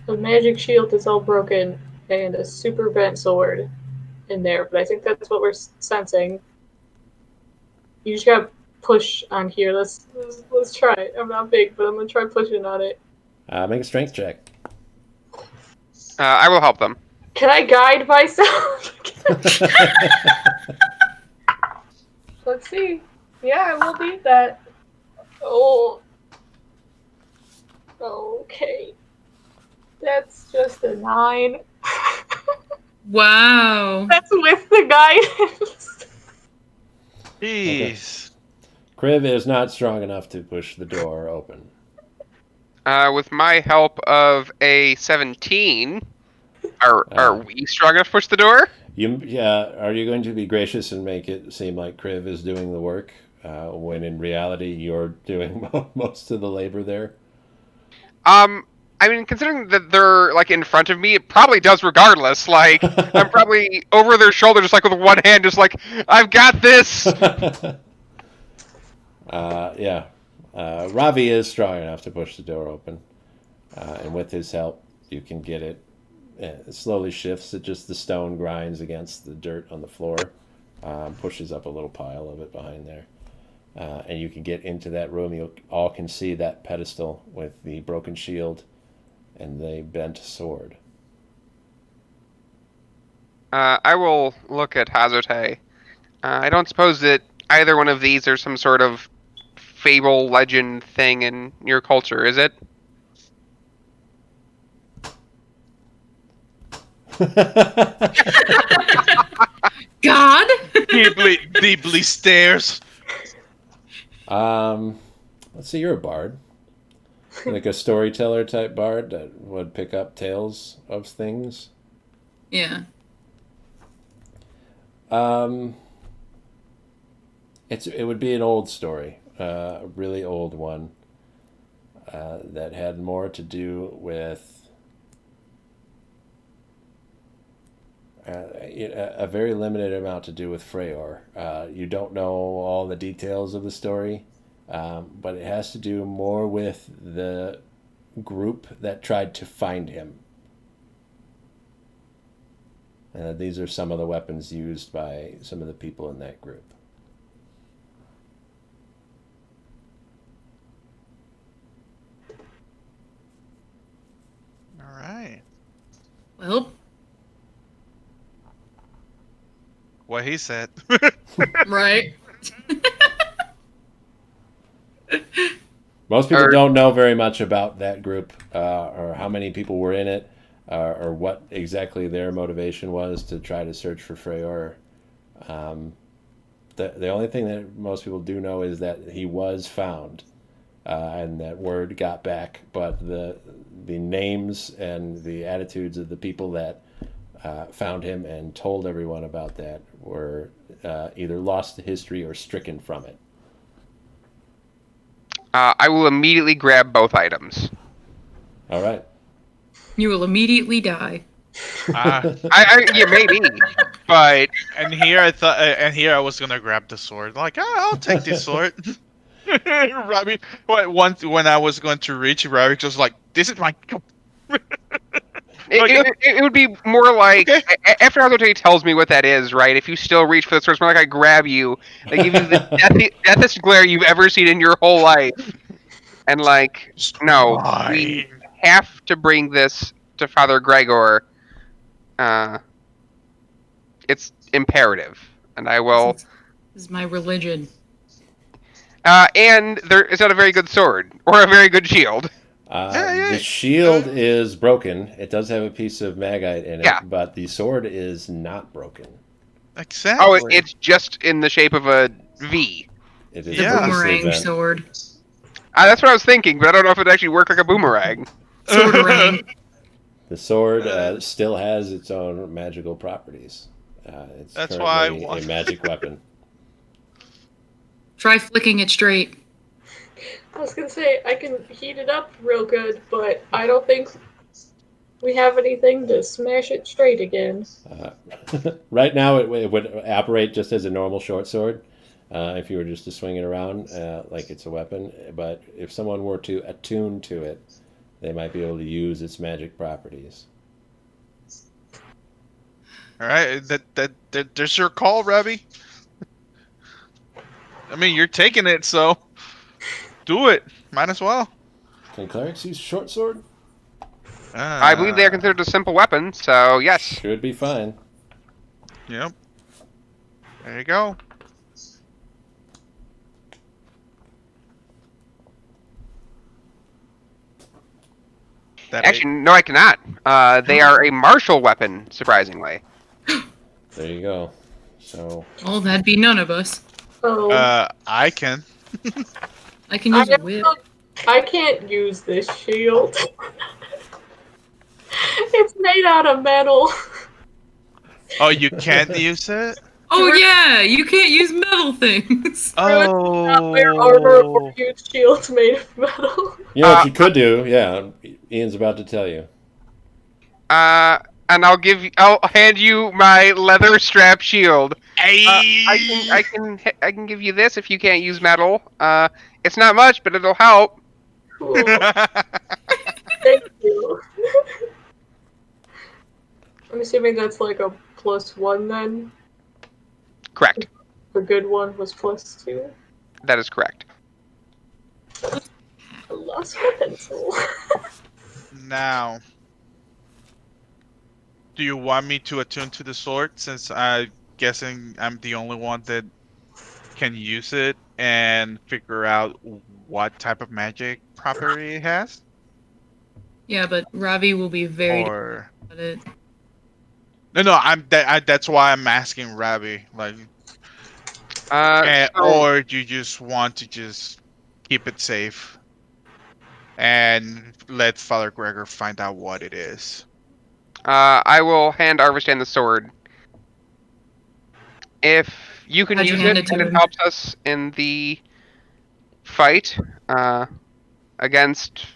a magic shield that's all broken and a super bent sword in there, but I think that's what we're sensing. You just gotta push on here. Let's try it. I'm not big, but I'm gonna try pushing on it. Make a strength check. I will help them. Can I guide myself? Let's see. Yeah, I will need that. Oh. Okay. That's just a 9. Wow. That's with the guidance. Jeez. Kriv is not strong enough to push the door open. With my help of a 17, are we strong enough to push the door? Are you going to be gracious and make it seem like Kriv is doing the work, when in reality you're doing most of the labor there? I mean, considering that they're like in front of me, it probably does regardless. Like, I'm probably over their shoulder, just like with one hand, just like, I've got this. Yeah. Ravi is strong enough to push the door open, and with his help, you can get it. It slowly shifts. It just the stone grinds against the dirt on the floor, pushes up a little pile of it behind there, and you can get into that room. You all can see that pedestal with the broken shield and the bent sword. I will look at Hazarte I don't suppose that either one of these are some sort of fable, legend thing in your culture, is it? God. deeply stares. Let's see, you're a bard. Like a storyteller type bard that would pick up tales of things. Yeah. It would be an old story, a really old one that had more to do with a very limited amount to do with Freyr. You don't know all the details of the story, but it has to do more with the group that tried to find him. These are some of the weapons used by some of the people in that group. All right. Well, What he said. right. Most people Or- don't know very much about that group, or how many people were in it, or what exactly their motivation was to try to search for Freyr. The only thing that most people do know is that he was found, and that word got back. But the names and the attitudes of the people that found him and told everyone about that were either lost to history or stricken from it. I will immediately grab both items. All right. You will immediately die. Yeah, maybe, but And here I was gonna grab the sword. Like, I'll take this sword. Robbie, once when I was going to reach, Robbie just like, this is my. it would be more like Okay. after Algote tells me what that is, right? If you still reach for the sword, it's more like I grab you, I give you the deathest glare you've ever seen in your whole life, and like, no, we Fine. have to bring this to Father Gregor. It's imperative, and I will. This is my religion. And it's not a very good sword or a very good shield. Yeah. The shield is broken. It does have a piece of magite in it, Yeah. but the sword is not broken. Exactly. Oh, it's just in the shape of a V. It is The Yeah. purposely boomerang bent. sword. That's what I was thinking, but I don't know if it actually worked like a boomerang. Sword-a-rang. The sword still has its own magical properties. It's That's why I currently want- a magic weapon. Try flicking it straight. I was gonna say I can heat it up real good, but I don't think we have anything to smash it straight again. Right now, it would operate just as a normal short sword if you were just to swing it around like it's a weapon. But if someone were to attune to it, they might be able to use its magic properties. All right. There's your call, Robbie. I mean, you're taking it, so do it. Might as well. Can clerics use short sword? I believe they are considered a simple weapon, so yes. Should be fine. Yep. There you go. Actually, no, I cannot. They are a martial weapon, surprisingly. There you go. So Well, that'd be none of us. Oh, I can. I can use a whip. I can't use this shield. It's made out of metal. Oh, you can't use it. Oh yeah, you can't use metal things. Not wear armor or use shields made of metal. you know what you could do? Yeah, Ian's about to tell you. And I'll hand you my leather strap shield. Hey. I can give you this if you can't use metal. It's not much, but it'll help. Cool. Thank you. I'm assuming that's like a +1 then. Correct. The good one was +2. That is correct. I lost my pencil. Now, do you want me to attune to the sword since I guessing I'm the only one that can use it and figure out what type of magic property it has? Yeah, but Ravi will be very Or good at it. no, that's why I'm asking Rabbi. Like, So or do you just want to just keep it safe and let Father Gregor find out what it is? I will hand Arvistan the sword. If you can How'd you use hand it it to and it him? helps us in the fight against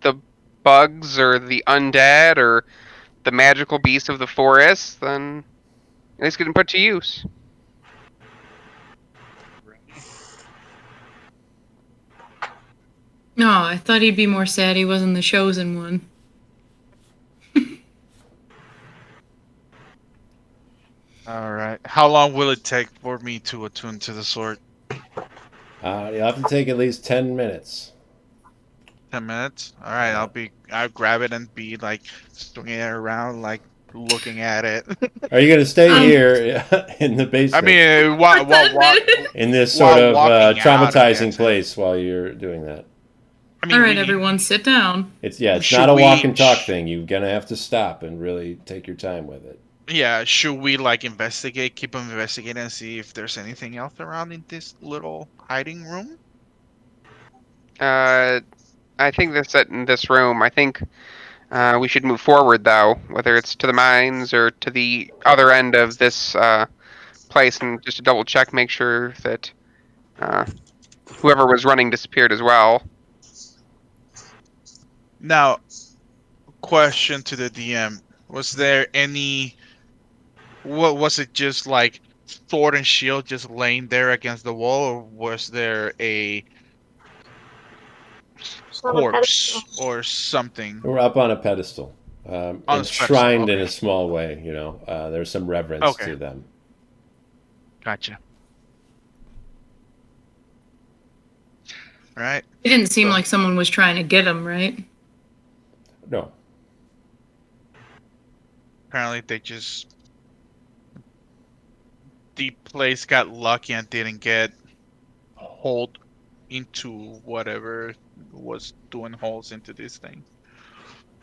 the bugs or the undead or the magical beasts of the forest, then at least get it put to use. No, I thought he'd be more sad he wasn't the chosen one. All right. How long will it take for me to attune to the sword? You'll have to take at least 10 minutes. 10 minutes. All right. I'll grab it and be like swinging it around, like looking at it. Are you going to stay Um, here in the I basement mean, For 10 minutes. in this sort while of walking out, I'm traumatizing guessing. place while you're doing that? I mean, All right, everyone, sit down. It's it's Should not a walk we? and talk thing. You're gonna have to stop and really take your time with it. Yeah. Should we like investigate? Keep on investigating and see if there's anything else around in this little hiding room. I think that's it in this room. I think we should move forward, though, whether it's to the mines or to the other end of this place, and just to double check, make sure that uh, whoever was running disappeared as well. Now, question to the DM: Was there any? What was it? Just like sword and shield just laying there against the wall, or was there a Just on a pedestal. corpse or something We're up on a pedestal, on this pedestal? enshrined in Okay. a small way. There's some reverence Okay. to them. Gotcha. All right. It didn't seem So- like someone was trying to get him, right? No, Apparently, the place got lucky and didn't get hauled into whatever was doing holes into this thing.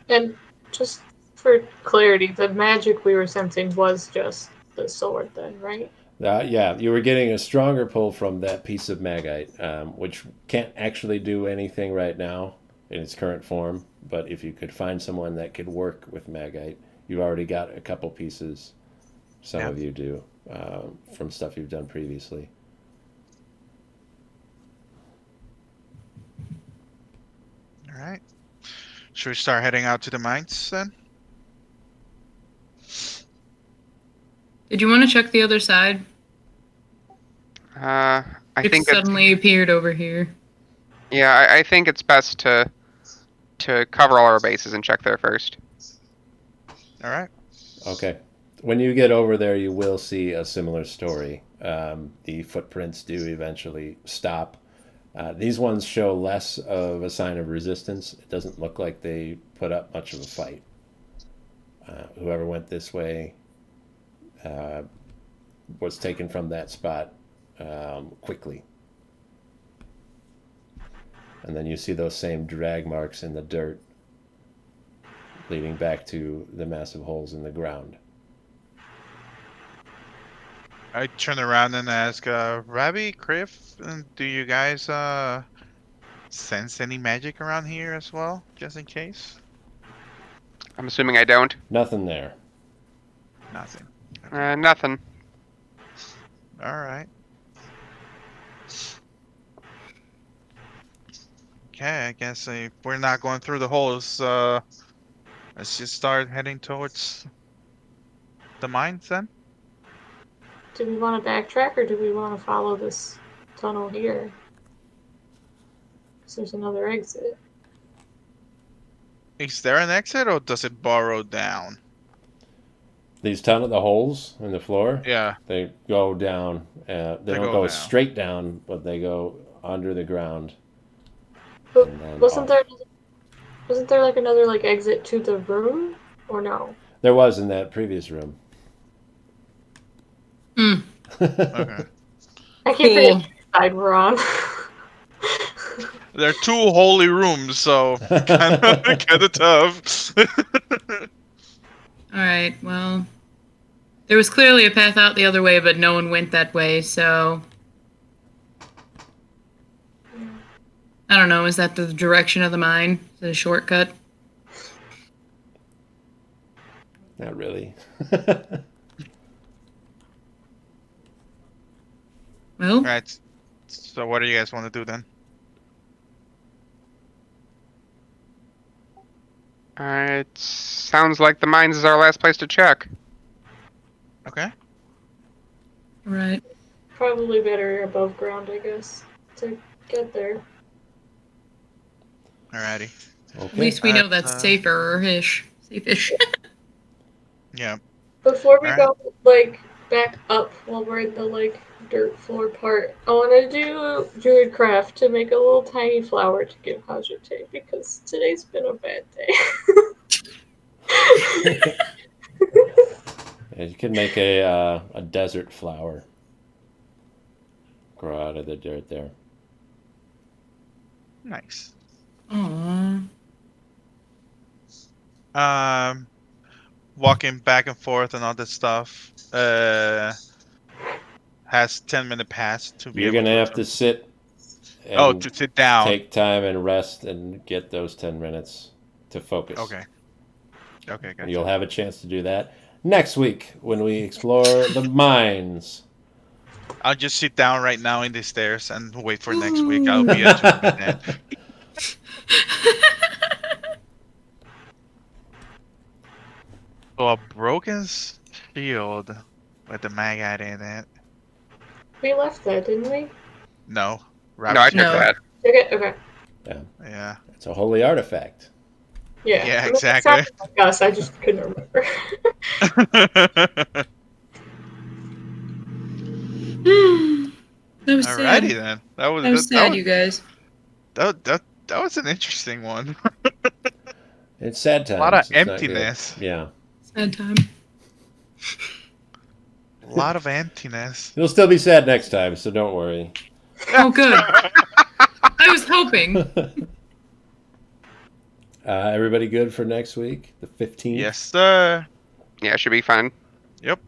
And just for clarity, the magic we were sensing was just the sword then, right? yeah, you were getting a stronger pull from that piece of magite, which can't actually do anything right now in its current form. But if you could find someone that could work with magite, you've already got a couple pieces. Some Yeah. of you do from stuff you've done previously. All right. Should we start heading out to the mines then? Did you want to check the other side? I It think it's, suddenly appeared over here. yeah, I think it's best to cover all our bases and check there first. All right. Okay. When you get over there, you will see a similar story. The footprints do eventually stop. These ones show less of a sign of resistance. It doesn't look like they put up much of a fight. Whoever went this way was taken from that spot quickly. And then you see those same drag marks in the dirt leading back to the massive holes in the ground. I turn around and ask, Rabbi, Criff, do you guys sense any magic around here as well, just in case? I'm assuming I don't. Nothing there. Nothing. Nothing. All right. Okay, I guess if we're not going through the holes, let's just start heading towards the mines then. Do we want to backtrack or do we want to follow this tunnel here? Because there's another exit. Is there an exit or does it burrow down? These the holes in the floor, Yeah. they go down. They don't go go down. straight down, but they go under the ground. But And then wasn't off. there like another like exit to the room or no? There was in that previous room. Hmm. Okay. I keep forgetting which side we're on. There are two holy rooms, so kind of tough. All right. Well, there was clearly a path out the other way, but no one went that way. So I don't know. Is that the direction of the mine? Is it a shortcut? Not really. Well, All right. So what do you guys want to do then? Alright, sounds like the mines is our last place to check. Okay. all right. Probably better above ground, I guess, to get there. Alrighty. Okay. At least we know that's That's, safer-ish. Safe-ish. Yeah. Before we Alright. go, like, back up while we're in the, like, dirt floor part, I want to do druid craft to make a little tiny flower to give Hajite, because today's been a bad day. Yeah, you can make a desert flower grow out of the dirt there. Nice. Aww. Walking back and forth and all this stuff. Has 10-minute pass to be You're able gonna to. have to sit Oh, and to sit down. take time and rest and get those 10 minutes to focus. Okay. Okay, And gotcha. you'll have a chance to do that next week when we explore the mines. I'll just sit down right now in the stairs and wait for next week. I'll be attuned then. So a broken shield with the maggot in it. We left that, didn't we? No. No, I took No. that. Okay. Yeah. It's a holy artifact. Yeah. Yeah, I mean, it exactly. sounded like us, I just couldn't remember. That was sad. Alrighty then. That was That was sad, you guys. that was an interesting one. It's sad times. A lot of It's not good. emptiness. Yeah. Sad time. A lot of emptiness. It'll still be sad next time, so don't worry. Oh, good. I was hoping. Everybody good for next week? The 15th? Yes, sir. Yeah, should be fine. Yep.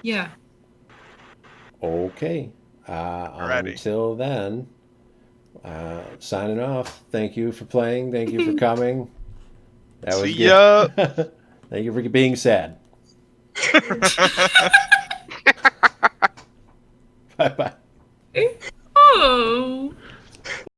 Yeah. Okay. Alrighty. Until then, signing off. Thank you for playing. Thank you for coming. That was See good. ya. Thank you for being sad. Bye-bye. Oh.